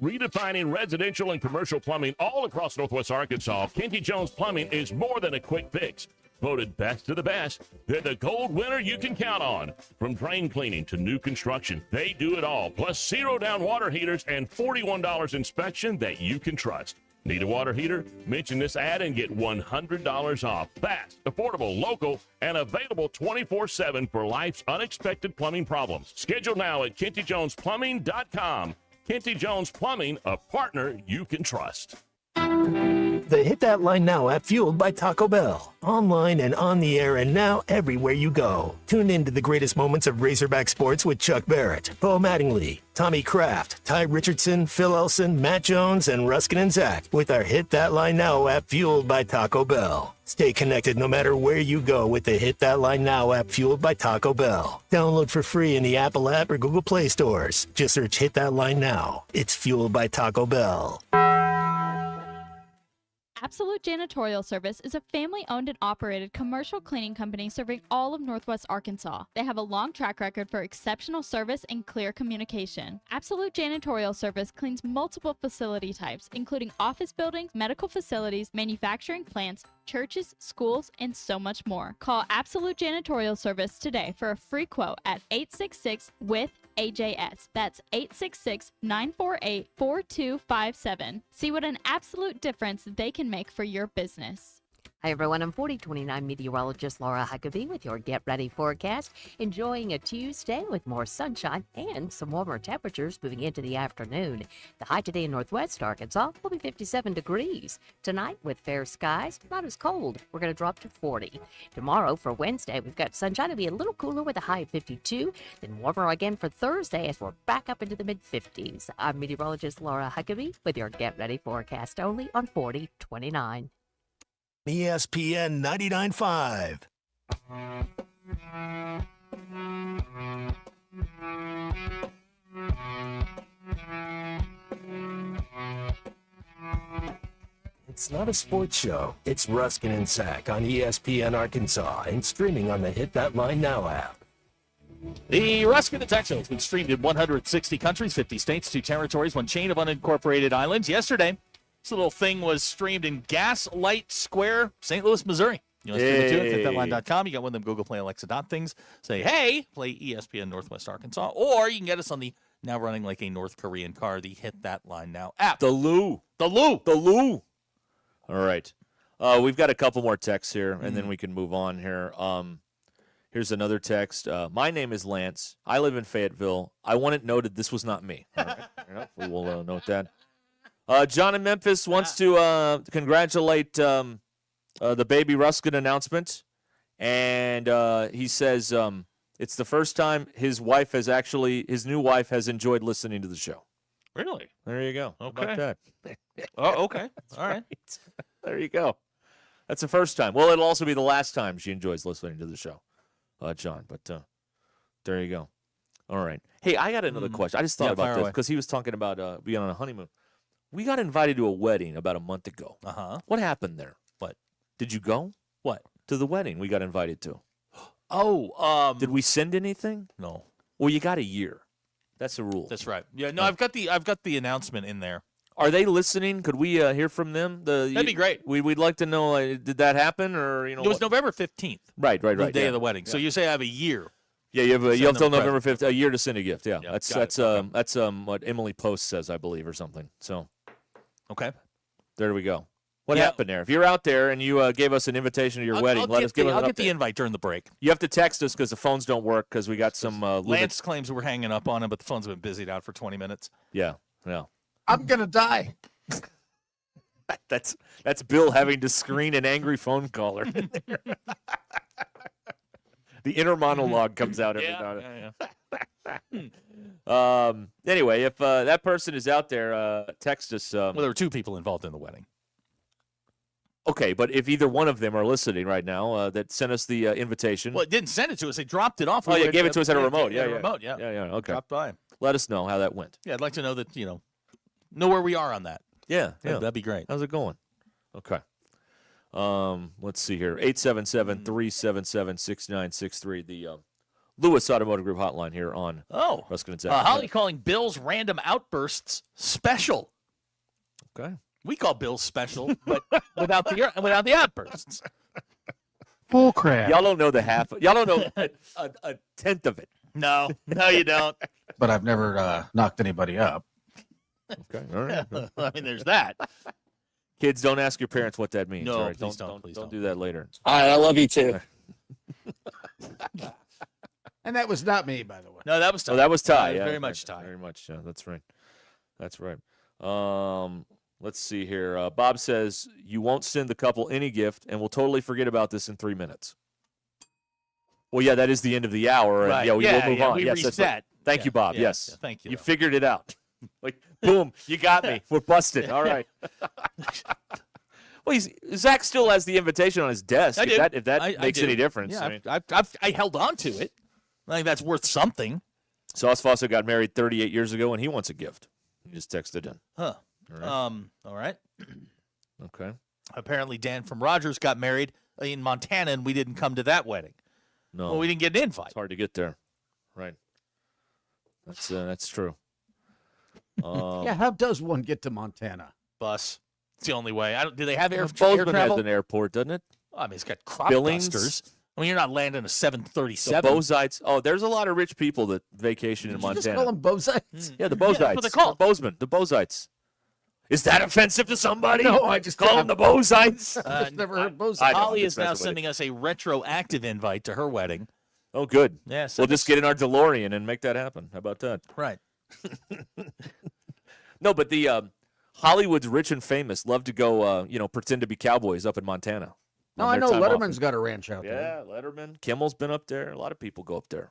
Redefining residential and commercial plumbing all across Northwest Arkansas, Kenty Jones Plumbing is more than a quick fix. Voted best of the best, they're the gold winner you can count on. From drain cleaning to new construction, they do it all. Plus zero-down water heaters and $41 inspection that you can trust. Need a water heater? Mention this ad and get $100 off. Fast, affordable, local, and available 24/7 for life's unexpected plumbing problems. Schedule now at KentyJonesPlumbing.com. Kenty Jones Plumbing, a partner you can trust. The Hit That Line Now app, fueled by Taco Bell. Online and on the air and now everywhere you go. Tune in to the greatest moments of Razorback sports with Chuck Barrett, Bo Mattingly, Tommy Kraft, Ty Richardson, Phil Elson, Matt Jones, and Ruscin and Zach with our Hit That Line Now app, fueled by Taco Bell. Stay connected no matter where you go with the Hit That Line Now app, fueled by Taco Bell. Download for free in the Apple app or Google Play stores. Just search Hit That Line Now. It's fueled by Taco Bell. Absolute Janitorial Service is a family-owned and operated commercial cleaning company serving all of Northwest Arkansas. They have a long track record for exceptional service and clear communication. Absolute Janitorial Service cleans multiple facility types, including office buildings, medical facilities, manufacturing plants, churches, schools, and so much more. Call Absolute Janitorial Service today for a free quote at 866-WITH-AJS. That's 866-948-4257. See what an absolute difference they can make for your business. Hi, everyone. I'm 4029 meteorologist Laura Huckabee with your Get Ready forecast. Enjoying a Tuesday with more sunshine and some warmer temperatures moving into the afternoon. The high today in northwest Arkansas will be 57 degrees. Tonight, with fair skies, not as cold. We're going to drop to 40. Tomorrow, for Wednesday, we've got sunshine. It'll be a little cooler with a high of 52. Then warmer again for Thursday as we're back up into the mid-50s. I'm meteorologist Laura Huckabee with your Get Ready forecast only on 4029. ESPN 99.5. It's not a sports show. It's Ruscin and Zach on ESPN Arkansas and streaming on the Hit That Line Now app. The Ruscin and Zach Show has been streamed in 160 countries, 50 states, 2 territories, 1 chain of unincorporated islands. Yesterday, this little thing was streamed in Gaslight Square, St. Louis, Missouri. You want to stream it to it? HitThatLine.com. You got one of them Google Play, Alexa dot things. Say, hey, play ESPN Northwest Arkansas. Or you can get us on the now running like a North Korean car, the Hit That Line Now app. The Lou. All right. We've got a couple more texts here, and then we can move on here. Here's another text. My name is Lance. I live in Fayetteville. I want it noted this was not me. All right. We will note that. John in Memphis wants to congratulate the baby Ruscin announcement, and he says it's the first time his new wife has enjoyed listening to the show. Really? There you go. Okay. How about that? Oh, okay. All right. There you go. That's the first time. Well, it'll also be the last time she enjoys listening to the show, John. But there you go. All right. Hey, I got another question. I just thought about this because he was talking about being on a honeymoon. We got invited to a wedding about a month ago. Uh-huh. What happened there? What? Did you go? What? To the wedding we got invited to. Oh, did we send anything? No. Well, you got a year. That's the rule. That's right. Yeah, no, I've got the announcement in there. Are they listening? Could we hear from them? That'd be great. We'd like to know. Did that happen, or it was November 15th. Right. The day of the wedding. So you say I have a year. Yeah, you have till November 15th, a year to send a gift. Yeah, Yep, that's what Emily Post says, I believe, or something. So, okay, there we go. What happened there? If you're out there and you gave us an invitation to your wedding, let us give us an update. I'll get the invite during the break. You have to text us because the phones don't work because we got some. Lance claims we're hanging up on him, but the phone's been busied out for 20 minutes. Yeah. I'm gonna die. That's Bill having to screen an angry phone caller. The inner monologue comes out every now and then. Anyway, if that person is out there, text us. Well, there were 2 people involved in the wedding. Okay, but if either one of them are listening right now, that sent us the invitation. Well, it didn't send it to us. They dropped it off. Oh, yeah, gave it to us at a remote. Yeah, remote. Yeah. Okay. Dropped by. Let us know how that went. Yeah, I'd like to know that, know where we are on that. Yeah. That'd be great. How's it going? Okay. Let's see here. 877-377-6963. The Lewis Automotive Group hotline here on Ruscin and Zach. Holly calling Bill's random outbursts special. Okay. We call Bill's special, but without the outbursts. Full crap. Y'all don't know the half. Y'all don't know a tenth of it. No, you don't. But I've never knocked anybody up. Okay. All right. I mean, there's that. Kids, don't ask your parents what that means. No, all right? please don't don't. do that later. All right, I love you too. And that was not me, by the way. No, that was Ty. Oh, that was Ty. Yeah, very much Ty. Very much. Yeah, that's right. That's right. Let's see here. Bob says you won't send the couple any gift, and we'll totally forget about this in 3 minutes. Well, yeah, that is the end of the hour. And Right. we'll move on. We Yes, that's reset. right. Thank you, Bob. Yes. Yeah, thank you. You figured it out. Like, boom, you got me. We're busted. All right. Well, Zach still has the invitation on his desk. I do. If that makes any difference. Yeah, I mean, I held on to it. I think that's worth something. Sauce Fawcett got married 38 years ago, and he wants a gift. He just texted in. Huh. All right. Okay. Apparently, Dan from Rogers got married in Montana, and we didn't come to that wedding. No. Well, we didn't get an invite. It's hard to get there. Right. That's true. Yeah, how does one get to Montana? Bus. It's the only way. Do they have air Bozeman travel? has an airport, doesn't it? I mean, it's got crop Billings. dusters. I mean, you're not landing a 737. The Bozites. Oh, there's a lot of rich people that vacation in Did you Montana. just call them Bozites? Yeah, the Bozites. that's what they call them. Bozeman, the Bozites. Is that offensive to somebody? No, I just call them the Bozites. I just never heard Bozites. Holly is now sending us a retroactive invite to her wedding. Oh, good. Yeah, we'll just get in our DeLorean and make that happen. How about that? Right. No, but the Hollywood's rich and famous love to go, pretend to be cowboys up in Montana. No, I know Letterman's got a ranch out there. Yeah, Letterman. Kimmel's been up there. A lot of people go up there,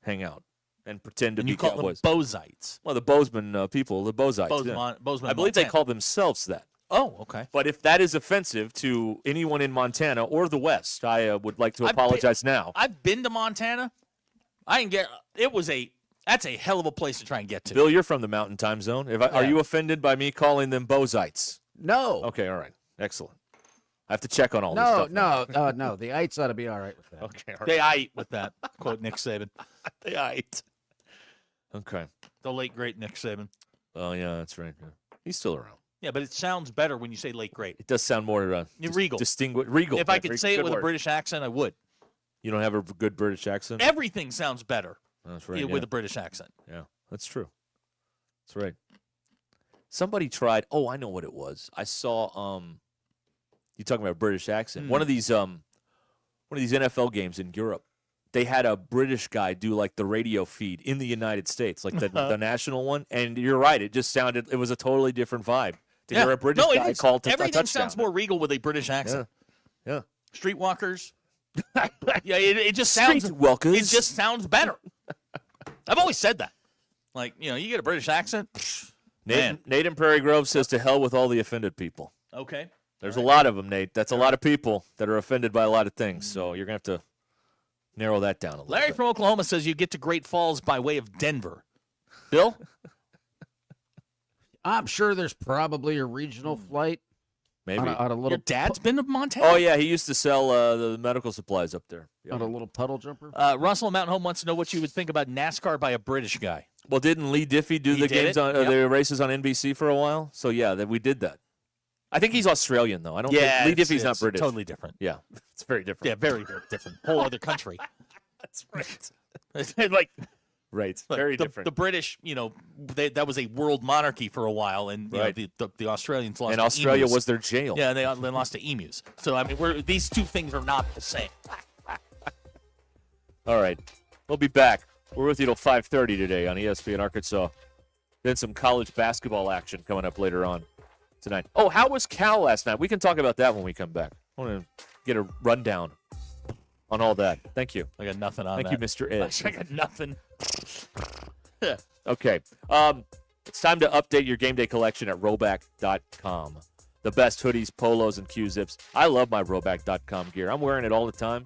hang out, and pretend to be you call cowboys. them Bozites. Well, the Bozeman people, the Bozites. Bozeman, I believe they Montana. call themselves that. Oh, okay. But if that is offensive to anyone in Montana or the West, I would like to apologize now. I've been to Montana. I can get. That's a hell of a place to try and get to. Bill, you're from the Mountain Time Zone. Are you offended by me calling them Bozites? No. Okay, all right. Excellent. I have to check on all this stuff. No. The ites ought to be all right with that. Okay, all right. They ate with that, quote Nick Saban. They ate. Okay. The late, great Nick Saban. Oh, yeah, that's right. Yeah. He's still around. Yeah, but it sounds better when you say late, great. It does sound more regal. Distinguished. Regal. If I could say it with word. a British accent, I would. You don't have a good British accent? Everything sounds better That's right. with a British accent. Yeah, that's true. That's right. Somebody tried. Oh, I know what it was. I saw. You talking about a British accent? One of these NFL games in Europe. They had a British guy do like the radio feed in the United States, like the national one. And you're right. It just sounded. It was a totally different vibe to hear a British guy call to everything touchdown. sounds more regal with a British accent. Yeah. Streetwalkers. Yeah, it just sounds. Streetwalkers. It just sounds better. I've always said that. Like, you get a British accent. Nate in Prairie Grove says to hell with all the offended people. Okay. There's a lot of them, Nate. That's a lot of people that are offended by a lot of things. So you're going to have to narrow that down a little Larry bit. from Oklahoma says you get to Great Falls by way of Denver. Bill? I'm sure there's probably a regional flight. Maybe. On a little Your dad's been to Montana? Oh, yeah. He used to sell the medical supplies up there. Yeah. on a little puddle jumper. Russell Mountain Home wants to know what you would think about NASCAR by a British guy. Well, didn't Lee Diffie do the games on the races on NBC for a while? So, yeah, we did that. I think he's Australian, though. I don't think Lee Diffie's not British. Totally different. Yeah, it's very different. Yeah, very, very different. Whole other country. That's right. Right. Very different. The British, that was a world monarchy for a while, and the Australians lost. And to Australia emus. was their jail. Yeah, they lost to emus. So I mean, these two things are not the same. All right, we'll be back. We're with you till 5:30 today on ESPN Arkansas. Then some college basketball action coming up later on tonight. Oh, how was Cal last night? We can talk about that when we come back. I want to get a rundown on all that. Thank you. I got nothing on Thank that. you, Mr. Ed. I got nothing. Okay. It's time to update your game day collection at Roback.com. The best hoodies, polos, and Q-zips. I love my Roback.com gear. I'm wearing it all the time.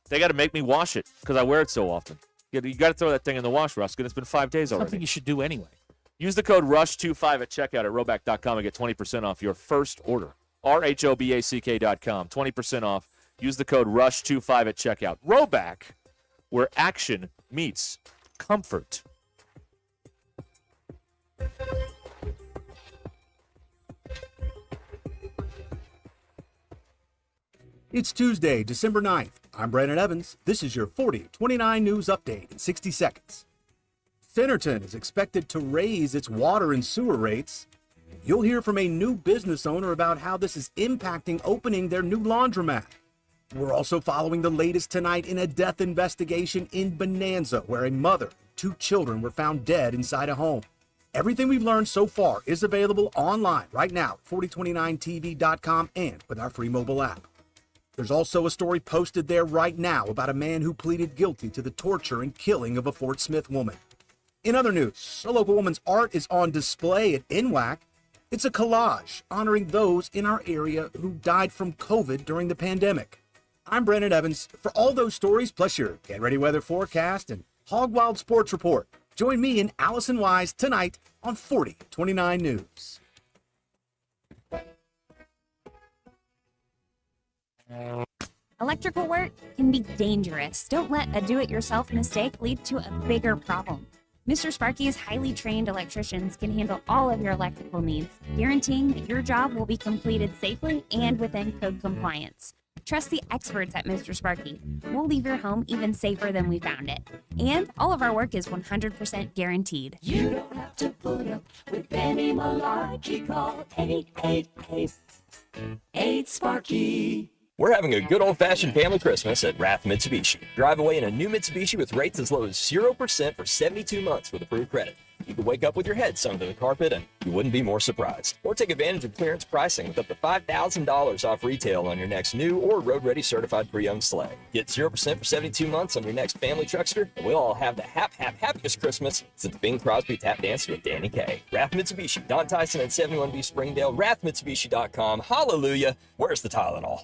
They got to make me wash it because I wear it so often. You got to throw that thing in the wash, Ruscin. It's been 5 days already. Something you should do anyway. Use the code RUSH25 at checkout at Roback.com and get 20% off your first order. RHOBACK.com. 20% off. Use the code RUSH25 at checkout. Roback, where action meets comfort. It's Tuesday, December 9th. I'm Brandon Evans. This is your 40-29 news update in 60 seconds. Centerton is expected to raise its water and sewer rates. You'll hear from a new business owner about how this is impacting opening their new laundromat. We're also following the latest tonight in a death investigation in Bonanza, where a mother and 2 children were found dead inside a home. Everything we've learned so far is available online right now at 4029tv.com and with our free mobile app. There's also a story posted there right now about a man who pleaded guilty to the torture and killing of a Fort Smith woman. In other news, a local woman's art is on display at NWAC. It's a collage honoring those in our area who died from COVID during the pandemic. I'm Brandon Evans. For all those stories, plus your Get Ready weather forecast and Hog Wild Sports Report, join me and Allison Wise tonight on 4029 News. Electrical work can be dangerous. Don't let a do-it-yourself mistake lead to a bigger problem. Mr. Sparky's highly trained electricians can handle all of your electrical needs, guaranteeing that your job will be completed safely and within code compliance. Trust the experts at Mr. Sparky. We'll leave your home even safer than we found it. And all of our work is 100% guaranteed. You don't have to put up with any malarkey. Call 888-8-SPARKY. We're having a good old-fashioned family Christmas at Rath Mitsubishi. Drive away in a new Mitsubishi with rates as low as 0% for 72 months with approved credit. You could wake up with your head sunk to the carpet and you wouldn't be more surprised. Or take advantage of clearance pricing with up to $5,000 off retail on your next new or road-ready certified pre-owned sleigh. Get 0% for 72 months on your next family truckster, and we'll all have the happiest Christmas since Bing Crosby tap danced with Danny Kaye. Rath Mitsubishi, Don Tyson and 71B Springdale, rathmitsubishi.com. Hallelujah. Where's the Tylenol?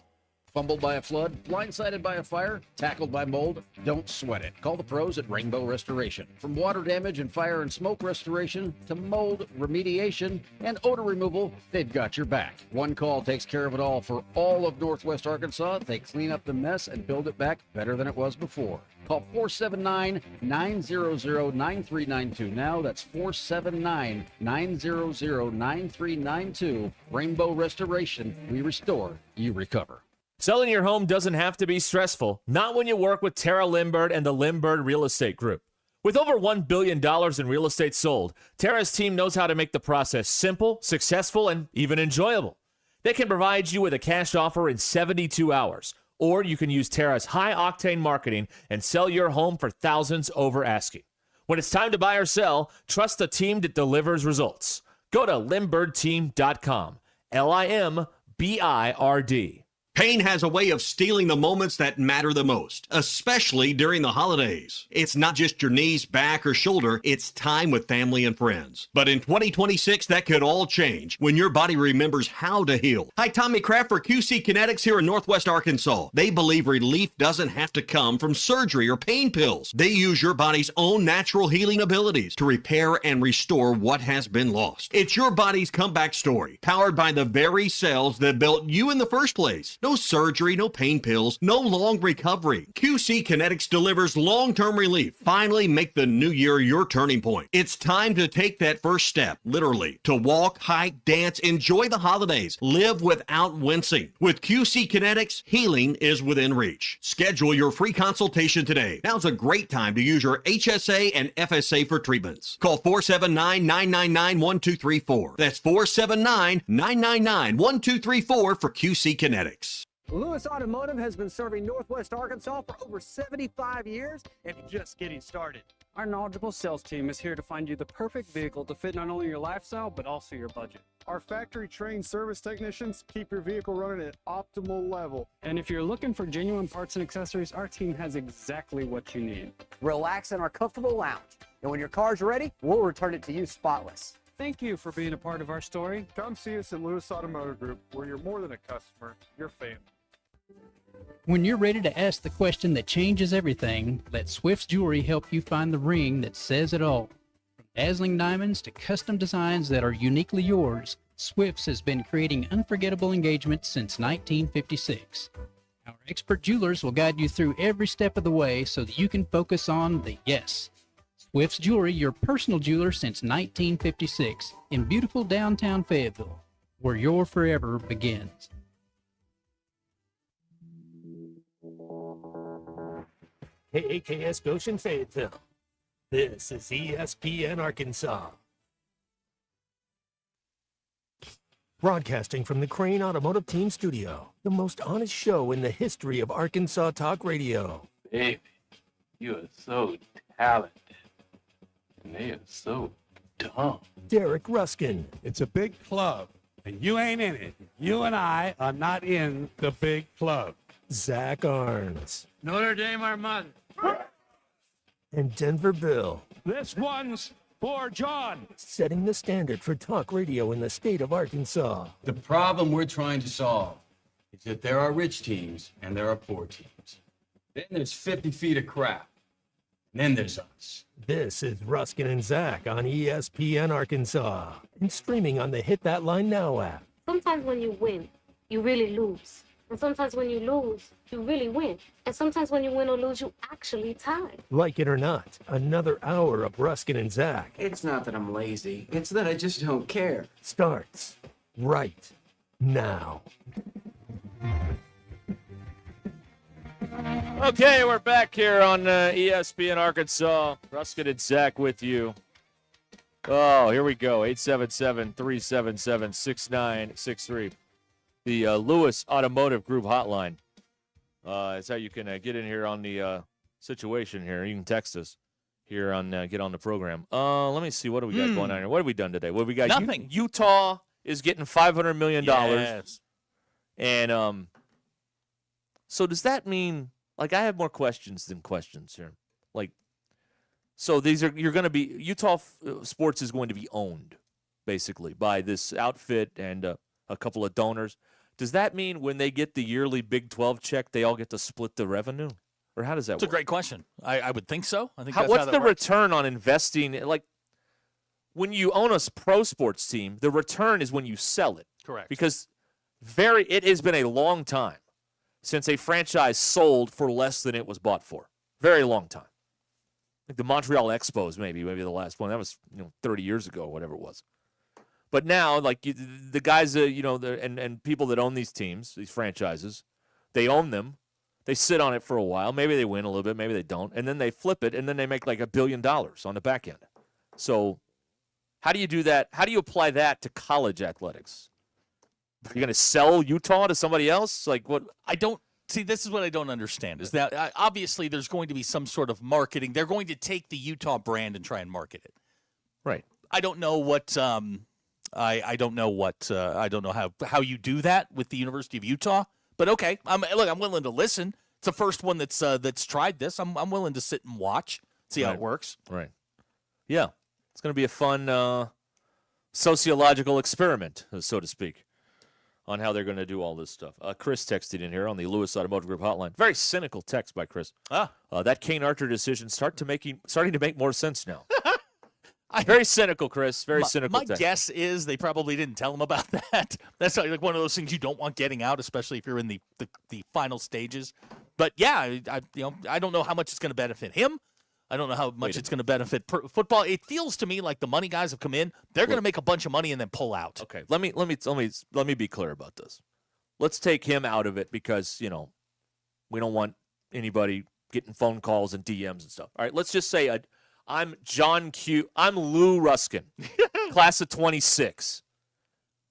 Fumbled by a flood, blindsided by a fire, tackled by mold? Don't sweat it. Call the pros at Rainbow Restoration. From water damage and fire and smoke restoration to mold remediation and odor removal, they've got your back. One call takes care of it all for all of Northwest Arkansas. They clean up the mess and build it back better than it was before. Call 479-900-9392 now. That's 479-900-9392. Rainbow Restoration. We restore, you recover. Selling your home doesn't have to be stressful, not when you work with Tara Limbird and the Limbird Real Estate Group. With over $1 billion in real estate sold, Tara's team knows how to make the process simple, successful, and even enjoyable. They can provide you with a cash offer in 72 hours, or you can use Tara's high-octane marketing and sell your home for thousands over asking. When it's time to buy or sell, trust a team that delivers results. Go to LimbirdTeam.com, LIMBIRD. Pain has a way of stealing the moments that matter the most, especially during the holidays. It's not just your knees, back, or shoulder, it's time with family and friends. But in 2026, that could all change when your body remembers how to heal. Hi, Tommy Kraft for QC Kinetics here in Northwest Arkansas. They believe relief doesn't have to come from surgery or pain pills. They use your body's own natural healing abilities to repair and restore what has been lost. It's your body's comeback story, powered by the very cells that built you in the first place. No surgery, no pain pills, no long recovery. QC Kinetics delivers long-term relief. Finally, make the new year your turning point. It's time to take that first step, literally, to walk, hike, dance, enjoy the holidays, live without wincing. With QC Kinetics, healing is within reach. Schedule your free consultation today. Now's a great time to use your HSA and FSA for treatments. Call 479-999-1234. That's 479-999-1234 for QC Kinetics. Lewis Automotive has been serving Northwest Arkansas for over 75 years and just getting started. Our knowledgeable sales team is here to find you the perfect vehicle to fit not only your lifestyle, but also your budget. Our factory-trained service technicians keep your vehicle running at optimal level. And if you're looking for genuine parts and accessories, our team has exactly what you need. Relax in our comfortable lounge. And when your car's ready, we'll return it to you spotless. Thank you for being a part of our story. Come see us at Lewis Automotive Group, where you're more than a customer, you're family. When you're ready to ask the question that changes everything, let Swift's Jewelry help you find the ring that says it all. From dazzling diamonds to custom designs that are uniquely yours, Swift's has been creating unforgettable engagements since 1956. Our expert jewelers will guide you through every step of the way so that you can focus on the yes. Swift's Jewelry, your personal jeweler since 1956, in beautiful downtown Fayetteville, where your forever begins. KAKS Goshen Fayetteville. This is ESPN Arkansas. Broadcasting from the Crane Automotive Team Studio, the most honest show in the history of Arkansas Talk Radio. Baby, you are so talented, and they are so dumb. Derek Ruskin. It's a big club, and you ain't in it. You and I are not in the big club. Zach Arns. Notre Dame, our mother. And Denver Bill. This one's for John. Setting the standard for talk radio in the state of Arkansas. The problem we're trying to solve is that there are rich teams and there are poor teams. Then there's 50 feet of crap. And then there's us. This is Ruscin and Zach on ESPN Arkansas. And streaming on the Hit That Line Now app. Sometimes when you win, you really lose. And sometimes when you lose, you really win. And sometimes when you win or lose, you actually tie. Like it or not, another hour of Ruscin and Zach. It's not that I'm lazy. It's that I just don't care. Starts right now. Okay, we're back here on ESPN Arkansas. Ruscin and Zach with you. Oh, here we go. 877-377-6963. The Lewis Automotive Group hotline. That's how you can get in here on the situation here. You can text us here on get on the program. Let me see. What do we got going on here? What have we done today? What have we got? Nothing. Utah is getting $500 million. Yes. And so does that mean, like, I have more questions than questions here. Like, so you're going to be, Utah sports is going to be owned, basically, by this outfit and a couple of donors. Does that mean when they get the yearly Big 12 check, they all get to split the revenue? Or how does that work? It's a great question. I would think so. I think what's the return on investing? Like, when you own a pro sports team, the return is when you sell it. Correct. Because it has been a long time since a franchise sold for less than it was bought for. Very long time. Like the Montreal Expos, maybe the last one. That was 30 years ago, or whatever it was. But now, like the guys, and people that own these teams, these franchises, they own them. They sit on it for a while. Maybe they win a little bit. Maybe they don't. And then they flip it, and then they make like $1 billion on the back end. So how do you do that? How do you apply that to college athletics? You're going to sell Utah to somebody else? Like what? See, this is what I don't understand, is that obviously there's going to be some sort of marketing. They're going to take the Utah brand and try and market it. Right. I don't know what I don't know how you do that with the University of Utah. But okay, I'm willing to listen. It's the first one that's tried this. I'm willing to sit and watch, see how it works. Right. Yeah. It's going to be a fun sociological experiment, so to speak, on how they're going to do all this stuff. Chris texted in here on the Lewis Automotive Group hotline. Very cynical text by Chris. That Kane Archer decision starting to make more sense now. Very cynical, Chris. Very cynical. My guess is they probably didn't tell him about that. That's like one of those things you don't want getting out, especially if you're in the final stages. But yeah, I don't know how much it's going to benefit him. I don't know how much it's going to benefit football. It feels to me like the money guys have come in. They're going to make a bunch of money and then pull out. Okay, let me be clear about this. Let's take him out of it because we don't want anybody getting phone calls and DMs and stuff. All right, let's just say I'm Lou Ruscin, class of 26.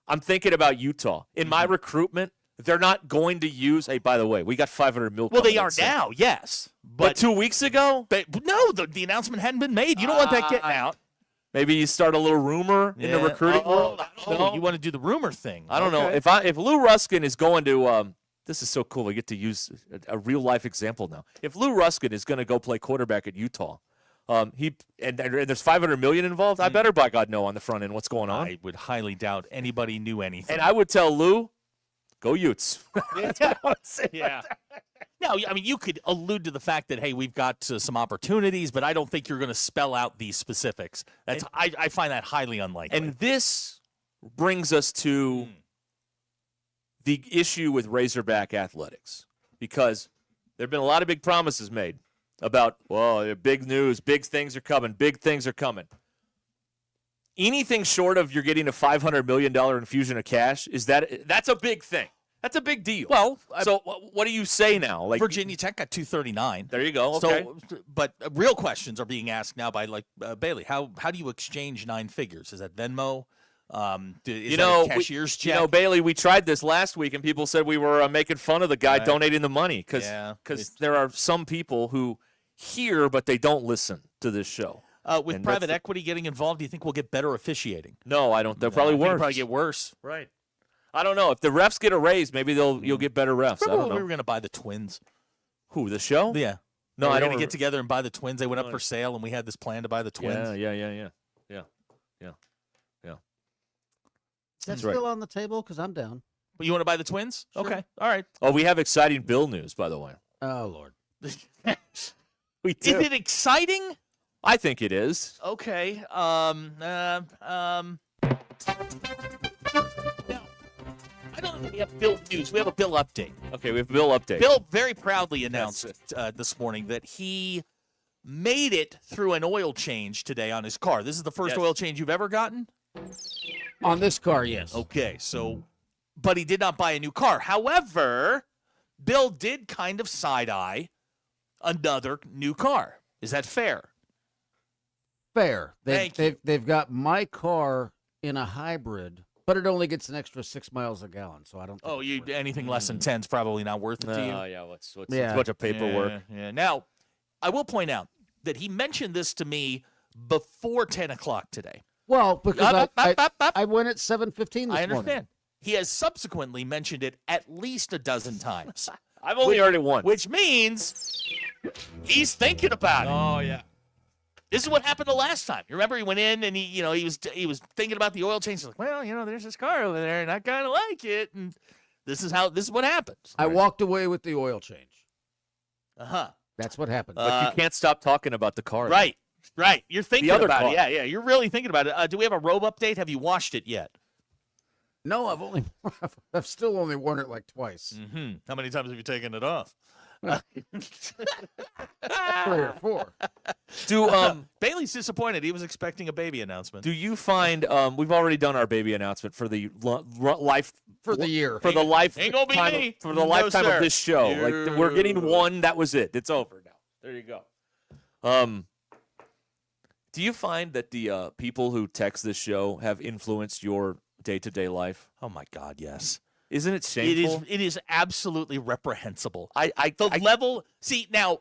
I'm thinking about Utah. In my recruitment, they're not going to use, hey, by the way, we got $500 million. Well, they are now, yes. But 2 weeks ago? No, the announcement hadn't been made. You don't want that getting out. Maybe you start a little rumor in the recruiting world. You want to do the rumor thing. I don't know. If Lou Ruscin is going to this is so cool. We get to use a real-life example now. If Lou Ruscin is going to go play quarterback at Utah, and there's $500 million involved, I better by God know on the front end what's going on. I would highly doubt anybody knew anything. And I would tell Lou, go Utes. Yeah. No, I mean, you could allude to the fact that, hey, we've got some opportunities, but I don't think you're going to spell out these specifics. I find that highly unlikely. And this brings us to the issue with Razorback athletics, because there have been a lot of big promises made about, big news, big things are coming. Anything short of you're getting a $500 million infusion of cash, that's a big thing. That's a big deal. Well, so what do you say now? Like Virginia Tech got $239. There you go. Okay. So, but real questions are being asked now by Bailey. How do you exchange 9 figures? Is that Venmo? Is that a cashier's check? Bailey, we tried this last week, and people said we were making fun of the guy donating the money because there are some people who hear but they don't listen to this show. With private equity getting involved, do you think we'll get better officiating? No, I don't. They'll probably worse. It'll probably get worse. Right. I don't know. If the refs get a raise, maybe you'll get better refs. Remember I don't know. We were going to buy the Twins. Who, the show? Yeah. No, we I were don't going to get together and buy the Twins. They went up for sale, and we had this plan to buy the Twins. Yeah. That's still on the table because I'm down. But you want to buy the Twins? Sure. Okay. All right. Oh, we have exciting Bill news, by the way. Oh, Lord. We do. Is it exciting? I think it is. Okay. I don't know if we have Bill news. We have a Bill update. Okay, we have a Bill update. Bill very proudly announced this morning that he made it through an oil change today on his car. This is the first oil change you've ever gotten? On this car, yes. Okay, but he did not buy a new car. However, Bill did kind of side-eye another new car. Is that fair? Fair. Thank you. They've got my car in a hybrid, but it only gets an extra 6 miles a gallon, so I don't. Oh, anything less than 10 is probably not worth it to you. Oh, yeah. It's a bunch of paperwork. Yeah. Now, I will point out that he mentioned this to me before 10 o'clock today. Well, because I went at 7:15 this I understand. morning. He has subsequently mentioned it at least a dozen times. I've only heard it once. Which means he's thinking about it. Oh, yeah. This is what happened the last time. You remember he went in and he was thinking about the oil change. He's like, well, there's this car over there, and I kind of like it, and this is what happens. I walked away with the oil change. Uh-huh. That's what happened. But you can't stop talking about the car. Right. You're thinking other about car. it. Yeah. You're really thinking about it. Do we have a robe update? Have you watched it yet? No, I've still only worn it like twice. Mm-hmm. How many times have you taken it off? 3 or 4. Bailey's disappointed. He was expecting a baby announcement. Do you find we've already done our baby announcement for the life for the year for the life ain't gonna be time me. for the No, lifetime sir. of this show? Like we're getting one. That was it. It's over now. There you go. Do you find that the people who text this show have influenced your day-to-day life? Oh my God, yes. Isn't it shameful? It is absolutely reprehensible. The level. See, now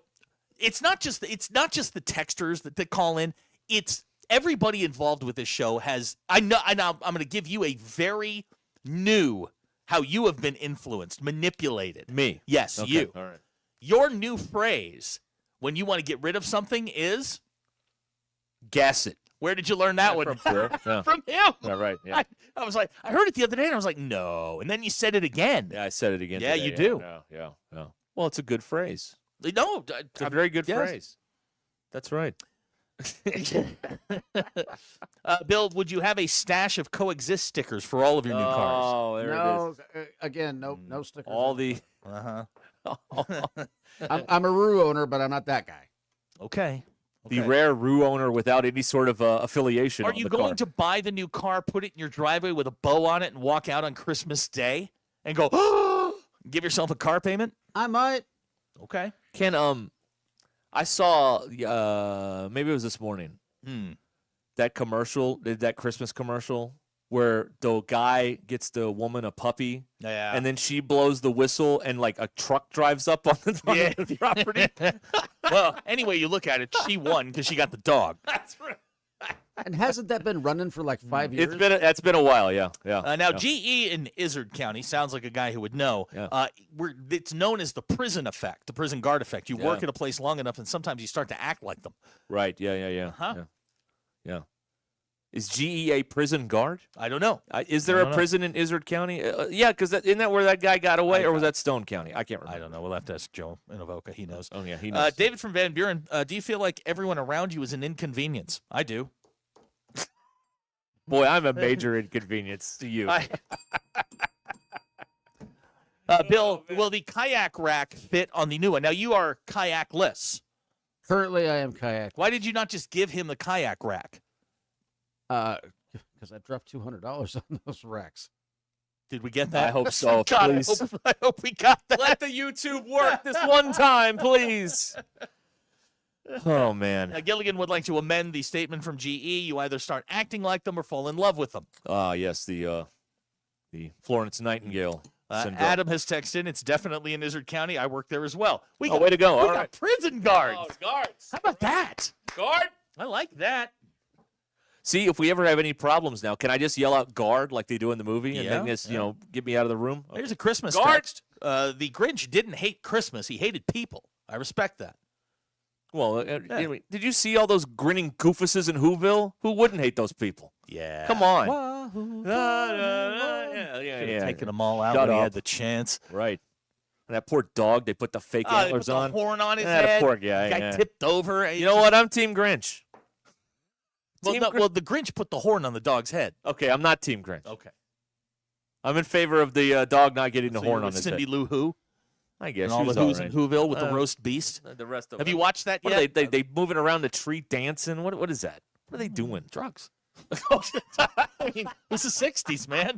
it's not just the texters that call in. It's everybody involved with this show has. I'm going to give you a very new how you have been influenced, manipulated. Me? Yes, Okay. you. All right. Your new phrase when you want to get rid of something is gas it. Where did you learn that one? From Bill. Yeah. From him. Yeah, right. Yeah. I was like, I heard it the other day, and I was like, no. And then you said it again. Yeah, I said it again. Yeah, today. you do. Yeah. Well, it's a good phrase. No, It's a very good yes. phrase. That's right. Bill, would you have a stash of coexist stickers for all of your new cars? Oh, there it is. Again, no stickers. All the. I'm a Rue owner, but I'm not that guy. Okay. The rare Rue owner without any sort of affiliation. Are on you the going car. to buy the new car, put it in your driveway with a bow on it, and walk out on Christmas Day and go, give yourself a car payment? I might. Okay. I saw, maybe it was this morning, that commercial, that Christmas commercial where the guy gets the woman a puppy, and then she blows the whistle, and like a truck drives up on the property. Well, anyway you look at it, she won because she got the dog. That's right. And hasn't that been running for like 5 years? That's been a while, yeah. Now, GE in Izard County sounds like a guy who would know. Yeah. It's known as the prison effect, the prison guard effect. You work at a place long enough, and sometimes you start to act like them. Right, yeah. Uh-huh. Yeah. Is GE a prison guard? I don't know. Is there a prison in Izard County? Yeah, because isn't that where that guy got away, or was that Stone County? I can't remember. I don't know. We'll have to ask Joe in Avoca. He knows. Oh, yeah, he knows. David from Van Buren, do you feel like everyone around you is an inconvenience? I do. Boy, I'm a major inconvenience to you. Bill, will the kayak rack fit on the new one? Now, you are kayakless. Currently, I am kayak. Why did you not just give him the kayak rack? Because I dropped $200 on those racks. Did we get that? I hope so, God, please. I hope we got that. Let the YouTube work this one time, please. Oh, man. Now, Gilligan would like to amend the statement from GE. You either start acting like them or fall in love with them. Yes, the Florence Nightingale syndrome. Adam has texted in. It's definitely in Izard County. I work there as well. Way to go. We All got right. prison guards. Oh, guards. How about that? Guard. I like that. See, if we ever have any problems now, can I just yell out guard like they do in the movie and Yeah, then just, get me out of the room? Here's a Christmas Guard. text. The Grinch didn't hate Christmas. He hated people. I respect that. Well, anyway, did you see all those grinning goofuses in Whoville? Who wouldn't hate those people? Yeah. Come on. Should have taken them all out Shut when he up. had the chance. Right. And that poor dog, they put the fake They antlers put the on. horn on his That head. poor guy. Guy yeah. tipped over. You know what? I'm Team Grinch. Well, the Grinch put the horn on the dog's head. Okay, I'm not Team Grinch. Okay. I'm in favor of the dog not getting the So horn you're on with his Cindy head. Lou Who? I guess And all she was the Who's all in right. Whoville with the roast beast. The rest of Have them. you watched that What yet? are they moving around the tree dancing? What is that? What are they doing? Drugs. I mean, this is the 60s, man.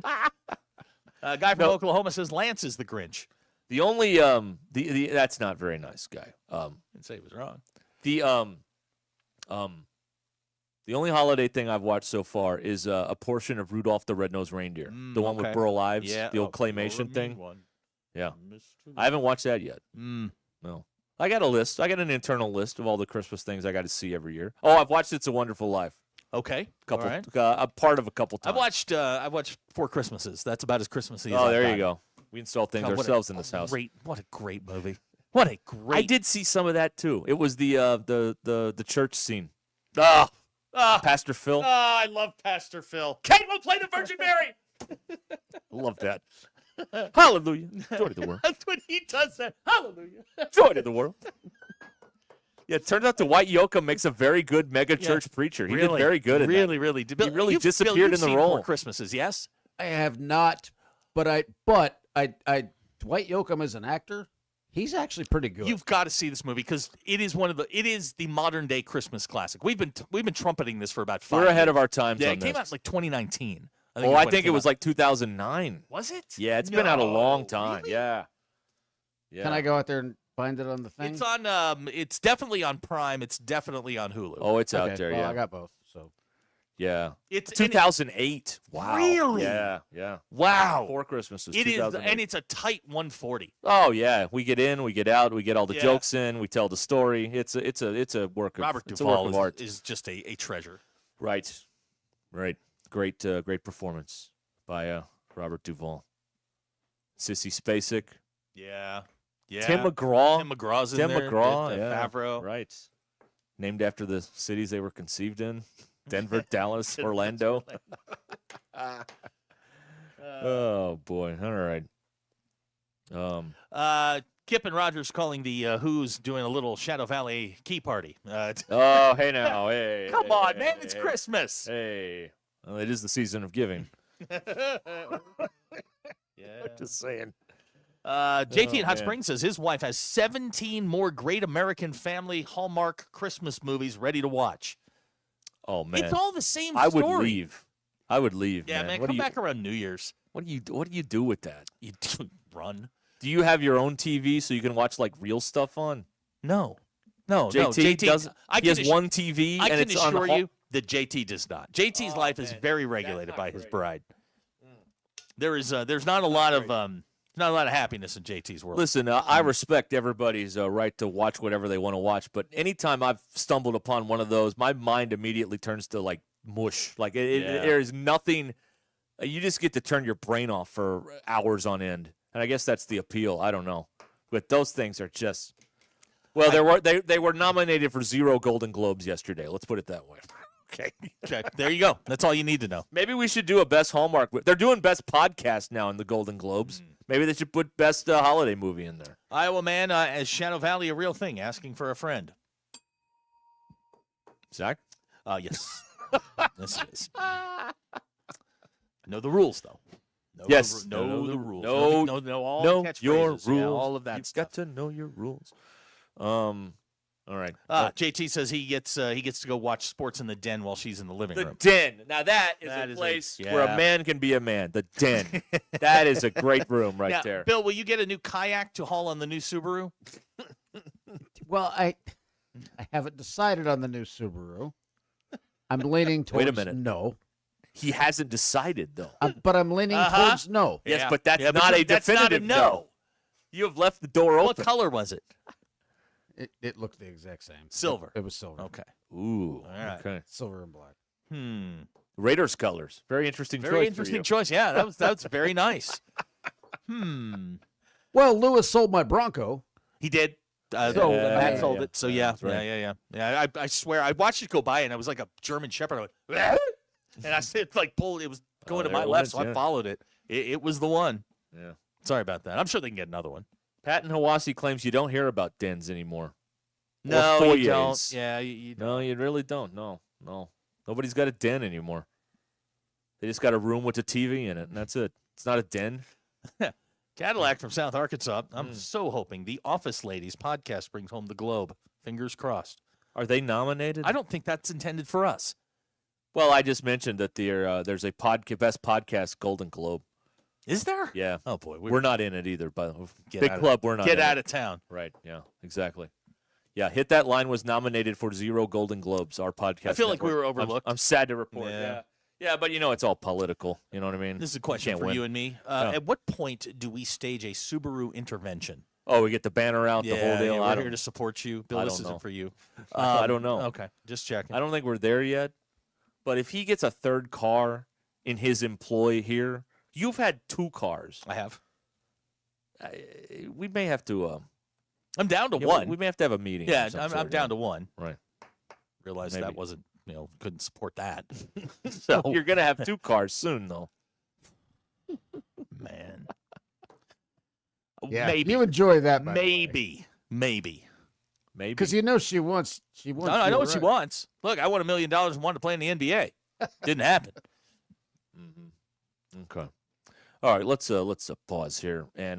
A guy from Oklahoma says Lance is the Grinch. The only the that's not very nice, guy. Didn't say he was wrong. The only holiday thing I've watched so far is a portion of Rudolph the Red-Nosed Reindeer, the one with Burl Ives, the old claymation thing. Yeah, I haven't watched that yet. No, I got a list. I got an internal list of all the Christmas things I got to see every year. Oh, I've watched It's a Wonderful Life. Okay, couple, all right. A part of a couple times. I watched 4 Christmases. That's about as Christmassy as Oh, I've there you gotten. go. We install things ourselves in this house. What a great movie. What a great. I did see some of that too. It was the church scene. Pastor Phil. Oh, I love Pastor Phil. Kate will play the Virgin Mary. Love that. Hallelujah. Joy to the world. That's when he does that. Hallelujah. Joy to the world. Yeah, it turns out Dwight Yoakam makes a very good mega church preacher. He did very good at that. Really. He really disappeared in the role. 4 Christmases, yes? I have not, but I Dwight Yoakam as an actor, he's actually pretty good. You've got to see this movie because it is the modern day Christmas classic. We've been trumpeting this for about 5 years. We're ahead of our times Yeah, on it came this. out like 2019. I think it was like 2009. Was it? Yeah, it's been out a long time. Really? Yeah. Can I go out there and find it on the thing? It's on. It's definitely on Prime. It's definitely on Hulu. Oh, it's out Okay, there. well, Yeah, I got both. So yeah. It's 2008. Wow. Really? Yeah, yeah. Wow. 4 Christmases. It is, 2008. and it's a tight 140. Oh yeah, we get in, we get out, we get all the Yeah. jokes in, we tell the story. It's a work of Robert it's a work Duvall of art. is just a treasure. Right. Great performance by Robert Duvall. Sissy Spacek. Yeah. Tim McGraw. Tim McGraw's in Tim there. McGraw. Yeah. Favreau. Right. Named after the cities they were conceived in: Denver, Dallas, Orlando. Oh boy! All right. Kip and Rogers calling the Who's doing a little Shadow Valley key party. Oh, hey now, hey. Come hey, on, hey, man! hey, It's hey. Christmas. Hey, well, it is the season of giving. Yeah. Just saying. JT in Hot man. Springs says his wife has 17 more Great American Family Hallmark Christmas movies ready to watch. Oh man, It's all the same I story. would leave. I would leave. Yeah, man. man, come back around New Year's. What do you do with that? You run. Do you have your own TV so you can watch like real stuff on? No. No, JT doesn't. He has one TV, I and can it's on. assure you that JT does not. JT's life is very regulated by his bride. There's not a lot of happiness in JT's world. Listen, I respect everybody's right to watch whatever they want to watch, but anytime I've stumbled upon one of those, my mind immediately turns to like mush. Like there is nothing. You just get to turn your brain off for hours on end, and I guess that's the appeal. I don't know, but those things are just. Well, they were nominated for 0 Golden Globes yesterday. Let's put it that way. Okay. There you go. That's all you need to know. Maybe we should do a best Hallmark. They're doing best podcast now in the Golden Globes. Maybe they should put best holiday movie in there. Iowa man, is Shadow Valley a real thing? Asking for a friend. Zach? Yes. Yes, it is. Know the rules, though. Know the rules. Know all the catchphrases. Your rules. Yeah, all of that You've stuff. got to know your rules. All right. JT says he gets to go watch sports in the den while she's in the living The room. Den. Now that is That a is place yeah. where a man can be a man. The Den. That is a great room right Now, there. Bill, will you get a new kayak to haul on the new Subaru? Well, I haven't decided on the new Subaru. I'm leaning towards Wait a minute. no. He hasn't decided though. But I'm leaning towards no. Yes, Yeah. but that's Yeah, but not a that's not a definitive no. You have left the door open. What color was it? It looked the exact same. Silver. It was silver. Okay. Ooh. All right. Okay. Silver and black. Raiders colors. Very interesting choice. Very for interesting you. choice. Yeah, that was very nice. Well, Lewis sold my Bronco. He did. So, Matt sold it. So yeah, that's right. yeah. I swear, I watched it go by, and I was like a German Shepherd. I went, and I said, like, pulled. It was going to there my it left, was, so I yeah. followed it. It was the one. Yeah. Sorry about that. I'm sure they can get another one. Patton Hawasi claims you don't hear about dens anymore. No, Or you don't. foyers. Yeah, you don't. No, you really don't. No. Nobody's got a den anymore. They just got a room with a TV in it, and that's it. It's not a den. Cadillac from South Arkansas. I'm so hoping the Office Ladies podcast brings home the Globe. Fingers crossed. Are they nominated? I don't think that's intended for us. Well, I just mentioned that there's a best podcast Golden Globe. Is there? Yeah. Oh, boy. We're not in it either. But Get big out of- club, we're not Get in out it. of town. Right. Yeah, exactly. Yeah, Hit That Line was nominated for 0 Golden Globes, our podcast. I feel like we network. were overlooked. I'm sad to report. Yeah. Yeah, but it's all political. You know what I mean? This is a question Can't for win. you and me. Yeah. At what point do we stage a Subaru intervention? Oh, we get the banner out, the whole deal. We're here to support you. Bill, I this don't isn't know. for you. I don't know. Okay, just checking. I don't think we're there yet. But if he gets a third car in his employ here, you've had 2 cars. I have. We may have to. I'm down to yeah, one. We may have to have a meeting. Yeah, of some I'm sort, down to one. Right. Realized Maybe. that wasn't, couldn't support that. So you're going to have 2 cars soon, though. Man. Yeah, Maybe. you enjoy that. by the way. Maybe. Maybe. Because you know she wants. I know what she wants. Look, I won $1 million and wanted to play in the NBA. Didn't happen. Okay. All right, let's pause here and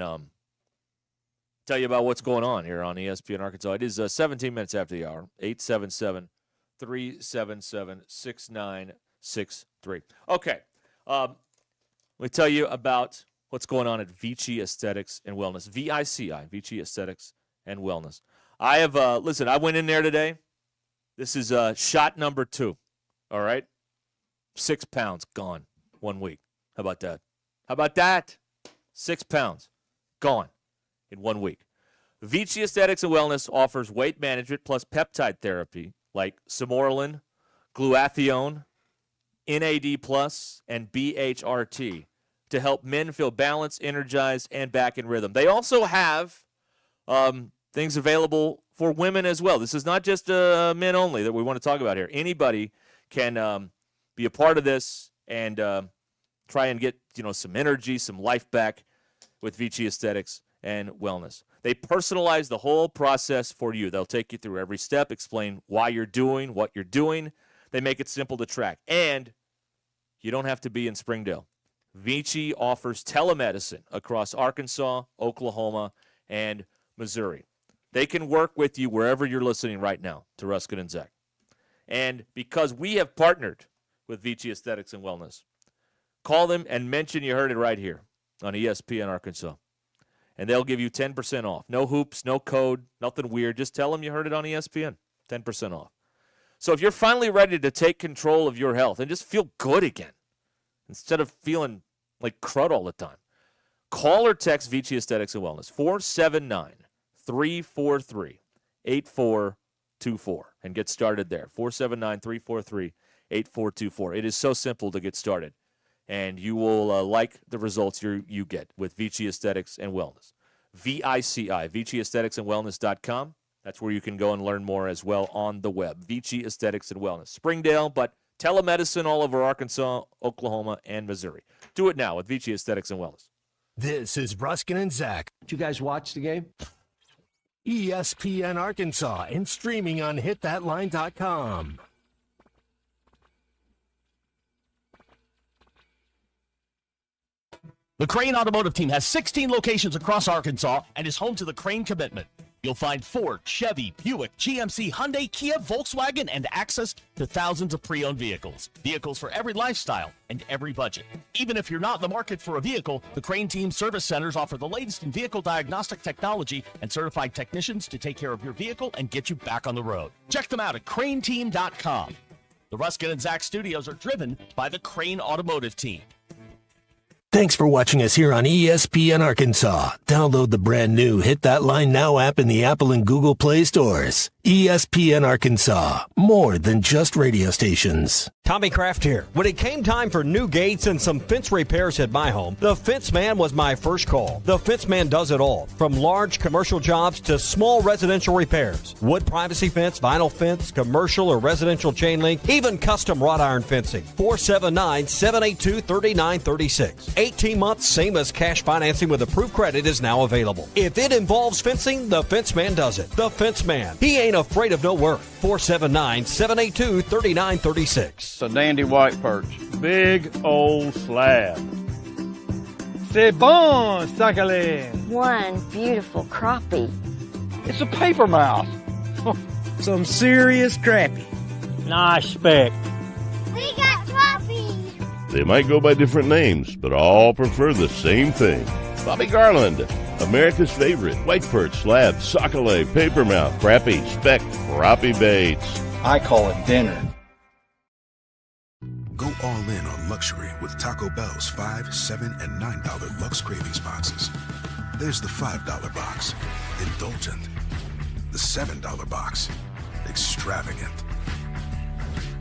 tell you about what's going on here on ESPN Arkansas. It is 17 minutes after the hour. 877-377-6963. Okay. Let me tell you about what's going on at Vici Aesthetics and Wellness. VICI, Vici Aesthetics and Wellness. I have listen. I went in there today. This is shot number 2. All right, 6 pounds gone 1 week. How about that? How about that? 6 pounds gone in 1 week. Vici Aesthetics and Wellness offers weight management plus peptide therapy like Samorelin, glutathione, NAD+, and BHRT to help men feel balanced, energized, and back in rhythm. They also have things available for women as well. This is not just men only that we want to talk about here. Anybody can be a part of this and try and get some energy, some life back with Vici Aesthetics and Wellness. They personalize the whole process for you. They'll take you through every step, explain why you're doing what you're doing. They make it simple to track. And you don't have to be in Springdale. Vici offers telemedicine across Arkansas, Oklahoma, and Missouri. They can work with you wherever you're listening right now to Ruscin and Zach. And because we have partnered with Vici Aesthetics and Wellness, call them and mention you heard it right here on ESPN Arkansas. And they'll give you 10% off. No hoops, no code, nothing weird. Just tell them you heard it on ESPN. 10% off. So if you're finally ready to take control of your health and just feel good again, instead of feeling like crud all the time, call or text Vici Aesthetics and Wellness, 479-343-8424, and get started there. 479-343-8424. It is so simple to get started. And you will like the results you get with Vici Aesthetics and Wellness. VICI, ViciAestheticsandWellness.com. That's where you can go and learn more as well on the web. Vici Aesthetics and Wellness. Springdale, but telemedicine all over Arkansas, Oklahoma, and Missouri. Do it now with Vici Aesthetics and Wellness. This is Ruscin and Zach. Did you guys watch the game? ESPN Arkansas and streaming on hitthatline.com. The Crane Automotive Team has 16 locations across Arkansas and is home to the Crane Commitment. You'll find Ford, Chevy, Buick, GMC, Hyundai, Kia, Volkswagen, and access to thousands of pre-owned vehicles. Vehicles for every lifestyle and every budget. Even if you're not in the market for a vehicle, the Crane Team Service Centers offer the latest in vehicle diagnostic technology and certified technicians to take care of your vehicle and get you back on the road. Check them out at craneteam.com. The Ruscin and Zach studios are driven by the Crane Automotive Team. Thanks for watching us here on ESPN Arkansas. Download the brand new Hit That Line Now app in the Apple and Google Play stores. ESPN Arkansas, more than just radio stations. Tommy Kraft here. When it came time for new gates and some fence repairs at my home, the Fence Man was my first call. The Fence Man does it all, from large commercial jobs to small residential repairs. Wood privacy fence, vinyl fence, commercial or residential chain link, even custom wrought iron fencing. 479-782-3936. 18 months, same as cash financing with approved credit is now available. If it involves fencing, the Fence Man does it. The Fence Man. He ain't afraid of no work. 479-782-3936. It's a dandy white perch. Big old slab. C'est bon, Sakhalin. One beautiful crappie. It's a paper mouse. Some serious crappie. Nice speck. We got crappies. They might go by different names, but all prefer the same thing. Bobby Garland, America's favorite, white perch, slab, sockeye, papermouth, crappie, speck, crappie baits. I call it dinner. Go all in on luxury with Taco Bell's $5, $7, and $9 Lux Cravings boxes. There's the $5 box, indulgent. The $7 box, extravagant.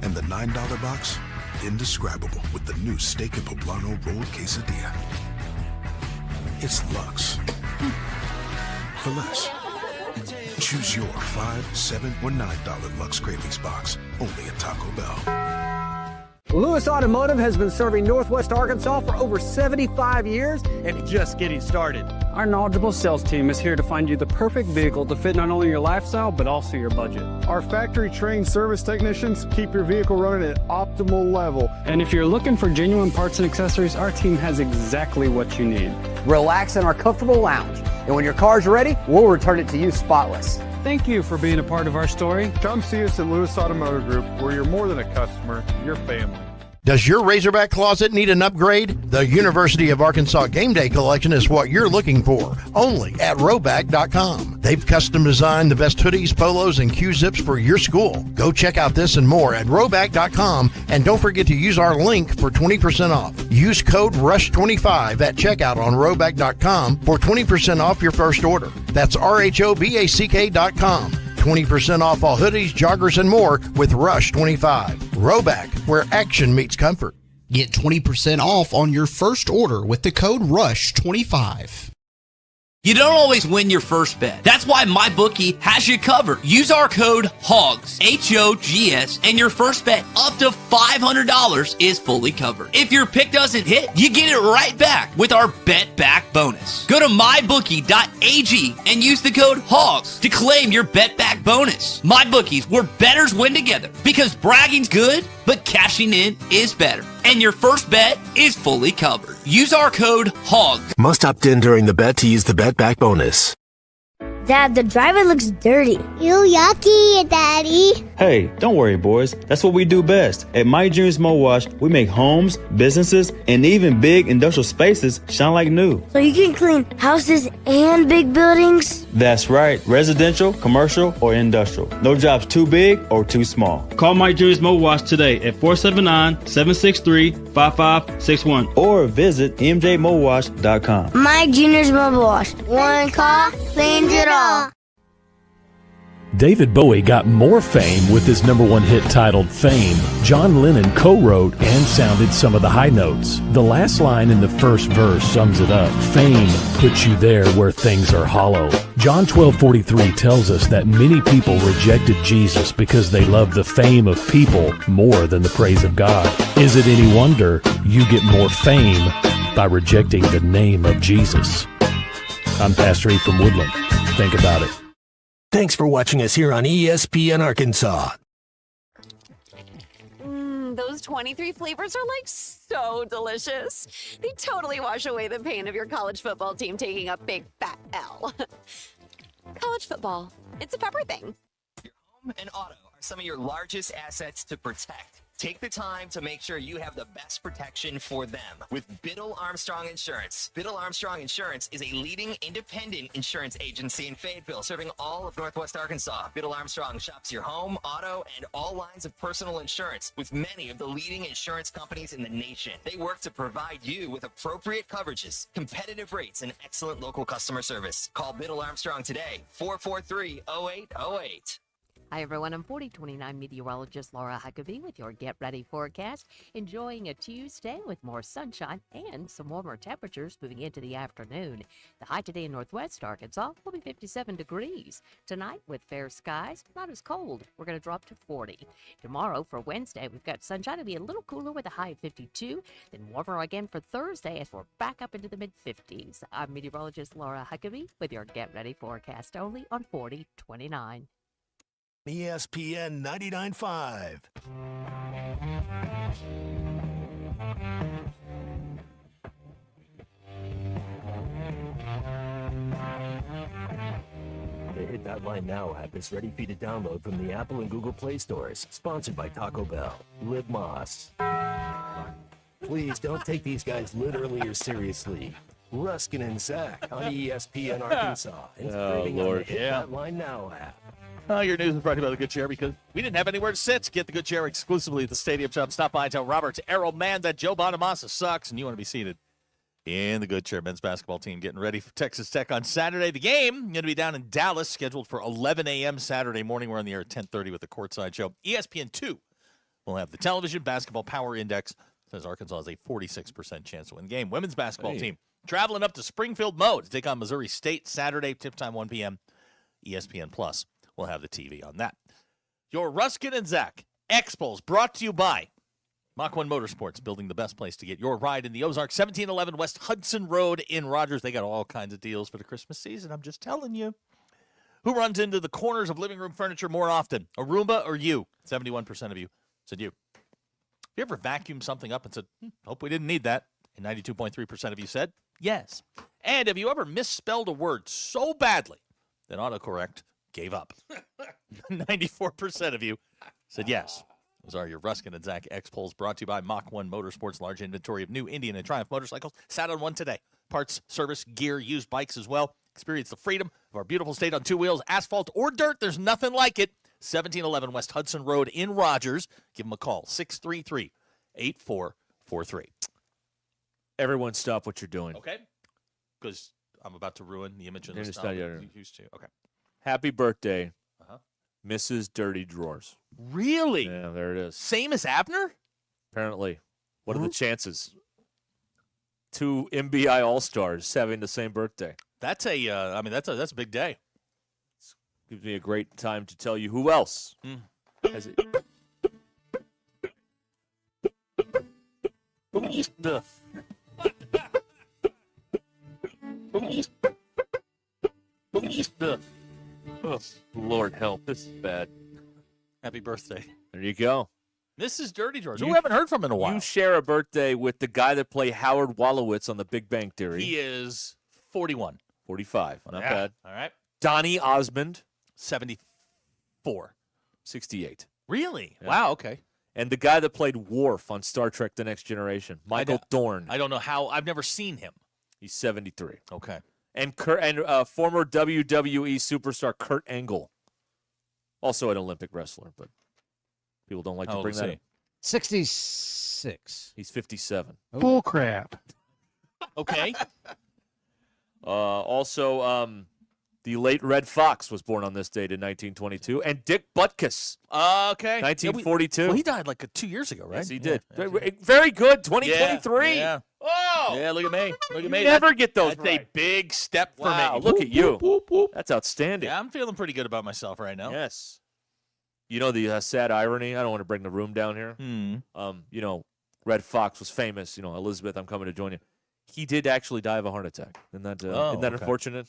And the $9 box, indescribable with the new steak and poblano rolled quesadilla. It's Lux. For less. Choose your $5, $7, or $9 Lux Cravings box, only at Taco Bell. Lewis Automotive has been serving Northwest Arkansas for over 75 years and just getting started. Our knowledgeable sales team is here to find you the perfect vehicle to fit not only your lifestyle, but also your budget. Our factory-trained service technicians keep your vehicle running at optimal level. And if you're looking for genuine parts and accessories, our team has exactly what you need. Relax in our comfortable lounge. And when your car's ready, we'll return it to you spotless. Thank you for being a part of our story. Come see us at Lewis Automotive Group, where you're more than a customer, you're family. Does your Razorback closet need an upgrade? The University of Arkansas Game Day Collection is what you're looking for, only at Roback.com. They've custom designed the best hoodies, polos, and Q-zips for your school. Go check out this and more at Roback.com, and don't forget to use our link for 20% off. Use code RUSH25 at checkout on Roback.com for 20% off your first order. That's RHOBACK.com. 20% off all hoodies, joggers, and more with Rush 25. Roback, where action meets comfort. Get 20% off on your first order with the code RUSH25. You don't always win your first bet. That's why MyBookie has you covered. Use our code HOGS, H-O-G-S, and your first bet up to $500 is fully covered. If your pick doesn't hit, you get it right back with our Bet Back bonus. Go to mybookie.ag and use the code HOGS to claim your Bet Back bonus. MyBookie's where bettors win together, because bragging's good, but cashing in is better. And your first bet is fully covered. Use our code HOGS. Must opt in during the bet to use the Bet Back bonus. Dad, the driver looks dirty. Ew, yucky, Daddy. Hey, don't worry, boys. That's what we do best. At My Dreams Mo Wash, we make homes, businesses, and even big industrial spaces shine like new. So you can clean houses and big buildings? That's right. Residential, commercial, or industrial. No job's too big or too small. Call My Dreams Mo Wash today at 479-763-5561 or visit mjmowash.com. My Junior's Mobile Wash. One call cleans it all. David Bowie got more fame with his #1 hit titled Fame. John Lennon co-wrote and sounded some of the high notes. The last line in the first verse sums it up. Fame puts you there where things are hollow. John 12:43 tells us that many people rejected Jesus because they loved the fame of people more than the praise of God. Is it any wonder you get more fame by rejecting the name of Jesus? I'm Pastor E from Woodland. Think about it. Thanks for watching us here on ESPN Arkansas. Those 23 flavors are like so delicious. They totally wash away the pain of your college football team taking a big fat L. College football, it's a pepper thing. Your home and auto are some of your largest assets to protect. Take the time to make sure you have the best protection for them with Biddle Armstrong Insurance. Biddle Armstrong Insurance is a leading independent insurance agency in Fayetteville, serving all of Northwest Arkansas. Biddle Armstrong shops your home, auto, and all lines of personal insurance with many of the leading insurance companies in the nation. They work to provide you with appropriate coverages, competitive rates, and excellent local customer service. Call Biddle Armstrong today, 443-0808. Hi, everyone. I'm 4029 meteorologist Laura Huckabee with your Get Ready forecast. Enjoying a Tuesday with more sunshine and some warmer temperatures moving into the afternoon. The high today in Northwest Arkansas will be 57 degrees. Tonight, with fair skies, not as cold. We're going to drop to 40. Tomorrow, for Wednesday, we've got sunshine. It'll be a little cooler with a high of 52. Then warmer again for Thursday as we're back up into the mid-50s. I'm meteorologist Laura Huckabee with your Get Ready forecast only on 4029. ESPN 99.5. The Hit That Line Now app is ready for you to download from the Apple and Google Play stores. Sponsored by Taco Bell. Live Moss. Please don't take these guys literally or seriously. Ruscin and Zach on ESPN Arkansas. And streaming on the Hit That Line Now app. Your news is brought to you by the Good Chair because we didn't have anywhere to sit. Get the Good Chair exclusively at the Stadium Shop. Stop by and tell Robert Arrow Man that Joe Bonamassa sucks and you want to be seated in the Good Chair. Men's basketball team getting ready for Texas Tech on Saturday. The game going to be down in Dallas, scheduled for 11 a.m. Saturday morning. We're on the air at 10:30 with the courtside show. ESPN2 will have the television basketball power index. Says Arkansas has a 46% chance to win the game. Women's basketball team traveling up to Springfield Mo to take on Missouri State Saturday, tip time 1 p.m. ESPN Plus will have the TV on that. Your Ruscin and Zach Expos brought to you by Mach 1 Motorsports, building the best place to get your ride in the Ozarks, 1711 West Hudson Road in Rogers. They got all kinds of deals for the Christmas season. I'm just telling you. Who runs into the corners of living room furniture more often, a Roomba or you? 71% of you said you. Have you ever vacuumed something up and said, hope we didn't need that? And 92.3% of you said yes. And have you ever misspelled a word so badly that autocorrect gave up? 94% of you said yes. Those are your Ruscin and Zach X polls brought to you by Mach 1 Motorsports. Large inventory of new Indian and Triumph motorcycles. Sat on one today. Parts, service, gear, used bikes as well. Experience the freedom of our beautiful state on two wheels, asphalt or dirt. There's nothing like it. 1711 West Hudson Road in Rogers. Give them a call, 633-8443. Everyone stop what you're doing. Okay? Because I'm about to ruin the image of the Just style not yet. you used to. Okay. Happy birthday, Mrs. Dirty Drawers. Really? Yeah, there it is. Same as Abner? Apparently. What are the chances? 2 MBI All-Stars having the same birthday. That's that's a big day. Gives me a great time to tell you who else has it. Oh, Lord help. This is bad. Happy birthday. There you go. Mrs. Dirty Drawers, who we haven't heard from in a while. You share a birthday with the guy that played Howard Wolowitz on The Big Bang Theory. He is 41. 45. Not bad. All right. Donnie Osmond. 74. 68. Really? Yeah. Wow, okay. And the guy that played Worf on Star Trek The Next Generation, Michael Dorn. I don't know how. I've never seen him. He's 73. Okay. And former WWE superstar Kurt Angle. Also an Olympic wrestler, but people don't like to bring that up. 66. He's 57. Bull crap. Okay. Also, the late Red Fox was born on this date in 1922. And Dick Butkus. Okay. 1942. Well, he died like 2 years ago, right? Yes, he did. Very good. 2023. Yeah. Oh! Yeah, look at me. Look at me. You never get those That's right. a big step for Wow, me. look at you. That's outstanding. Yeah, I'm feeling pretty good about myself right now. Yes. You know the sad irony? I don't want to bring the room down here. You know, Red Fox was famous. You know, Elizabeth, I'm coming to join you. He did actually die of a heart attack. Isn't that unfortunate?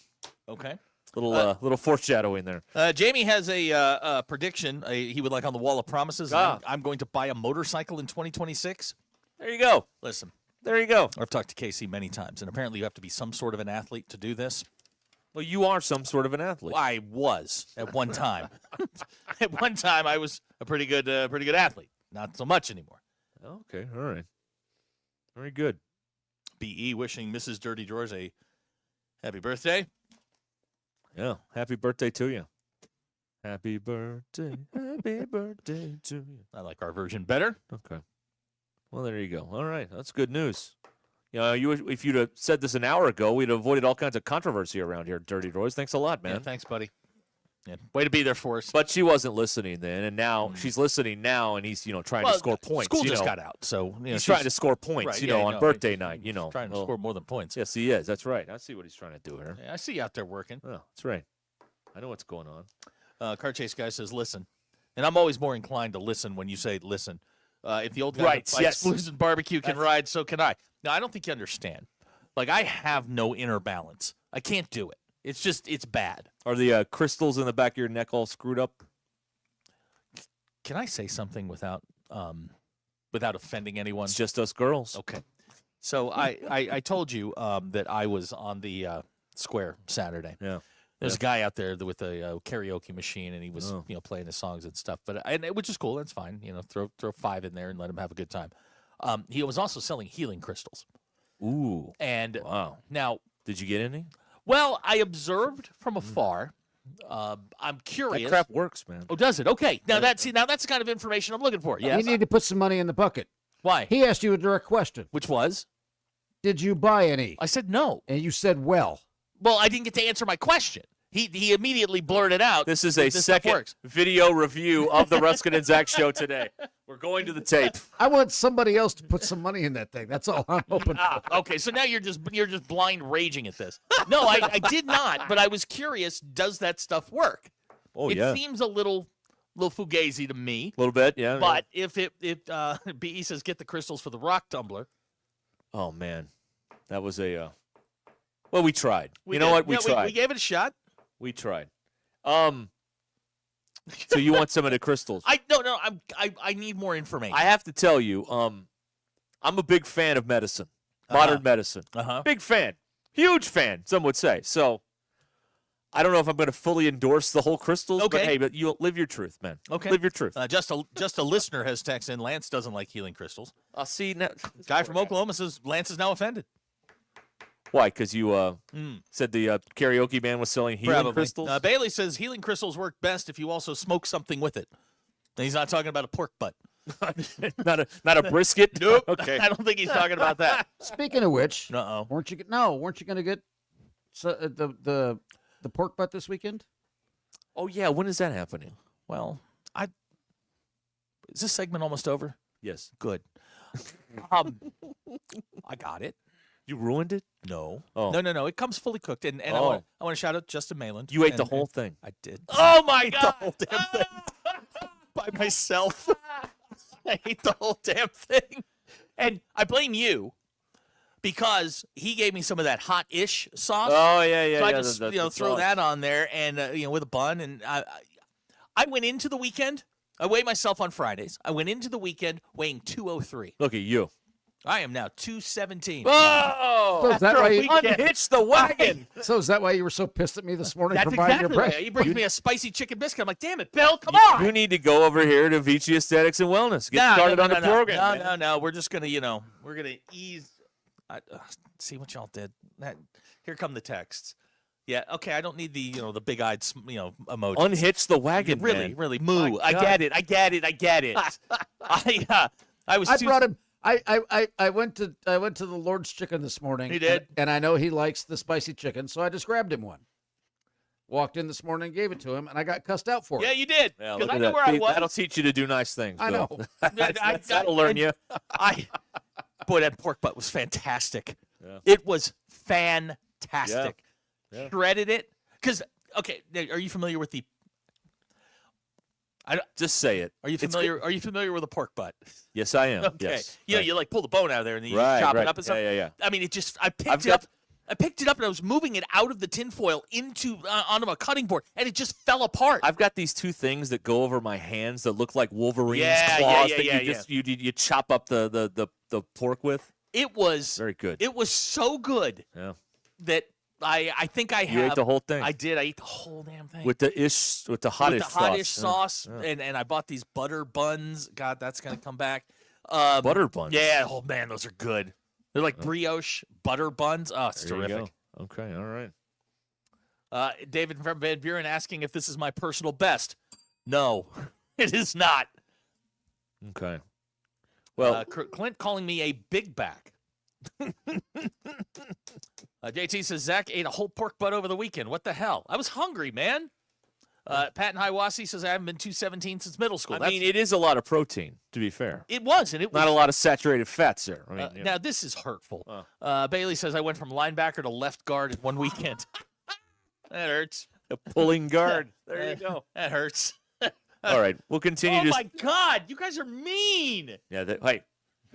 Okay. Little foreshadowing there. Jamie has a prediction he would like on the wall of promises. I'm going to buy a motorcycle in 2026. There you go. Listen. There you go. I've talked to Casey many times, and apparently you have to be some sort of an athlete to do this. Well, you are some sort of an athlete. Well, I was at one time. At one time, I was a pretty good athlete. Not so much anymore. Okay, all right. Very good. BE wishing Mrs. Dirty Drawers a happy birthday. Yeah, happy birthday to you. Happy birthday to you. I like our version better. Okay. Well, there you go. All right, that's good news. You know, if you'd have said this an hour ago, we'd have avoided all kinds of controversy around here at Dirty Drawers. Thanks a lot, man. Yeah, thanks, buddy. Yeah, way to be there for us. But she wasn't listening then, and now she's listening now, and he's trying to score points. School just got out, so he's trying to score points. Right, on birthday night. trying to score more than points. Yes, he is. That's right. I see what he's trying to do here. Yeah, I see you out there working. Oh, that's right. I know what's going on. Car Chase guy says, "Listen," and I'm always more inclined to listen when you say "listen." If the old guy that fights Blues and barbecue can ride, so can I. Now, I don't think you understand. Like, I have no inner balance. I can't do it. It's bad. Are the crystals in the back of your neck all screwed up? Can I say something without offending anyone? It's just us girls. Okay. So I told you that I was on the square Saturday. Yeah. There's a guy out there with a karaoke machine, and he was playing his songs and stuff. And it was just cool. That's fine. Throw 5 in there and let him have a good time. He was also selling healing crystals. Ooh. And wow. Now, did you get any? Well, I observed from afar. I'm curious. That crap works, man. Oh, does it? Okay. Now that's the kind of information I'm looking for. Yes. You need to put some money in the bucket. Why? He asked you a direct question. Which was? Did you buy any? I said no. And you said well. Well, I didn't get to answer my question. He immediately blurted out. This is a second video review of the Ruscin and Zach show today. We're going to the tape. I want somebody else to put some money in that thing. That's all I'm hoping for. Okay, so now you're just blind raging at this. No, I did not, but I was curious, does that stuff work? Oh, it yeah. seems a little fugazi to me. A little bit, yeah. But if BE says get the crystals for the rock tumbler. Oh, man. That was a well, we tried. We know did. what? We Yeah, tried. We gave it a shot. We tried. So you want some of the crystals? I need more information. I have to tell you, I'm a big fan of medicine, modern medicine. Big fan, huge fan, some would say. So I don't know if I'm going to fully endorse the whole crystals, but hey, but you live your truth, man. Okay, live your truth. Just a listener has texted in. Lance doesn't like healing crystals. See now, guy from Oklahoma says Lance is now offended. Why? Because you said the karaoke band was selling healing crystals? Bailey says healing crystals work best if you also smoke something with it. And he's not talking about a pork butt. not a brisket? Nope. Okay. I don't think he's talking about that. Speaking of which, weren't you going to get the pork butt this weekend? Oh yeah, when is that happening? Well, is this segment almost over? Yes. Good. I got it. You ruined it? No. Oh. No. It comes fully cooked. And I want to shout out Justin Mayland. You ate the whole thing. I did. Oh, my God. The whole damn thing. By myself. I ate the whole damn thing. And I blame you because he gave me some of that hot-ish sauce. Oh, yeah. So I just throw that on there and, with a bun. And I went into the weekend. I weigh myself on Fridays. I went into the weekend weighing 203. Look at you. I am now 217. Oh! So is that why you unhitched the wagon? So is that why you were so pissed at me this morning That's for buying exactly your bread? right. He brings me a spicy chicken biscuit. I'm like, damn it, Bill, come on. You need to go over here to Vici Aesthetics and Wellness. Get started on the program. No. We're just going to, we're going to ease. See what y'all did. Here come the texts. Yeah, okay, I don't need the, the big-eyed, emoji. Unhitch the wagon, really, man. really. Moo. I get it. I brought him. I went to the Lord's Chicken this morning. He did? And I know he likes the spicy chicken, so I just grabbed him one. Walked in this morning, gave it to him, and I got cussed out for it. Yeah, you did. Yeah, Because I know where I was. That'll teach you to do nice things, I Bill. know. That'll learn you. Boy, that pork butt was fantastic. Yeah. It was fantastic. Yeah. Shredded it. Because, okay, are you familiar with the... Just say it. Are you familiar with a pork butt? Yes, I am. Okay. Yes. You like pull the bone out of there and then you chop it up and stuff. Yeah. I mean, I picked it up and I was moving it out of the tinfoil onto a cutting board and it just fell apart. I've got these two things that go over my hands that look like Wolverine's claws that you chop up the pork with. It was very good. It was so good that I think I have. You ate the whole thing. I did. I ate the whole damn thing. With the hottish sauce. And I bought these butter buns. God, that's going to come back. Butter buns? Yeah. Oh, man, those are good. They're like brioche butter buns. Oh, it's there terrific. Okay, all right. David from Van Buren asking if this is my personal best. No, it is not. Okay. Well, Clint calling me a big back. JT says, Zach ate a whole pork butt over the weekend. What the hell? I was hungry, man. Pat in Hiawassee says, I haven't been 217 since middle school. I mean, it is a lot of protein, to be fair. It was. And it was not a lot of saturated fats there. I mean, now, this is hurtful. Bailey says, I went from linebacker to left guard in one weekend. That hurts. A pulling guard. There you go. That hurts. All right, we'll continue. Oh, my God. You guys are mean. Yeah, hey.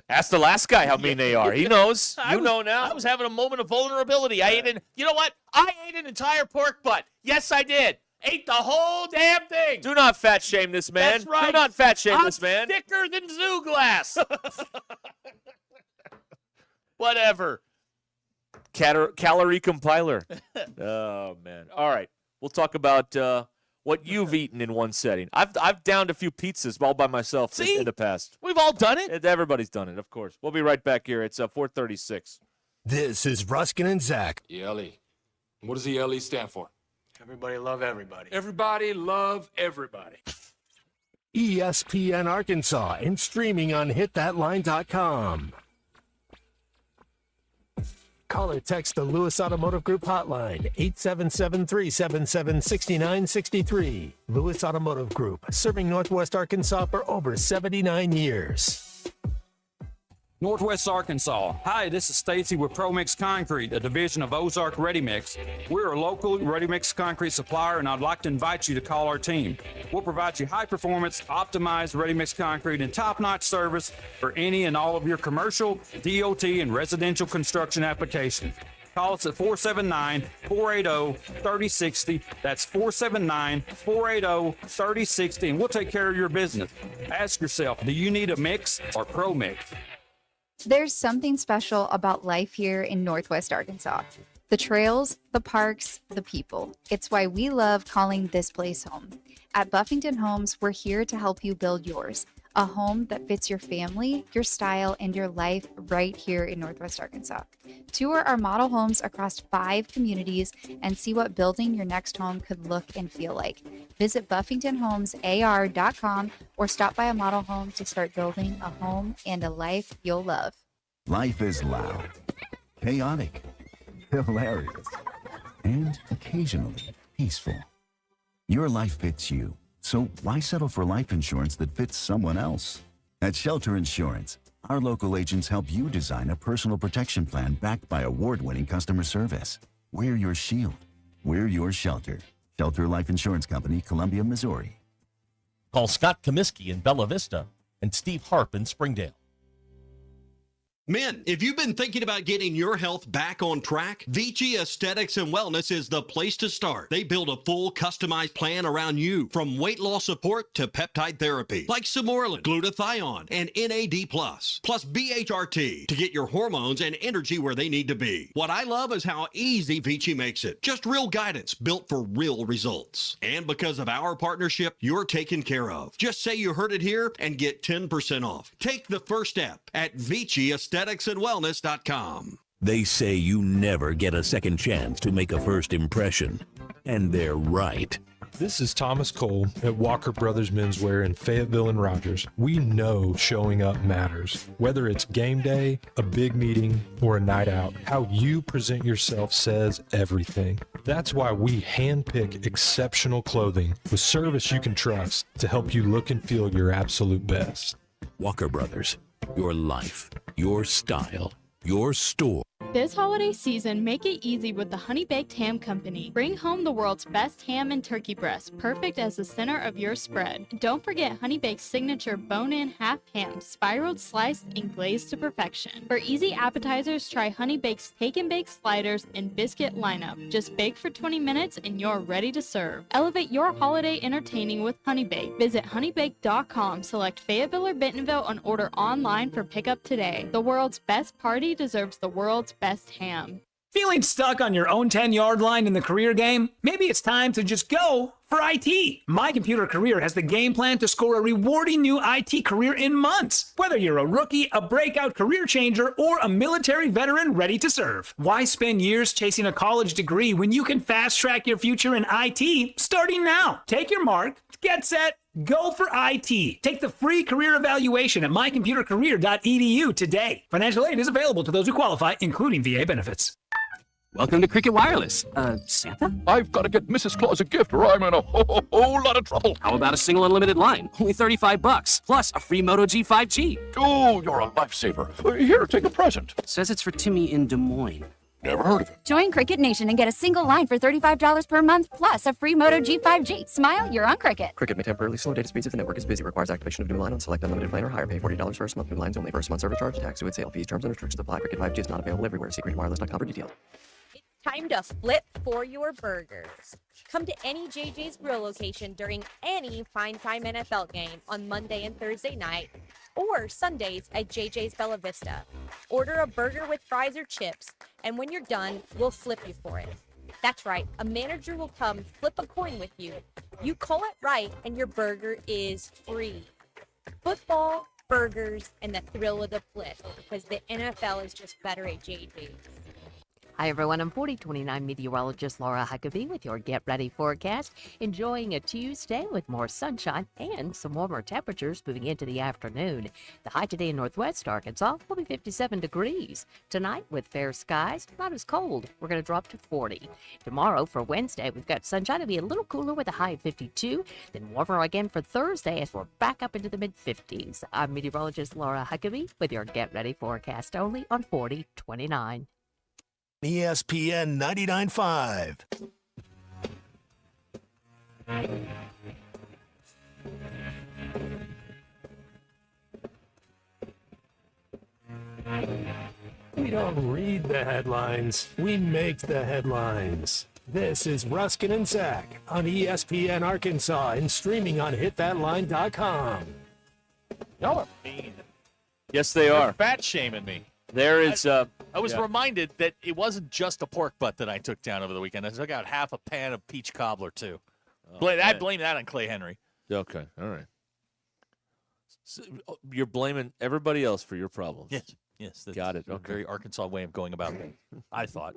Ask the last guy how mean they are. He knows. You know now. I was having a moment of vulnerability. You know what? I ate an entire pork butt. Yes, I did. Ate the whole damn thing. Do not fat shame this man. That's right. Do not fat shame this man. Thicker than zoo glass. Whatever. Calorie compiler. Oh, man. All right. We'll talk about what you've eaten in one setting. I've downed a few pizzas all by myself in the past. We've all done it. Everybody's done it, of course. We'll be right back here. It's 4:36. This is Ruscin and Zach. ELE. What does ELE stand for? Everybody love everybody. Everybody love everybody. ESPN Arkansas and streaming on hitthatline.com. Call or text the Lewis Automotive Group hotline, 877-377-6963. Lewis Automotive Group, serving Northwest Arkansas for over 79 years. Northwest Arkansas. Hi, this is Stacy with ProMix Concrete, a division of Ozark Ready Mix. We're a local ready mix concrete supplier, and I'd like to invite you to call our team. We'll provide you high performance, optimized ready mix concrete and top-notch service for any and all of your commercial, DOT, and residential construction applications. Call us at 479-480-3060. That's 479-480-3060, and we'll take care of your business. Ask yourself, do you need a mix or ProMix? There's something special about life here in Northwest Arkansas. The trails, the parks, the people. It's why we love calling this place home. At Buffington Homes, we're here to help you build yours. A home that fits your family, your style, and your life right here in Northwest Arkansas. Tour our model homes across 5 communities and see what building your next home could look and feel like. Visit BuffingtonHomesAR.com or stop by a model home to start building a home and a life you'll love. Life is loud, chaotic, hilarious, and occasionally peaceful. Your life fits you. So why settle for life insurance that fits someone else? At Shelter Insurance, our local agents help you design a personal protection plan backed by award-winning customer service. We're your shield. We're your shelter. Shelter Life Insurance Company, Columbia, Missouri. Call Scott Comiskey in Bella Vista and Steve Harp in Springdale. Men, if you've been thinking about getting your health back on track, Vici Aesthetics and Wellness is the place to start. They build a full customized plan around you, from weight loss support to peptide therapy, like Samorelin, glutathione, and NAD+, plus BHRT to get your hormones and energy where they need to be. What I love is how easy Vici makes it. Just real guidance built for real results. And because of our partnership, you're taken care of. Just say you heard it here and get 10% off. Take the first step at ViciAestheticsandWellness.com. They say you never get a second chance to make a first impression. And they're right. This is Thomas Cole at Walker Brothers Menswear in Fayetteville and Rogers. We know showing up matters. Whether it's game day, a big meeting, or a night out, how you present yourself says everything. That's why we handpick exceptional clothing with service you can trust to help you look and feel your absolute best. Walker Brothers, your life, your style, your store. This holiday season, make it easy with the Honey Baked Ham Company. Bring home the world's best ham and turkey breast, perfect as the center of your spread. Don't forget Honey Baked's signature bone-in half ham, spiraled, sliced, and glazed to perfection. For easy appetizers, try Honey Baked's Take and Bake sliders and biscuit lineup. Just bake for 20 minutes and you're ready to serve. Elevate your holiday entertaining with Honey Baked. Visit honeybaked.com, select Fayetteville or Bentonville, and order online for pickup today. The world's best party deserves the world's best ham. Feeling stuck on your own 10-yard line in the career game? Maybe it's time to just go for IT. My Computer Career has the game plan to score a rewarding new IT career in months. Whether you're a rookie, a breakout career changer, or a military veteran ready to serve. Why spend years chasing a college degree when you can fast-track your future in IT starting now? Take your mark, get set, go for IT. Take the free career evaluation at mycomputercareer.edu today. Financial aid is available to those who qualify, including VA benefits. Welcome to Cricket Wireless. Santa? I've got to get Mrs. Claus a gift or I'm in a whole lot of trouble. How about a single unlimited line? Only $35, plus a free Moto G 5G. Oh, you're a lifesaver. Here, take a present. Says it's for Timmy in Des Moines. Never heard of it. Join Cricket Nation and get a single line for $35 per month, plus a free Moto G 5G. Smile, you're on Cricket. Cricket may temporarily slow data speeds if the network is busy. Requires activation of new line on select unlimited plan or higher. Pay $40 first month. New lines only. First month service charge. Tax to sale fees. Terms and restrictions apply. Cricket 5G is not available everywhere. See cricketwireless.com for details. Time to flip for your burgers. Come to any JJ's Grill location during any primetime NFL game on Monday and Thursday night, or Sundays at JJ's Bella Vista. Order a burger with fries or chips, and when you're done, we'll flip you for it. That's right, a manager will come flip a coin with you. You call it right, and your burger is free. Football, burgers, and the thrill of the flip, because the NFL is just better at JJ's. Hi, everyone. I'm 4029 meteorologist Laura Huckabee with your Get Ready forecast. Enjoying a Tuesday with more sunshine and some warmer temperatures moving into the afternoon. The high today in northwest Arkansas will be 57 degrees. Tonight, with fair skies, not as cold. We're going to drop to 40. Tomorrow, for Wednesday, we've got sunshine. It'll be a little cooler with a high of 52. Then warmer again for Thursday as we're back up into the mid-50s. I'm meteorologist Laura Huckabee with your Get Ready forecast only on 4029. ESPN 99.5. We don't read the headlines, we make the headlines. This is Ruscin and Zach on ESPN Arkansas and streaming on hitthatline.com. Y'all are mean. Yes, they are. Fat shaming me. There is. I was reminded that it wasn't just a pork butt that I took down over the weekend. I took out half a pan of peach cobbler, too. I blame that on Clay Henry. Okay, all right. So you're blaming everybody else for your problems. Yes. Got it. A very Arkansas way of going about things, I thought.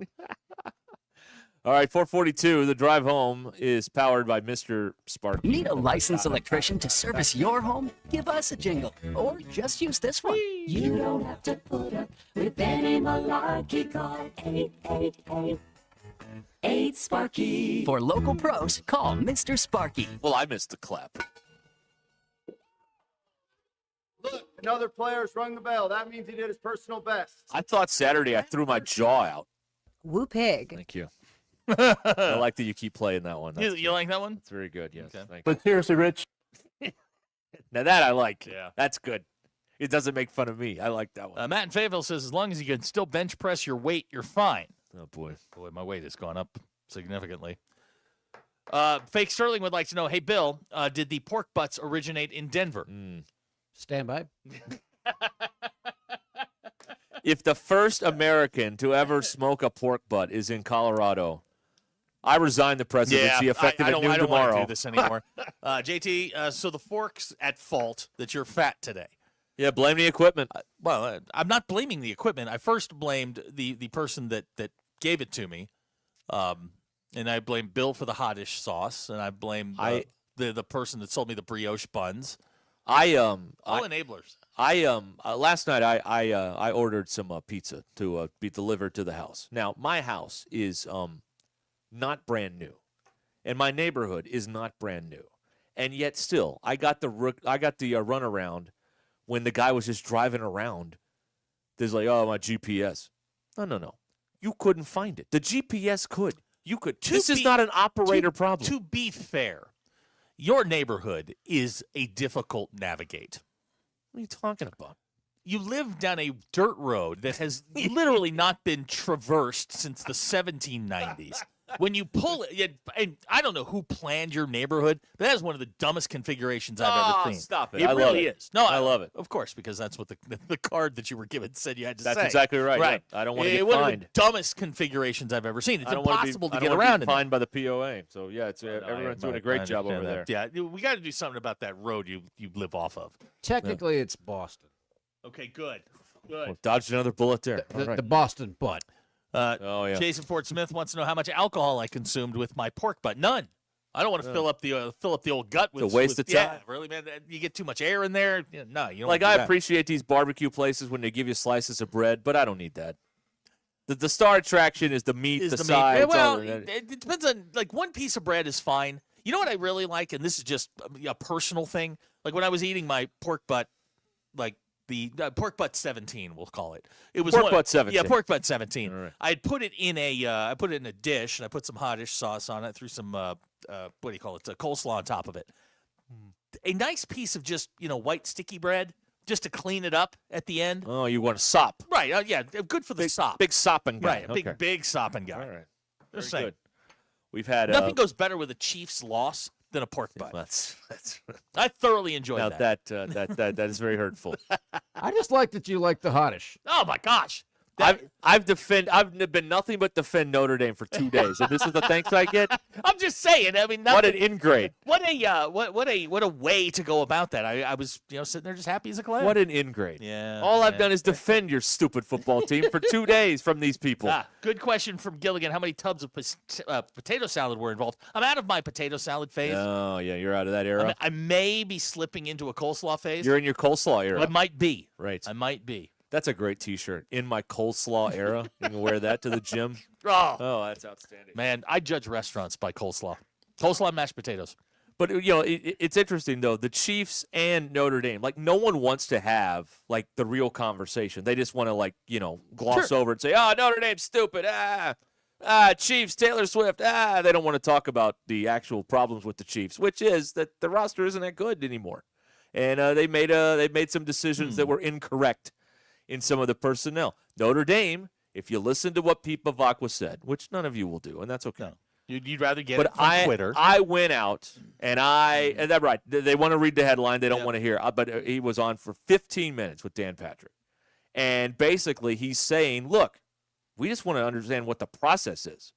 All right, 442, the drive home is powered by Mr. Sparky. Need a licensed electrician to service your home? Give us a jingle, or just use this one. You don't have to put up with any malarkey. Call 888-8 For local pros, call Mr. Sparky. Well, I missed the clap. Look, another player's rung the bell. That means he did his personal best. I thought Saturday I threw my jaw out. Woo pig. Thank you. I like that you keep playing that one. You like that one? It's very good, yes. Okay. Thank you. But seriously, Rich. Now that I like. Yeah. That's good. It doesn't make fun of me. I like that one. Matt in Fayetteville says, as long as you can still bench press your weight, you're fine. Oh, boy. Boy, my weight has gone up significantly. Fake Sterling would like to know, hey, Bill, did the pork butts originate in Denver? Stand by. If the first American to ever smoke a pork butt is in Colorado, I resign the presidency effective at noon I don't tomorrow. want to do this anymore. JT, so the fork's at fault that you're fat today. Yeah, blame the equipment. I'm not blaming the equipment. I first blamed the person that gave it to me, and I blame Bill for the hottish sauce, and I blame the person that sold me the brioche buns. All enablers. Last night I ordered some pizza to be delivered to the house. Now my house is not brand new, and my neighborhood is not brand new, and yet still I got the runaround when the guy was just driving around. There's like, oh, my GPS. No. You couldn't find it. The GPS could. You could. This is not an operator problem. To be fair, your neighborhood is a difficult navigate. What are you talking about? You live down a dirt road that has literally not been traversed since the 1790s. When you pull it, and I don't know who planned your neighborhood, but that is one of the dumbest configurations I've ever seen. Stop it. It I really love it. is. No, I love it. Of course, because that's what the card that you were given said you had to say. That's exactly right. Right. Yeah. I don't want to get One of fined. the dumbest configurations I've ever seen. It's I don't wanna impossible to I get don't wanna around be in there. fined by the POA. So yeah, it's everyone's doing a great job over there. Yeah, we got to do something about that road you live off of. Technically, it's Boston. Okay, good. Well, dodged another bullet there. The Boston butt. Yeah. Jason Ford Smith wants to know how much alcohol I consumed with my pork butt. None. I don't want to fill up the old gut with. It's a waste of time. Yeah, really, man. You get too much air in there. Yeah, no, you don't. Like wanna I do that. appreciate these barbecue places when they give you slices of bread, but I don't need that. The star attraction is the meat, the sides. Yeah, well, all that. it depends on, like, one piece of bread is fine. You know what I really like, and this is just a personal thing. Like when I was eating my pork butt, like the pork butt 17, well call it. It was Pork butt 17. Yeah, pork butt 17. All right. I had put it in a dish, and I put some hottish sauce on it, threw some what do you call it, coleslaw on top of it. A nice piece of just white sticky bread, just to clean it up at the end. Oh, you want a sop? Right. Yeah, good for the sop. Big sopping guy. Right, Okay. big sopping guy. All right. Just Very saying. good. We've had Nothing goes better with a Chiefs loss than a pork butt. That's I thoroughly enjoyed now that. that is very hurtful. I just like that you like the hottish. Oh my gosh, I've been nothing but defend Notre Dame for 2 days, and this is the thanks I get. I'm just saying. I mean, What an ingrate! What a way to go about that. I was sitting there just happy as a clam. What an ingrate! Yeah. All I've done is defend your stupid football team for 2 days from these people. Good question from Gilligan. How many tubs of potato salad were involved? I'm out of my potato salad phase. Oh yeah, you're out of that era. I may be slipping into a coleslaw phase. You're in your coleslaw era. I might be. Right. I might be. That's a great T-shirt. In my coleslaw era, you can wear that to the gym. Oh, that's outstanding. Man, I judge restaurants by coleslaw. Coleslaw and mashed potatoes. But it's interesting though. The Chiefs and Notre Dame, like no one wants to have like the real conversation. They just want to gloss over and say, "Oh, Notre Dame's stupid." Chiefs, Taylor Swift. They don't want to talk about the actual problems with the Chiefs, which is that the roster isn't that good anymore, and they made some decisions that were incorrect in some of the personnel. Notre Dame, if you listen to what Pete Bavacqua said, which none of you will do, and that's okay. No. You'd rather get it from Twitter. I went out, and that's right. They want to read the headline. They don't want to hear. But he was on for 15 minutes with Dan Patrick. And basically he's saying, look, we just want to understand what the process is.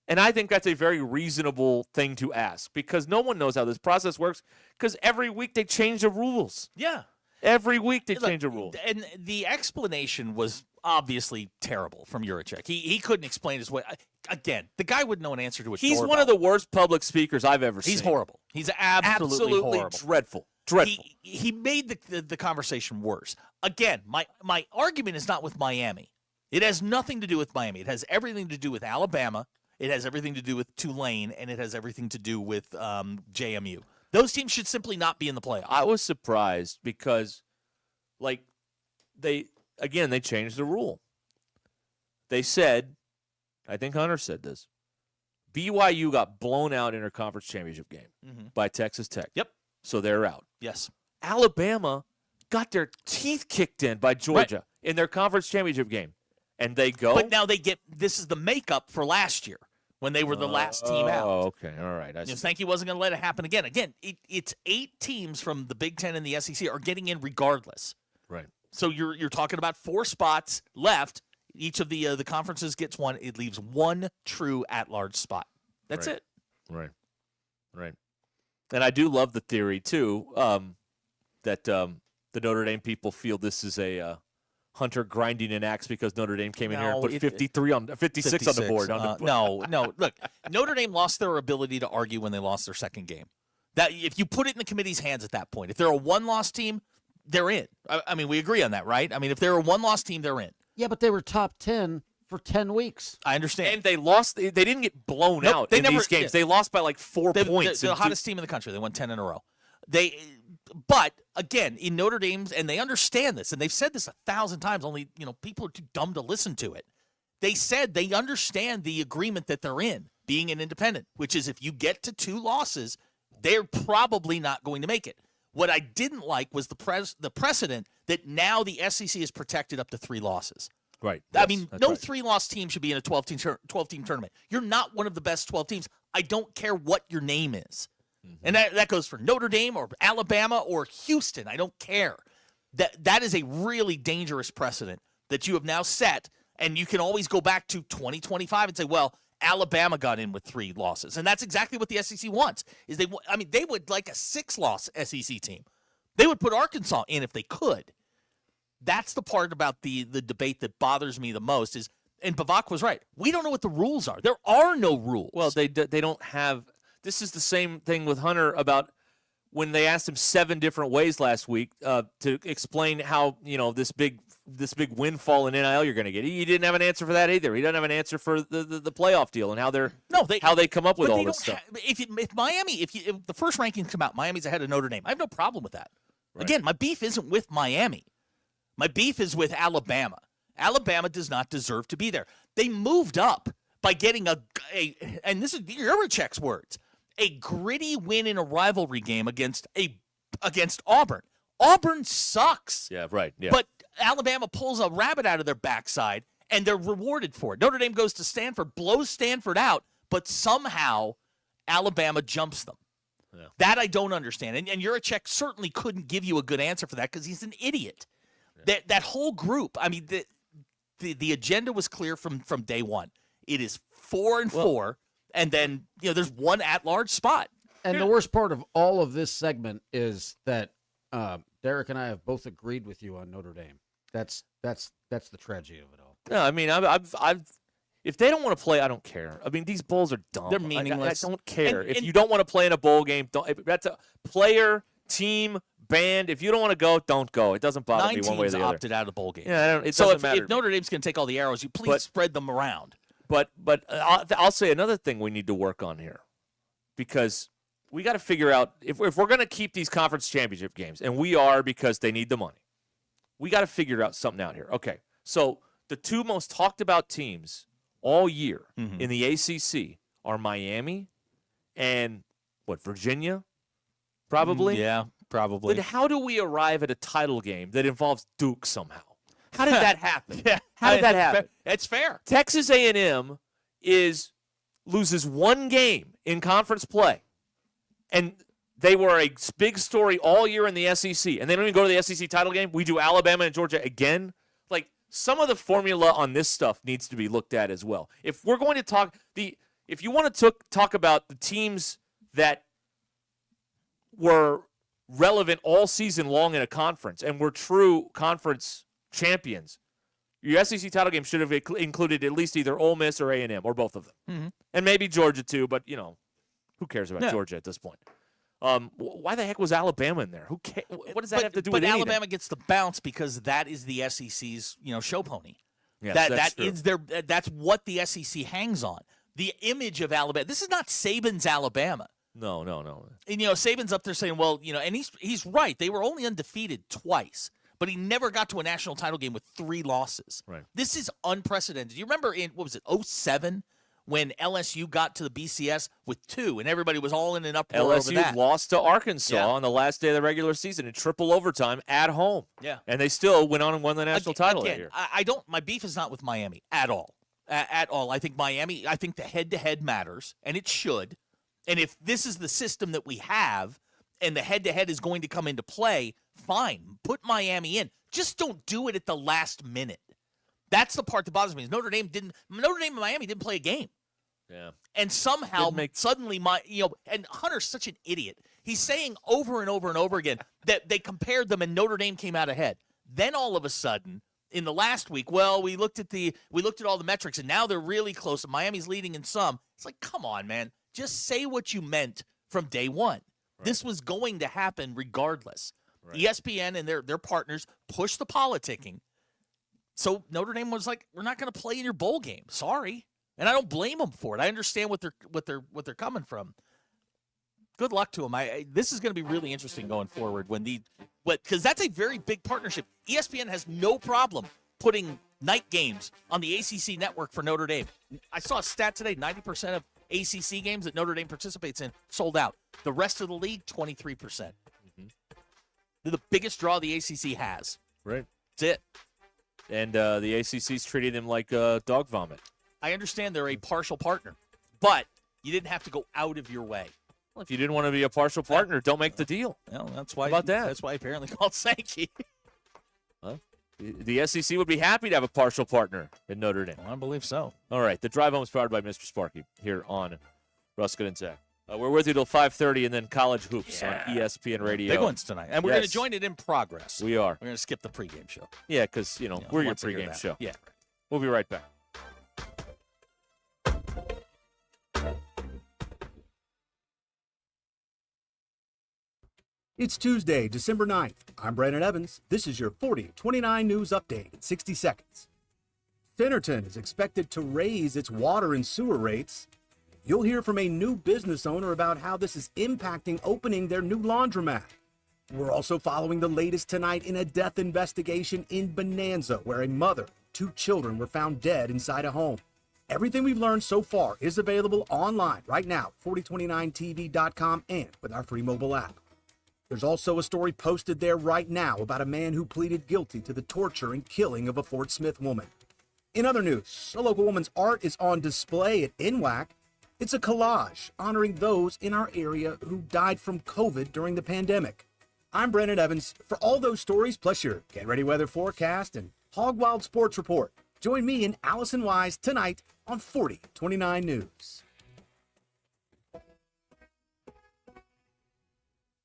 And I think that's a very reasonable thing to ask because no one knows how this process works because every week they change the rules. Yeah. Every week they change the rules. And the explanation was obviously terrible from Juracek. He couldn't explain his way. Again, the guy wouldn't know an answer to a He's doorbell. one of the worst public speakers I've ever seen. He's horrible. He's absolutely horrible. Dreadful. Dreadful. He made the conversation worse. Again, my argument is not with Miami. It has nothing to do with Miami. It has everything to do with Alabama. It has everything to do with Tulane, and it has everything to do with JMU. Those teams should simply not be in the playoffs. I was surprised because, they changed the rule. They said, I think Hunter said this, BYU got blown out in their conference championship game by Texas Tech. Yep. So they're out. Yes. Alabama got their teeth kicked in by Georgia in their conference championship game. And they go. But now this is the makeup for last year when they were the last team out. Oh, okay. All right. Sankey wasn't going to let it happen again. Again, it's 8 teams from the Big Ten and the SEC are getting in regardless. Right. So you're talking about 4 spots left. Each of the conferences gets one. It leaves one true at-large spot. That's it. Right. Right. And I do love the theory, too, that the Notre Dame people feel this is a Hunter grinding an axe because Notre Dame came in here and put 56 on the board. No. Look, Notre Dame lost their ability to argue when they lost their second game. That if you put it in the committee's hands at that point, if they're a one-loss team, they're in. I mean, we agree on that, right? I mean, if they're a one-loss team, they're in. Yeah, but they were top 10 for 10 weeks. I understand. And they lost. They didn't get blown out in these games. They lost by 4 points. They're the hottest team in the country. They won 10 in a row. But again, in Notre Dame's, and they understand this, and they've said this 1,000 times. Only people are too dumb to listen to it. They said they understand the agreement that they're in, being an independent, which is if you get to 2 losses, they're probably not going to make it. What I didn't like was the precedent that now the SEC is protected up to 3 losses. Right. I mean, no 3-loss team should be in a 12-team tournament. You're not one of the best 12 teams. I don't care what your name is. And that goes for Notre Dame or Alabama or Houston. I don't care. That is a really dangerous precedent that you have now set, and you can always go back to 2025 and say, well, Alabama got in with 3 losses. And that's exactly what the SEC wants. They would like a 6-loss SEC team. They would put Arkansas in if they could. That's the part about the debate that bothers me the most is, and Bavacqua was right, we don't know what the rules are. There are no rules. Well, they don't have – this is the same thing with Hunter about when they asked him 7 different ways last week to explain how, this big windfall in NIL you're going to get. He didn't have an answer for that either. He doesn't have an answer for the playoff deal and how they come up with all this stuff. If the first rankings come out, Miami's ahead of Notre Dame. I have no problem with that. Right. Again, my beef isn't with Miami. My beef is with Alabama. Alabama does not deserve to be there. They moved up by getting and this is Juracek's words, a gritty win in a rivalry game against Auburn. Auburn sucks. Yeah, right. Yeah. But Alabama pulls a rabbit out of their backside, and they're rewarded for it. Notre Dame goes to Stanford, blows Stanford out, but somehow Alabama jumps them. Yeah. That I don't understand. And Juracek certainly couldn't give you a good answer for that because he's an idiot. Yeah. That whole group, I mean, the agenda was clear from day one. It is 4-4, and then there's one at-large spot. And the worst part of all of this segment is that Derek and I have both agreed with you on Notre Dame. That's the tragedy of it all. No, I mean, I've if they don't want to play, I don't care. I mean, these bowls are dumb. They're meaningless. I don't care. If you don't want to play in a bowl game, that's a player, team, band. If you don't want to go, don't go. It doesn't bother me one way or the other. 9 teams opted out of the bowl game. Yeah, it so doesn't matter. If Notre Dame's going to take all the arrows, you please spread them around. But I'll say another thing we need to work on here, because we got to figure out if we're going to keep these conference championship games, and we are because they need the money. We got to figure out something out here. Okay, so the two most talked about teams all year in the ACC are Miami and Virginia, probably. Yeah, probably. Then how do we arrive at a title game that involves Duke somehow? How did that happen? How did that happen? It's fair. Texas A&M loses one game in conference play, and they were a big story all year in the SEC, and they don't even go to the SEC title game. We do Alabama and Georgia again. Like, some of the formula on this stuff needs to be looked at as well. If we're going to talk if you want to talk about the teams that were relevant all season long in a conference and were true conference champions, your SEC title game should have included at least either Ole Miss or A&M or both of them, and maybe Georgia too. But who cares about Georgia at this point? Why the heck was Alabama in there? Who cares? What does that have to do with anything? But Alabama gets the bounce because that is the SEC's show pony. Yes, that is their. That's what the SEC hangs on. The image of Alabama. This is not Saban's Alabama. No. And Saban's up there saying, well, and he's right. They were only undefeated twice, but he never got to a national title game with 3 losses. Right. This is unprecedented. You remember in 2007 when LSU got to the BCS with 2, and everybody was all in an uproar over that. LSU lost to Arkansas on the last day of the regular season in triple overtime at home. Yeah. And they still went on and won the national title that year. My beef is not with Miami at all. At all. I think the head-to-head matters, and it should. And if this is the system that we have and the head-to-head is going to come into play, fine. Put Miami in. Just don't do it at the last minute. That's the part that bothers me. Is Notre Dame and Miami didn't play a game. Yeah. And somehow suddenly and Hunter's such an idiot. He's saying over and over and over again that they compared them and Notre Dame came out ahead. Then all of a sudden, in the last week, we looked at all the metrics and now they're really close and Miami's leading in some. It's like, come on, man. Just say what you meant from day one. Right. This was going to happen regardless. Right. ESPN and their partners pushed the politicking. So Notre Dame was like, we're not going to play in your bowl game. Sorry. And I don't blame them for it. I understand what they're coming from. Good luck to them. This is going to be really interesting going forward because that's a very big partnership. ESPN has no problem putting night games on the ACC network for Notre Dame. I saw a stat today, 90% of ACC games that Notre Dame participates in sold out. The rest of the league, 23%. They're the biggest draw the ACC has. Right. That's it. And the ACC's treating them like dog vomit. I understand they're a partial partner, but you didn't have to go out of your way. Well, if you didn't want to be a partial partner, don't make the deal. Well, that's why. How about that? That's why I apparently called Sankey. Well, the SEC would be happy to have a partial partner in Notre Dame. Well, I believe so. All right. The Drive Home is powered by Mr. Sparky here on Ruscin and Zach. We're with you till 5:30, and then college hoops on ESPN Radio. Big ones tonight, and we're going to join it in progress. We are. We're going to skip the pregame show. Yeah, because we're your pregame show. Yeah. We'll be right back. It's Tuesday, December 9th. I'm Brandon Evans. This is your 40-29 news update in 60 seconds. Centerton is expected to raise its water and sewer rates. You'll hear from a new business owner about how this is impacting opening their new laundromat. We're also following the latest tonight in a death investigation in Bonanza, where a mother and 2 children were found dead inside a home. Everything we've learned so far is available online right now, 4029tv.com and with our free mobile app. There's also a story posted there right now about a man who pleaded guilty to the torture and killing of a Fort Smith woman. In other news, a local woman's art is on display at NWAC. It's a collage honoring those in our area who died from COVID during the pandemic. I'm Brandon Evans. For all those stories, plus your Get Ready weather forecast and Hog Wild Sports Report, Join me and Allison Wise tonight on 4029 News.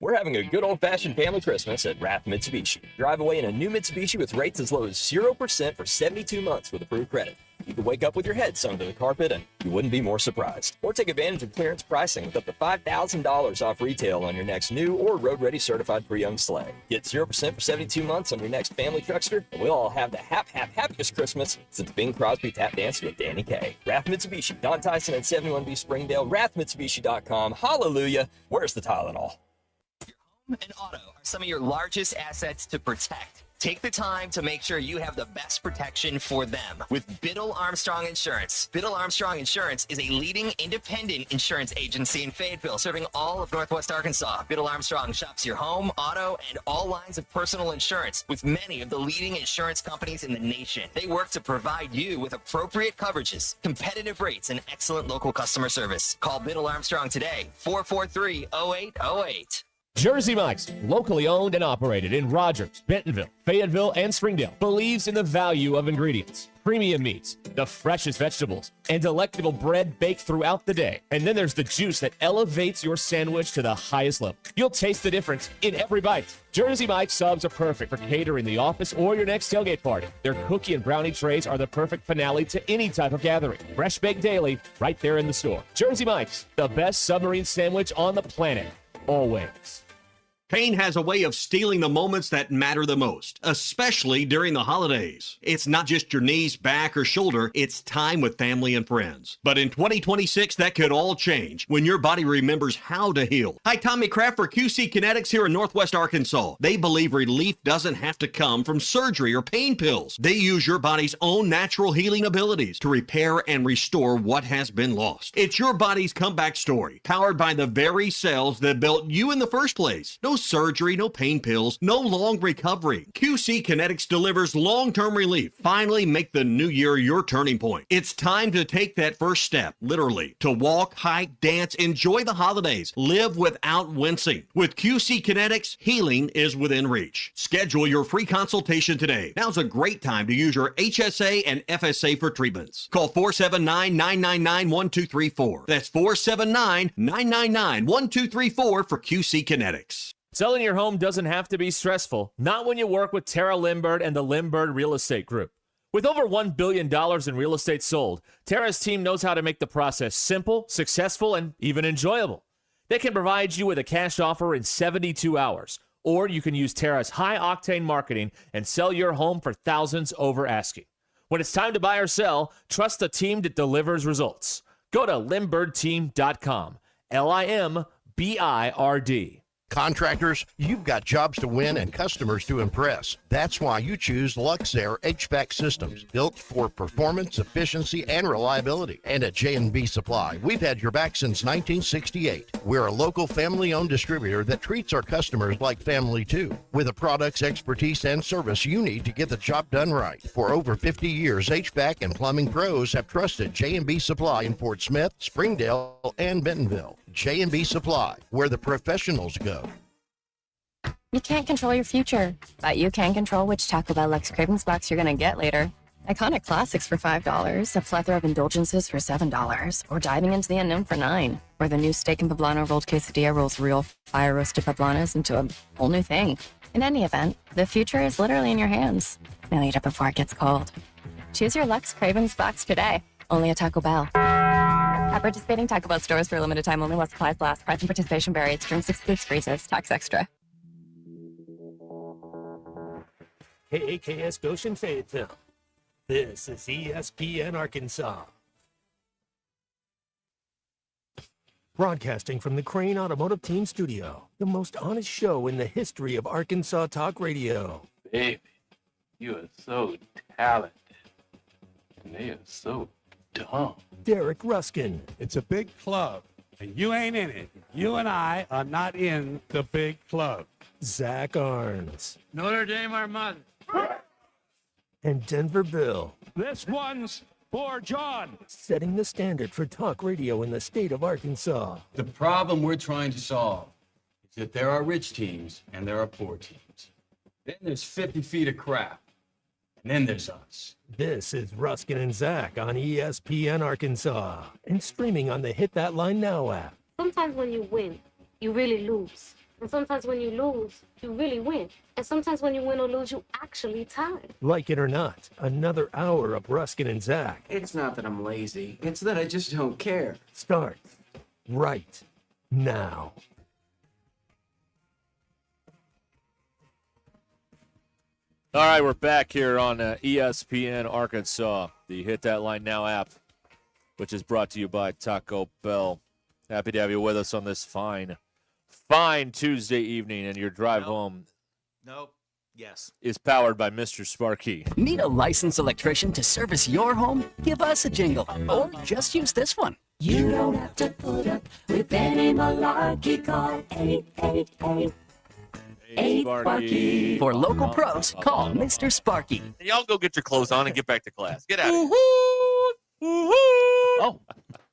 We're having a good old-fashioned family Christmas at Rath Mitsubishi. Drive away in a new Mitsubishi with rates as low as 0% for 72 months with approved credit. You could wake up with your head sunk to the carpet and you wouldn't be more surprised. Or take advantage of clearance pricing with up to $5,000 off retail on your next new or road-ready certified pre-owned sleigh. Get 0% for 72 months on your next family truckster, and we'll all have the happiest Christmas since Bing Crosby tap danced with Danny Kaye. Rath Mitsubishi, Don Tyson and 71B Springdale, rathmitsubishi.com. Hallelujah. Where's the Tylenol? And auto are some of your largest assets to protect. Take the time to make sure you have the best protection for them with Biddle Armstrong Insurance. Biddle Armstrong Insurance is a leading independent insurance agency in Fayetteville, serving all of Northwest Arkansas. Biddle Armstrong shops your home, auto, and all lines of personal insurance with many of the leading insurance companies in the nation. They work to provide you with appropriate coverages, competitive rates, and excellent local customer service. Call Biddle Armstrong today, 443-0808. Jersey Mike's, locally owned and operated in Rogers, Bentonville, Fayetteville, and Springdale, believes in the value of ingredients, premium meats, the freshest vegetables, and delectable bread baked throughout the day. And then there's the juice that elevates your sandwich to the highest level. You'll taste the difference in every bite. Jersey Mike's subs are perfect for catering the office or your next tailgate party. Their cookie and brownie trays are the perfect finale to any type of gathering. Fresh baked daily, right there in the store. Jersey Mike's, the best submarine sandwich on the planet. Always. Pain has a way of stealing the moments that matter the most, especially during the holidays. It's not just your knees, back, or shoulder, it's time with family and friends. But in 2026, that could all change when your body remembers how to heal. Hi, Tommy Kraft for QC Kinetics here in Northwest Arkansas. They believe relief doesn't have to come from surgery or pain pills. They use your body's own natural healing abilities to repair and restore what has been lost. It's your body's comeback story, powered by the very cells that built you in the first place. No surgery, no pain pills, no long recovery. QC Kinetics delivers long-term relief. Finally, make the new year your turning point. It's time to take that first step, literally, to walk, hike, dance, enjoy the holidays, live without wincing. With QC Kinetics, healing is within reach. Schedule your free consultation today. Now's a great time to use your HSA and FSA for treatments. Call 479-999-1234. That's 479-999-1234 for QC Kinetics. Selling your home doesn't have to be stressful, not when you work with Tara Limbird and the Limbird Real Estate Group. With over $1 billion in real estate sold, Tara's team knows how to make the process simple, successful, and even enjoyable. They can provide you with a cash offer in 72 hours, or you can use Tara's high-octane marketing and sell your home for thousands over asking. When it's time to buy or sell, trust the team that delivers results. Go to LimbirdTeam.com, LIMBIRD. Contractors, you've got jobs to win and customers to impress. That's why you choose Luxair HVAC systems, built for performance, efficiency, and reliability. And at J&B Supply, we've had your back since 1968. We're a local family-owned distributor that treats our customers like family too, with the products, expertise, and service you need to get the job done right. For over 50 years, HVAC and plumbing pros have trusted J&B Supply in Fort Smith, Springdale, and Bentonville. J&B Supply, where the professionals go. You can't control your future, but you can control which Taco Bell Lex Cravings box you're going to get later. Iconic classics for $5, a plethora of indulgences for $7, or diving into the unknown for $9, where the new steak and poblano rolled quesadilla rolls real fire-roasted poblanos into a whole new thing. In any event, the future is literally in your hands. Now eat it before it gets cold. Choose your Lex Cravings box today, only at Taco Bell. At participating Taco Bell stores for a limited time only while supplies last. Price and participation varies. Drinks excludes freezes. Tax extra. KAKS Goshen Fayetteville. This is ESPN Arkansas. Broadcasting from the Crane Automotive Team Studio, the most honest show in the history of Arkansas Talk Radio. Baby, you are so talented. And they are so dumb. Derek Ruskin. It's a big club, and you ain't in it. You and I are not in the big club. Zach Arns. Notre Dame Armada. And Denver Bill. This one's for John. Setting the standard for talk radio in the state of Arkansas. The problem we're trying to solve is that there are rich teams and there are poor teams. Then there's 50 feet of crap. And And then there's us. This is Ruscin and Zach on ESPN Arkansas and streaming on the Hit That Line Now app. Sometimes when you win, you really lose. And sometimes when you lose, you really win. And sometimes when you win or lose, you actually tie. Like it or not, another hour of Ruscin and Zach It's not that I'm lazy. It's that I just don't care. starts right now. All right, we're back here on ESPN Arkansas, the Hit That Line Now app, which is brought to you by Taco Bell. Happy to have you with us on this fine Tuesday evening, and your drive home Nope. Yes. is powered by Mr. Sparky. Need a licensed electrician to service your home? Give us a jingle, or just use this one. You don't have to put up with any malarkey. Call 888 Sparky. For local pros, call Mr. Sparky. Y'all go get your clothes on and get back to class. Get out of here. Oh,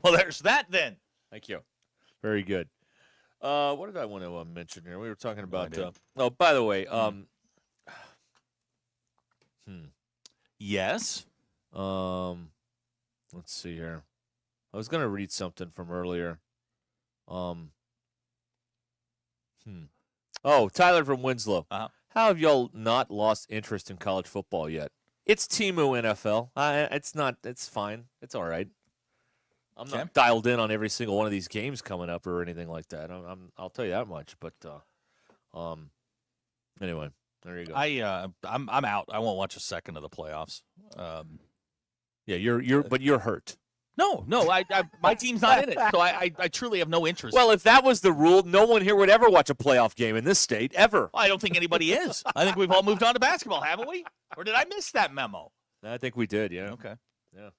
well, there's that then. Thank you. Very good. What did I want to mention here? We were talking about. Oh, by the way, Yes. Let's see here. I was going to read something from earlier. Oh, Tyler from Winslow. Uh-huh. How have y'all not lost interest in college football yet? It's Timu NFL. It's not. It's fine. It's all right. I'm not dialed in on every single one of these games coming up or anything like that. I'll tell you that much. But anyway, there you go. I'm out. I won't watch a second of the playoffs. Yeah, you're hurt. No, my team's not in it, so I truly have no interest. Well, if that was the rule, no one here would ever watch a playoff game in this state ever. I don't think anybody is. I think we've all moved on to basketball, haven't we? Or did I miss that memo? I think we did. Yeah. Okay. Yeah.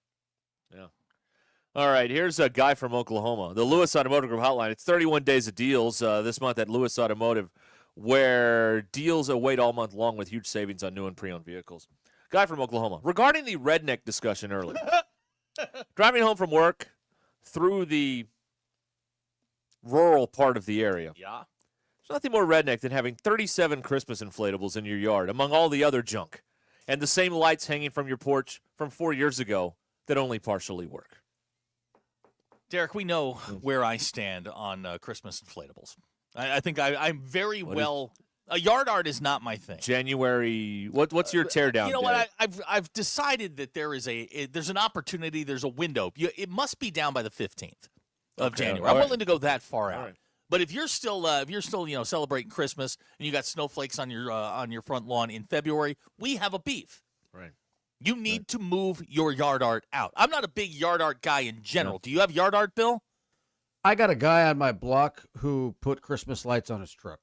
All right, here's a guy from Oklahoma. The Lewis Automotive Group hotline. It's 31 days of deals this month at Lewis Automotive, where deals await all month long with huge savings on new and pre-owned vehicles. Guy from Oklahoma. Regarding the redneck discussion earlier, driving home from work through the rural part of the area. Yeah. There's nothing more redneck than having 37 Christmas inflatables in your yard among all the other junk, and the same lights hanging from your porch from 4 years ago that only partially work. Derek, we know where I stand on Christmas inflatables. I think I'm very well. Yard art is not my thing. January. What's your teardown? You know what? I've decided that there's an opportunity. There's a window. It must be down by the 15th of January. I'm willing to go that far out. Right. But if you're still celebrating Christmas and you got snowflakes on your front lawn in February, we have a beef. Right. You need to move your yard art out. I'm not a big yard art guy in general. Do you have yard art, Bill? I got a guy on my block who put Christmas lights on his truck,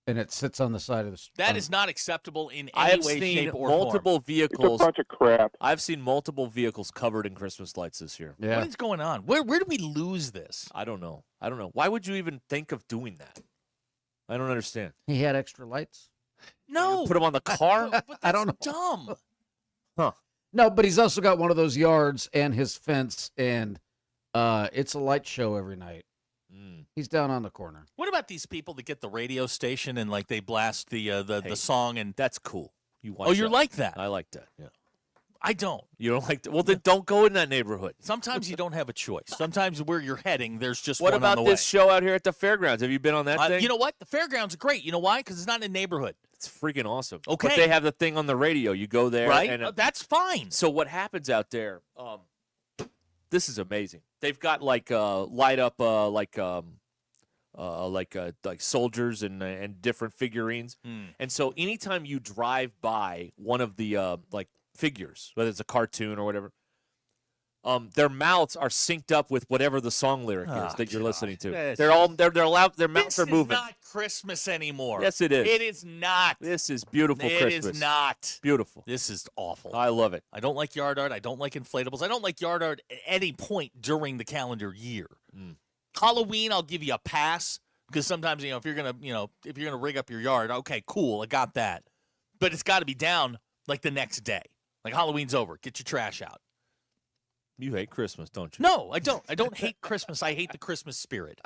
and it sits on the side of the street. That is not acceptable in I any have way, seen shape, or multiple form. vehicles. It's a bunch of crap. I've seen multiple vehicles covered in Christmas lights this year. Yeah. What is going on? Where do we lose this? I don't know. Why would you even think of doing that? I don't understand. He had extra lights. No. Put them on the car? But that's I don't know. dumb. Huh. No, but he's also got one of those yards and his fence, and it's a light show every night. He's down on the corner. What about these people that get the radio station and like they blast the song and That's cool. You oh, you're that. like that? I like that. Yeah. I don't. You don't like that? Well, then don't go in that neighborhood. Sometimes you don't have a choice. Sometimes where you're heading, there's just What one about on the this show out here at the fairgrounds? Have you been on that way. thing? You know what? The fairgrounds are great. You know why? Because it's not in a neighborhood. It's freaking awesome. Okay. But they have the thing on the radio. You go there. Right? And, That's fine. so what happens out there, this is amazing. They've got like light up like soldiers and different figurines. And so anytime you drive by one of the like figures, whether it's a cartoon or whatever, their mouths are synced up with whatever the song lyric is that you're listening to. They're allowed. Their mouths are moving. This is not Christmas anymore. Yes, it is. It is not. This is beautiful Christmas. It is not. Beautiful. This is awful. I love it. I don't like yard art. I don't like inflatables. I don't like yard art at any point during the calendar year. Halloween, I'll give you a pass because sometimes if you're gonna rig up your yard, okay, cool, I got that. But it's got to be down like the next day. Like Halloween's over. Get your trash out. You hate Christmas, don't you? No, I don't. I don't hate Christmas. I hate the Christmas spirit.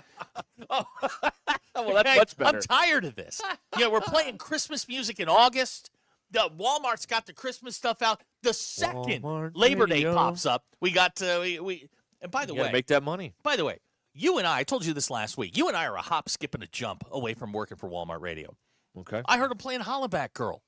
Well, that's much better. I'm tired of this. We're playing Christmas music in August. The Walmart's got the Christmas stuff out. The second Walmart Labor Day Radio. pops up, we got to we. And by the You gotta way, make that money. By the way, you and I told you this last week. You and I are a hop, skip, and a jump away from working for Walmart Radio. Okay. I heard him playing Hollaback Girl.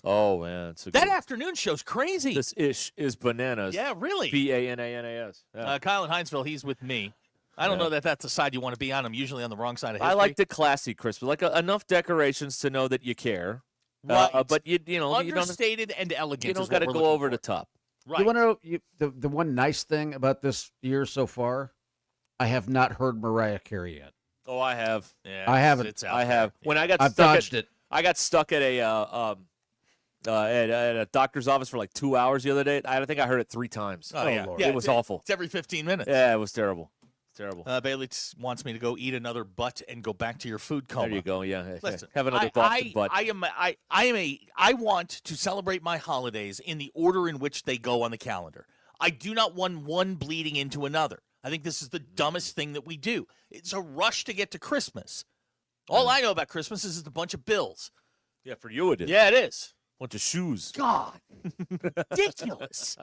Oh man, it's a That good- afternoon show's crazy. This ish is bananas. Yeah, really. BANANAS. Yeah. Kyle in Hinesville, he's with me. I don't know that that's the side you want to be on. I'm usually on the wrong side of history. I like the classy Christmas, like enough decorations to know that you care. Right. But you know, understated and elegant. you don't got to go over the top. Right. You want to know the one nice thing about this year so far? I have not heard Mariah Carey yet. Oh, I have. Yeah, I haven't. It's out I have. there. When I got I've stuck dodged it. I got stuck at a doctor's office for like 2 hours the other day. I think I heard it 3 times. Oh, yeah. Lord. Yeah, It was awful. It's every 15 minutes. Yeah, it was terrible. It's terrible. Bailey wants me to go eat another butt and go back to your food coma. There you go. Yeah. Listen, Have another butt. I want to celebrate my holidays in the order in which they go on the calendar. I do not want one bleeding into another. I think this is the dumbest thing that we do. It's a rush to get to Christmas. All I know about Christmas is it's a bunch of bills. Yeah, for you it is. Yeah, it is. Bunch of shoes. God, ridiculous.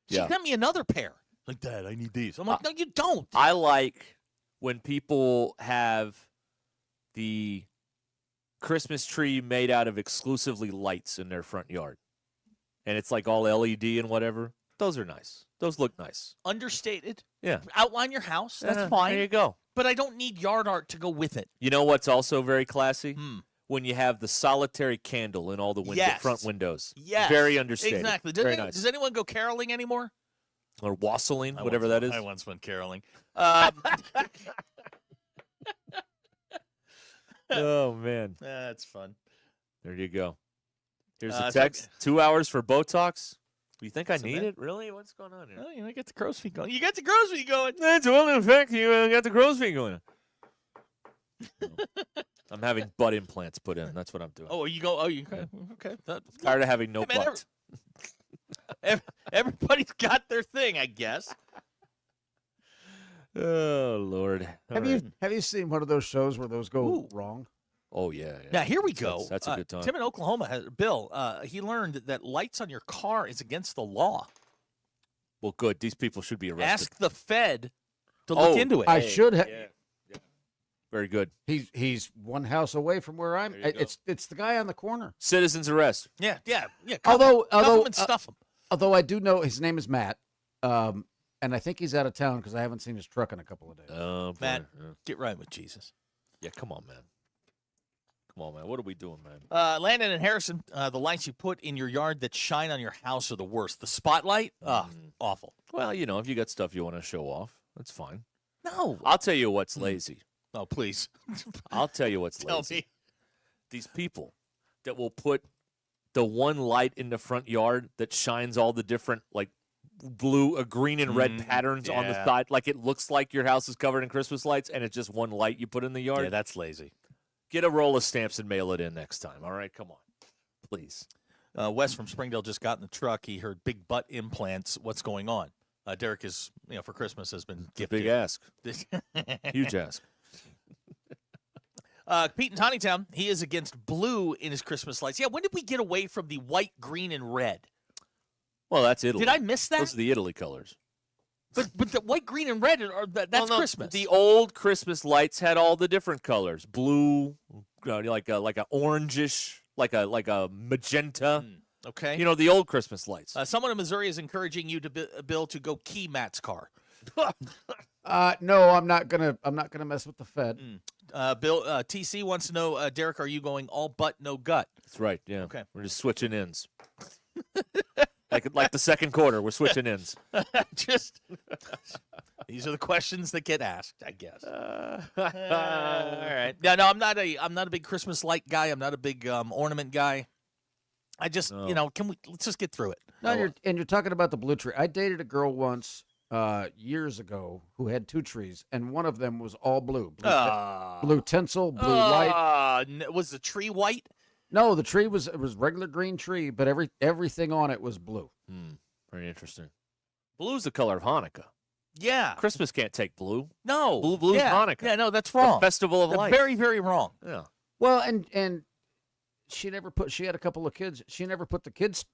She Yeah. sent me another pair. Like, Dad, I need these. I'm like, no, you don't. I like when people have the Christmas tree made out of exclusively lights in their front yard. And it's like all LED and whatever. Those are nice. Those look nice. Understated. Yeah. Outline your house. That's Yeah, fine. There you go. But I don't need yard art to go with it. You know what's also very classy? Hmm. When you have the solitary candle in all the Yes. front windows. Yes. Very understated. Exactly. Very nice. Does anyone go caroling anymore? Or wassailing, whatever that is. I once went caroling. Oh, man. That's fun. There you go. Here's Uh, the so- text. 2 hours for Botox? You think I So need that- it? Really? What's going on here? Oh, you get the crow's feet going. You got the crow's feet going. That's well, in fact, you got the crow's feet going. I'm having butt implants put in. That's what I'm doing. Oh, you go. Oh, you okay? Tired of having no Hey, man, butt. Everybody's got their thing, I guess. Oh, Lord. Have you seen one of those shows where those go wrong? Oh, yeah. Now here we go. That's a good time. Tim in Oklahoma, Bill, he learned that lights on your car is against the law. Well, good. These people should be arrested. Ask the Fed to look into it. I should have. Yeah. Very good. He's one house away from where I'm. It's the guy on the corner. Citizens arrest. Yeah. Although cuff him and stuff him. Although I do know his name is Matt, and I think he's out of town because I haven't seen his truck in a couple of days. Oh, boy. Matt, get right with Jesus. Yeah, come on, man. Come on, man. What are we doing, man? Landon and Harrison, the lights you put in your yard that shine on your house are the worst. The spotlight, awful. Well, you know, if you got stuff you want to show off, that's fine. No. I'll tell you what's lazy. Oh, please. I'll tell you what's Tell lazy. me. These people that will put the one light in the front yard that shines all the different, like, blue, green, and red patterns on the yeah. side. Like, it looks like your house is covered in Christmas lights, and it's just one light you put in the yard. Yeah, that's lazy. Get a roll of stamps and mail it in next time. All right, come on. Please. Wes from Springdale just got in the truck. He heard big butt implants. What's going on? Derek is, for Christmas has been gifted. Big ask. Huge ask. Pete in Tawnytown, he is against blue in his Christmas lights. Yeah, when did we get away from the white, green, and red? Well, that's Italy. Did I miss that? Those are the Italy colors. But the white, green, and red that's Well, no, Christmas. The old Christmas lights had all the different colors: blue, like a orangish, like a magenta. Okay. You know, the old Christmas lights. Someone in Missouri is encouraging you to Bill to go key Matt's car. No, I'm not gonna mess with the Fed. Bill TC wants to know, Derek, are you going all butt, no gut? That's right. Yeah. Okay. We're just switching ins. like the second quarter, we're switching ins. Just these are the questions that get asked, I guess. All right. Yeah, no, I'm not a big Christmas light guy. I'm not a big ornament guy. I just, let's just get through it. No, you're talking about the blue tree. I dated a girl once years ago who had 2 trees, and one of them was all blue. Blue tinsel, blue light. Was the tree white? No, the tree was regular green tree, but everything on it was blue. Very interesting. Blue's the color of Hanukkah. Yeah. Christmas can't take blue. No. Blue's yeah. Hanukkah. Yeah, no, that's wrong. The festival of light. Very, very wrong. Yeah. Well, and she had a couple of kids. She never put the kids'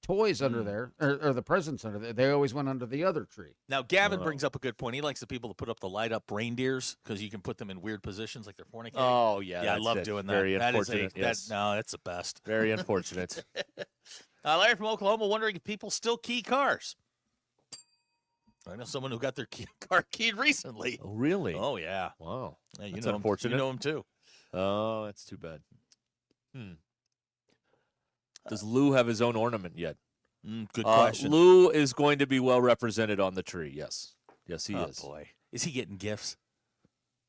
toys under there, or the presents under there. They always went under the other tree. Now, Gavin brings up a good point. He likes the people that put up the light-up reindeers because you can put them in weird positions like they're fornicating. Oh, yeah. Yeah, I love doing that. Very That is unfortunate, yes. no, that's the best. Very unfortunate. Larry from Oklahoma wondering if people still key cars. I know someone who got their car keyed recently. Oh, really? Oh, yeah. Wow. Yeah, you That's know unfortunate. You know him, too. Oh, that's too bad. Does Lou have his own ornament yet? Good question. Lou is going to be well represented on the tree, yes. Yes, he is. Oh, boy. Is he getting gifts?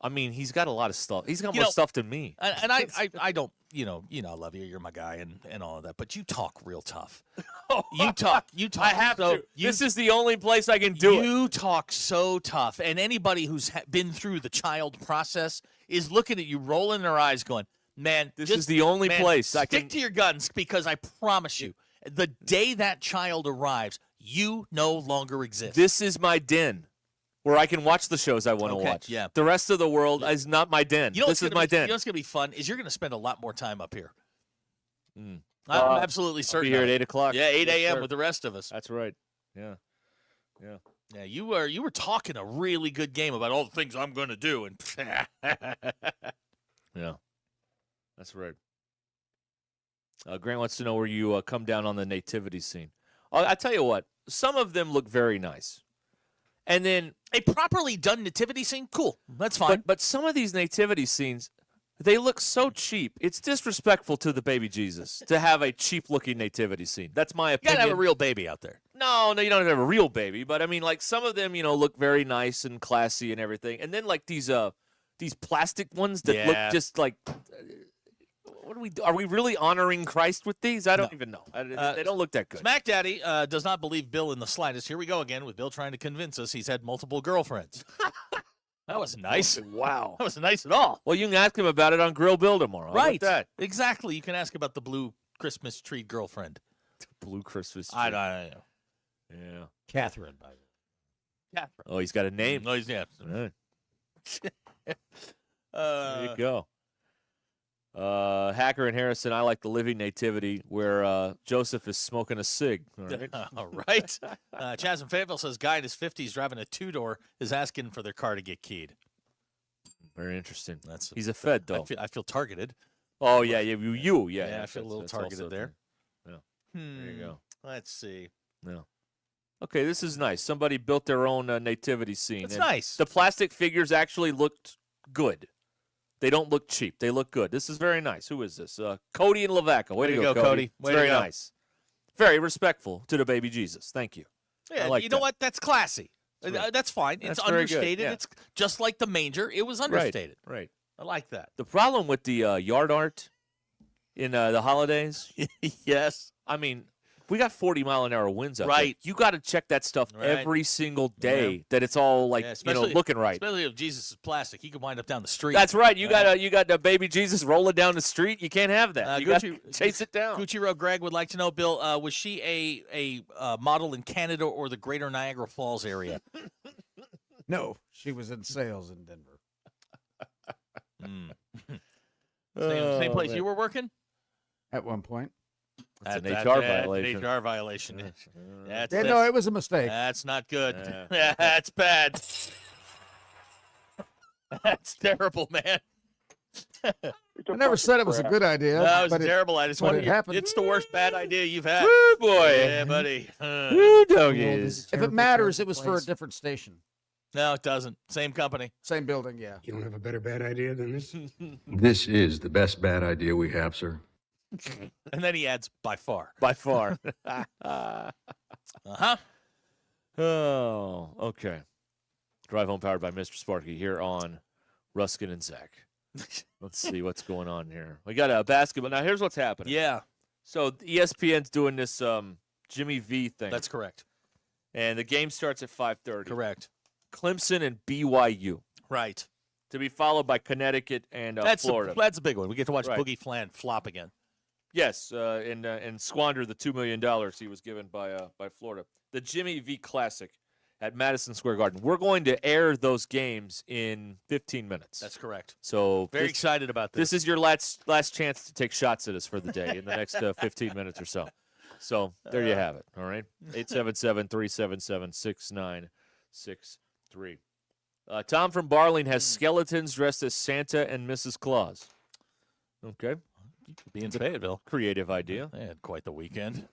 I mean, he's got a lot of stuff. He's got more stuff than me. And I don't, I love you. You're my guy and all of that. But you talk real tough. You talk. I have to. This is the only place I can do it. You talk so tough. And anybody who's been through the child process is looking at you, rolling their eyes, going, man, This is the only place I stick can. to your guns, because I promise you, the day that child arrives, you no longer exist. This is my den where I can watch the shows I want to Okay, watch. yeah. The rest of the world is not my den. You know This is my den. You know what's going to be fun is you're going to spend a lot more time up here. Mm. I'm absolutely I'll certain. be here of at it. 8 o'clock. Yeah, 8 Yes, a.m. sir. with the rest of us. That's right. Yeah. Yeah. Yeah, you were talking a really good game about all the things I'm going to do, and Yeah. That's right. Grant wants to know where you come down on the nativity scene. I tell you what, some of them look very nice. And then a properly done nativity scene, cool. That's fine. But some of these nativity scenes, they look so cheap. It's disrespectful to the baby Jesus to have a cheap-looking nativity scene. That's my You opinion. got to have a real baby out there. No, you don't have a real baby. But, I mean, like, some of them, look very nice and classy and everything. And then, like, these plastic ones that look just like what do we do? Are we really honoring Christ with these? I don't even know. They don't look that good. Smack Daddy does not believe Bill in the slightest. Here we go again with Bill trying to convince us he's had multiple girlfriends. That wasn't nice. Wow. That wasn't nice at all. Well, you can ask him about it on Grill Bill tomorrow. How about Right. that? Exactly. You can ask about the blue Christmas tree girlfriend. Blue Christmas tree. I don't know. Yeah. Catherine, by the way. Catherine. Oh, he's got a name. No, yeah. All right. There you go. Hacker and Harrison, I like the living nativity where Joseph is smoking a cig. All right. All right. Chaz in Fayetteville says guy in his 50s driving a two-door is asking for their car to get keyed. Very interesting. That's He's a Fed, though. I feel targeted. Oh, yeah. Yeah. Yeah, I feel a little that's targeted also there. true. Yeah. There you go. Let's see. No. Okay, this is nice. Somebody built their own nativity scene. That's and nice. The plastic figures actually looked good. They don't look cheap. They look good. This is very nice. Who is this? Cody and Lavaca. Way to go, Cody. It's Way to very go. nice. Very respectful to the baby Jesus. Thank you. Yeah, I like you know that. what? That's classy. That's right. That's fine. That's It's very good, understated. yeah. It's just like the manger. It was understated. Right. I like that. The problem with the yard art in the holidays, Yes. I mean, we got 40-mile-an-hour winds out Right. there. You got to check that stuff Right. every single day that it's all like looking right. Especially if Jesus is plastic, he could wind up down the street. That's right. You got the baby Jesus rolling down the street. You can't have that. You got to chase it down. Gucci Road Greg would like to know, Bill, was she a model in Canada or the greater Niagara Falls area? No, she was in sales in Denver. Same place you were working? At one point. That's an HR violation. An HR violation. No, it was a mistake. That's not good. That's bad. That's terrible, man. I never said it was a good idea. That was but terrible. I just but wanted it happened. It's the worst bad idea you've had. Woo, boy. Yeah, buddy. Woo, doggies. If it matters, it was for a different station. No, it doesn't. Same company. Same building, yeah. You don't have a better bad idea than this? This is the best bad idea we have, sir. And then he adds, by far. By far. Uh-huh. Oh, okay. Drive Home powered by Mr. Sparky here on Ruscin and Zach. Let's see what's going on here. We got a basketball. Now, here's what's happening. Yeah. So ESPN's doing this Jimmy V thing. That's correct. And the game starts at 5:30. Correct. Clemson and BYU. Right. To be followed by Connecticut and Florida. That's a big one. We get to watch Right. Boogie Flan flop again. Yes, and squander the $2 million he was given by Florida. The Jimmy V Classic at Madison Square Garden. We're going to air those games in 15 minutes. That's correct. So Very excited about this. This is your last chance to take shots at us for the day in the next 15 minutes or so. So there you have it. All right, 877-377-6963. Tom from Barling has skeletons dressed as Santa and Mrs. Claus. Okay. Be in Fayetteville. Creative idea. They had quite the weekend.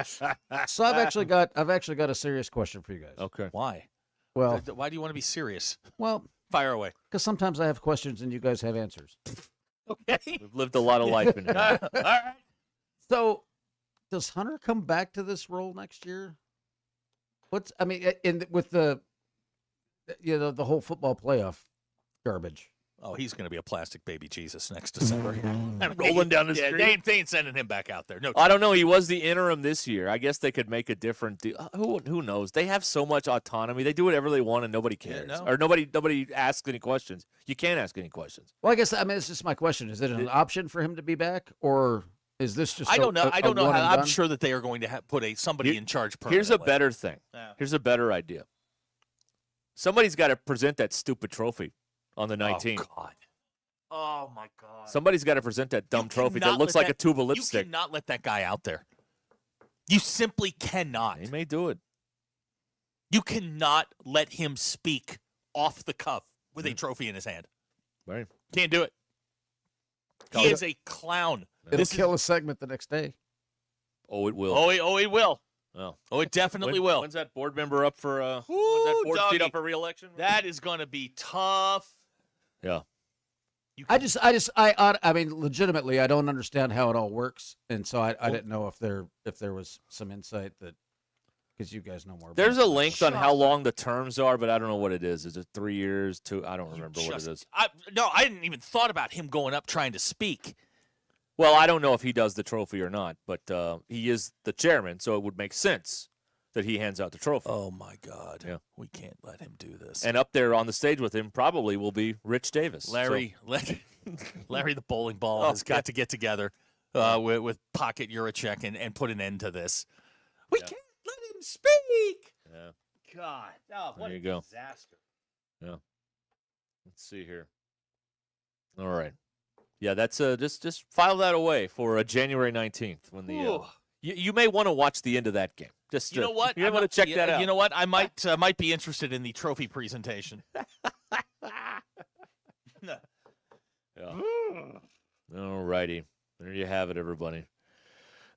So I've actually got a serious question for you guys. Okay. Why? Well, why do you want to be serious? Well, fire away. Because sometimes I have questions and you guys have answers. Okay. We've lived a lot of life in here. All right. So, does Hunter come back to this role next year? With the the whole football playoff garbage. Oh, he's going to be a plastic baby Jesus next December. Rolling down the street. They ain't sending him back out there. No. I don't know. He was the interim this year. I guess they could make a different deal. Who knows? They have so much autonomy. They do whatever they want, and nobody cares. Yeah, no. Or nobody asks any questions. You can't ask any questions. Well, I guess it's just my question: is it an option for him to be back, or is this just? I don't know. I don't know how. I'm done? sure that they are going to put somebody in charge permanently. Here's a better thing. Yeah. Here's a better idea. Somebody's got to present that stupid trophy on the 19th. Oh, God. Oh, my God. Somebody's got to present that dumb trophy that looks like a tube of lipstick. You cannot let that guy out there. You simply cannot. He may do it. You cannot let him speak off the cuff with a trophy in his hand. Right. Can't do it. He is a clown. It'll kill a segment the next day. Oh, it will. Oh, it will. Oh, it definitely will. When's that board member up for? When's that board seat up for re-election? That is going to be tough. Yeah. I mean, legitimately, I don't understand how it all works, and so I didn't know if there was some insight that, because you guys know more. There's about a length on how long the terms are, but I don't know what it is. Is it 3 years? 2? I don't remember what it is. I didn't even thought about him going up trying to speak. Well, I don't know if he does the trophy or not, but he is the chairman, so it would make sense that he hands out the trophy. Oh, my God. Yeah. We can't let him do this. And up there on the stage with him probably will be Rich Davis. Larry the bowling ball has got to get together with Pocket Juracek and put an end to this. We can't let him speak. Yeah. God. Oh, what There a you go. disaster. Yeah. Let's see here. All right. Yeah, that's just file that away for January 19th when the you may want to watch the end of that game. Just You know what? You want to check that out. You know what? I might be interested in the trophy presentation. Yeah. All righty. There you have it, everybody.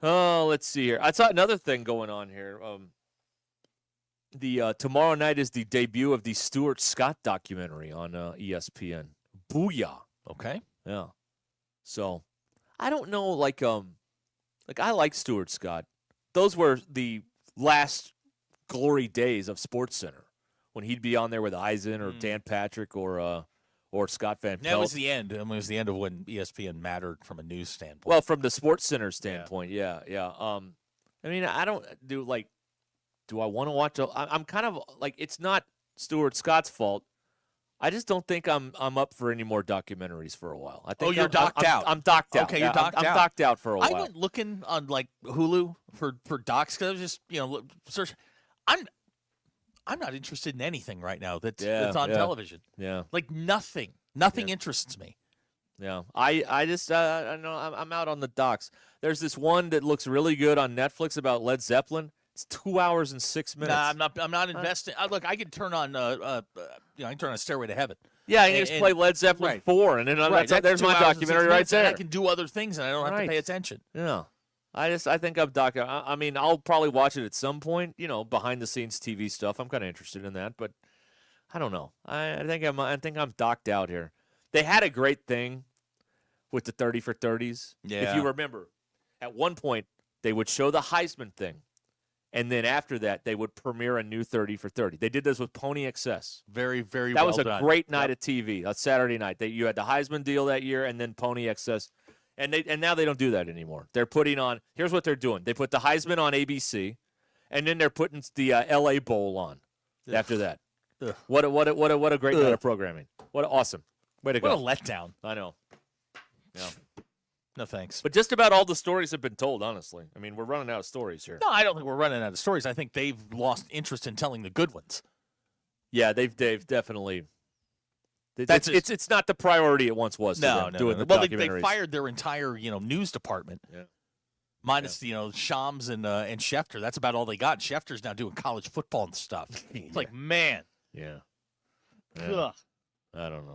Oh, let's see here. I saw another thing going on here. Tomorrow night is the debut of the Stuart Scott documentary on ESPN. Booyah. Okay. Yeah. So, I don't know, like I like Stuart Scott. Those were the last glory days of SportsCenter when he'd be on there with Eisen or Dan Patrick or Scott Van Pelt. That was the end. I mean, it was the end of when ESPN mattered from a news standpoint. Well, from the SportsCenter standpoint, yeah. I mean, I don't do I want to watch? I'm kind of like, it's not Stuart Scott's fault. I just don't think I'm up for any more documentaries for a while. I think you're docked out. I'm docked out. Okay, you're docked out. I'm docked out for a while. I went looking on like Hulu for docs because I was just search. I'm not interested in anything right now that's on television. Yeah, like nothing interests me. Yeah, I just I know I'm out on the docs. There's this one that looks really good on Netflix about Led Zeppelin. It's 2 hours and 6 minutes. Nah, I'm not investing. Look, I can turn on I can turn on Stairway to Heaven. Yeah, and you just play Led Zeppelin 4, and then there's my documentary right there. I can do other things, and I don't have to pay attention. Yeah, I think I'm docked out. I mean, I'll probably watch it at some point. Behind the scenes TV stuff. I'm kind of interested in that, but I don't know. I think I'm docked out here. They had a great thing with the 30 for 30s. Yeah. If you remember, at one point they would show the Heisman thing. And then after that, they would premiere a new 30 for 30. They did this with Pony Excess. Very, very That well was a done. great night of TV, a Saturday night. You had the Heisman deal that year and then Pony Excess. And now they don't do that anymore. They're putting on – here's what they're doing. They put the Heisman on ABC, and then they're putting the L.A. Bowl on after that. Ugh. What a great night of programming. What awesome. Way to go. What a letdown. I know. Yeah. No thanks. But just about all the stories have been told, honestly. I mean, we're running out of stories here. No, I don't think we're running out of stories. I think they've lost interest in telling the good ones. Yeah, they've definitely. That's It's not the priority it once was. No. The Well, they documentaries. fired their entire news department. Yeah. Minus Shams and Schefter. That's about all they got. Schefter's now doing college football and stuff. It's like, man. Yeah. Ugh. I don't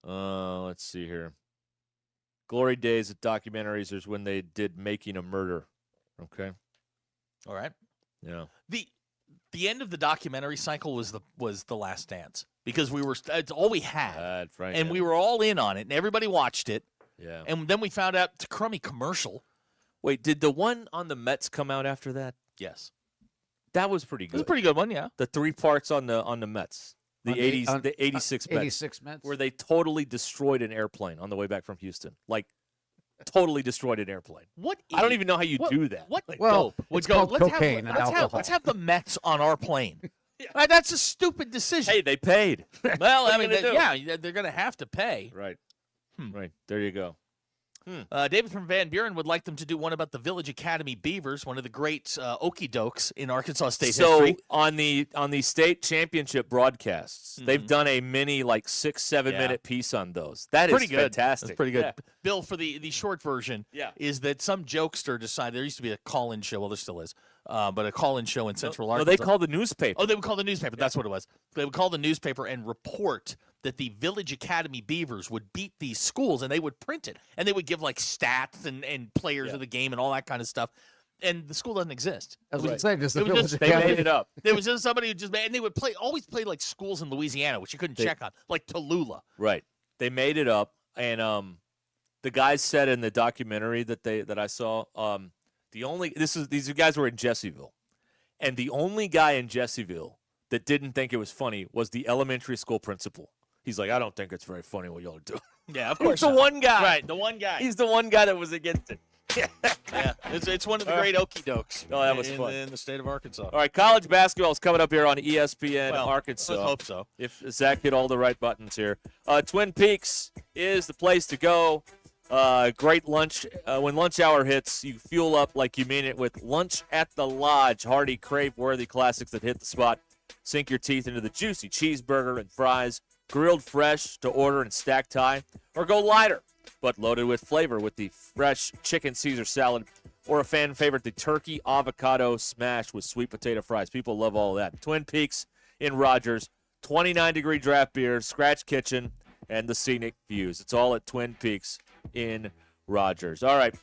know. Let's see here. Glory days at documentaries is when they did Making a Murder. Okay. All right. Yeah. The end of the documentary cycle was the Last Dance because it's all we had, and we were all in on it, and everybody watched it. Yeah. And then we found out it's a crummy commercial. Wait, did the one on the Mets come out after that? Yes. That was pretty good. It was a pretty good one, yeah. The 3 parts on the Mets. The 86 Mets. 86 Mets. Where they totally destroyed an airplane on the way back from Houston. Like, totally destroyed an airplane. I don't even know how you do that. What Well, dope? it's called cocaine and alcohol. Let's have the Mets on our plane. That's a stupid decision. Hey, they paid. Well, What I are you mean, gonna do? they're going to have to pay. Right. Right. There you go. David from Van Buren would like them to do one about the Village Academy Beavers, one of the great okey dokes in Arkansas State history. on the state championship broadcasts, they've done a mini 6-7 minute piece on those. That is pretty good. fantastic. That's pretty good. Yeah. Bill, for the short version, is that some jokester decided there used to be a call-in show. Well, there still is, but a call-in show in Central Arkansas. No, they call the newspaper. Oh, they would call the newspaper. That's what it was. They would call the newspaper and report that the Village Academy Beavers would beat these schools, and they would print it, and they would give stats and players of the game and all that kind of stuff. And the school doesn't exist. I was going to say, does the It was Village just- They Academy- made it up. There was just somebody who just made, and they would always play schools in Louisiana, which you couldn't check on, like Tallulah. Right. They made it up, and the guys said in the documentary that I saw, these guys were in Jesseville, and the only guy in Jesseville that didn't think it was funny was the elementary school principal. He's like, I don't think it's very funny what y'all are doing. Yeah, of He's course. the not. one guy. Right, the one guy. He's the one guy that was against it. Yeah, it's one of the great okey dokes. Oh, that was in, fun. in the state of Arkansas. All right, college basketball is coming up here on ESPN Well, Arkansas. let's hope so. If Zach hit all the right buttons here. Twin Peaks is the place to go. Great lunch. When lunch hour hits, you fuel up like you mean it with Lunch at the Lodge. Hearty, crave-worthy classics that hit the spot. Sink your teeth into the juicy cheeseburger and fries, grilled fresh to order and stacked high, or go lighter, but loaded with flavor with the fresh chicken Caesar salad, or a fan favorite, the turkey avocado smash with sweet potato fries. People love all that. Twin Peaks in Rogers, 29-degree draft beer, scratch kitchen, and the scenic views. It's all at Twin Peaks in Rogers. All right,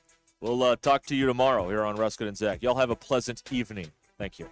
we'll talk to you tomorrow here on Ruscin and Zach. Y'all have a pleasant evening. Thank you.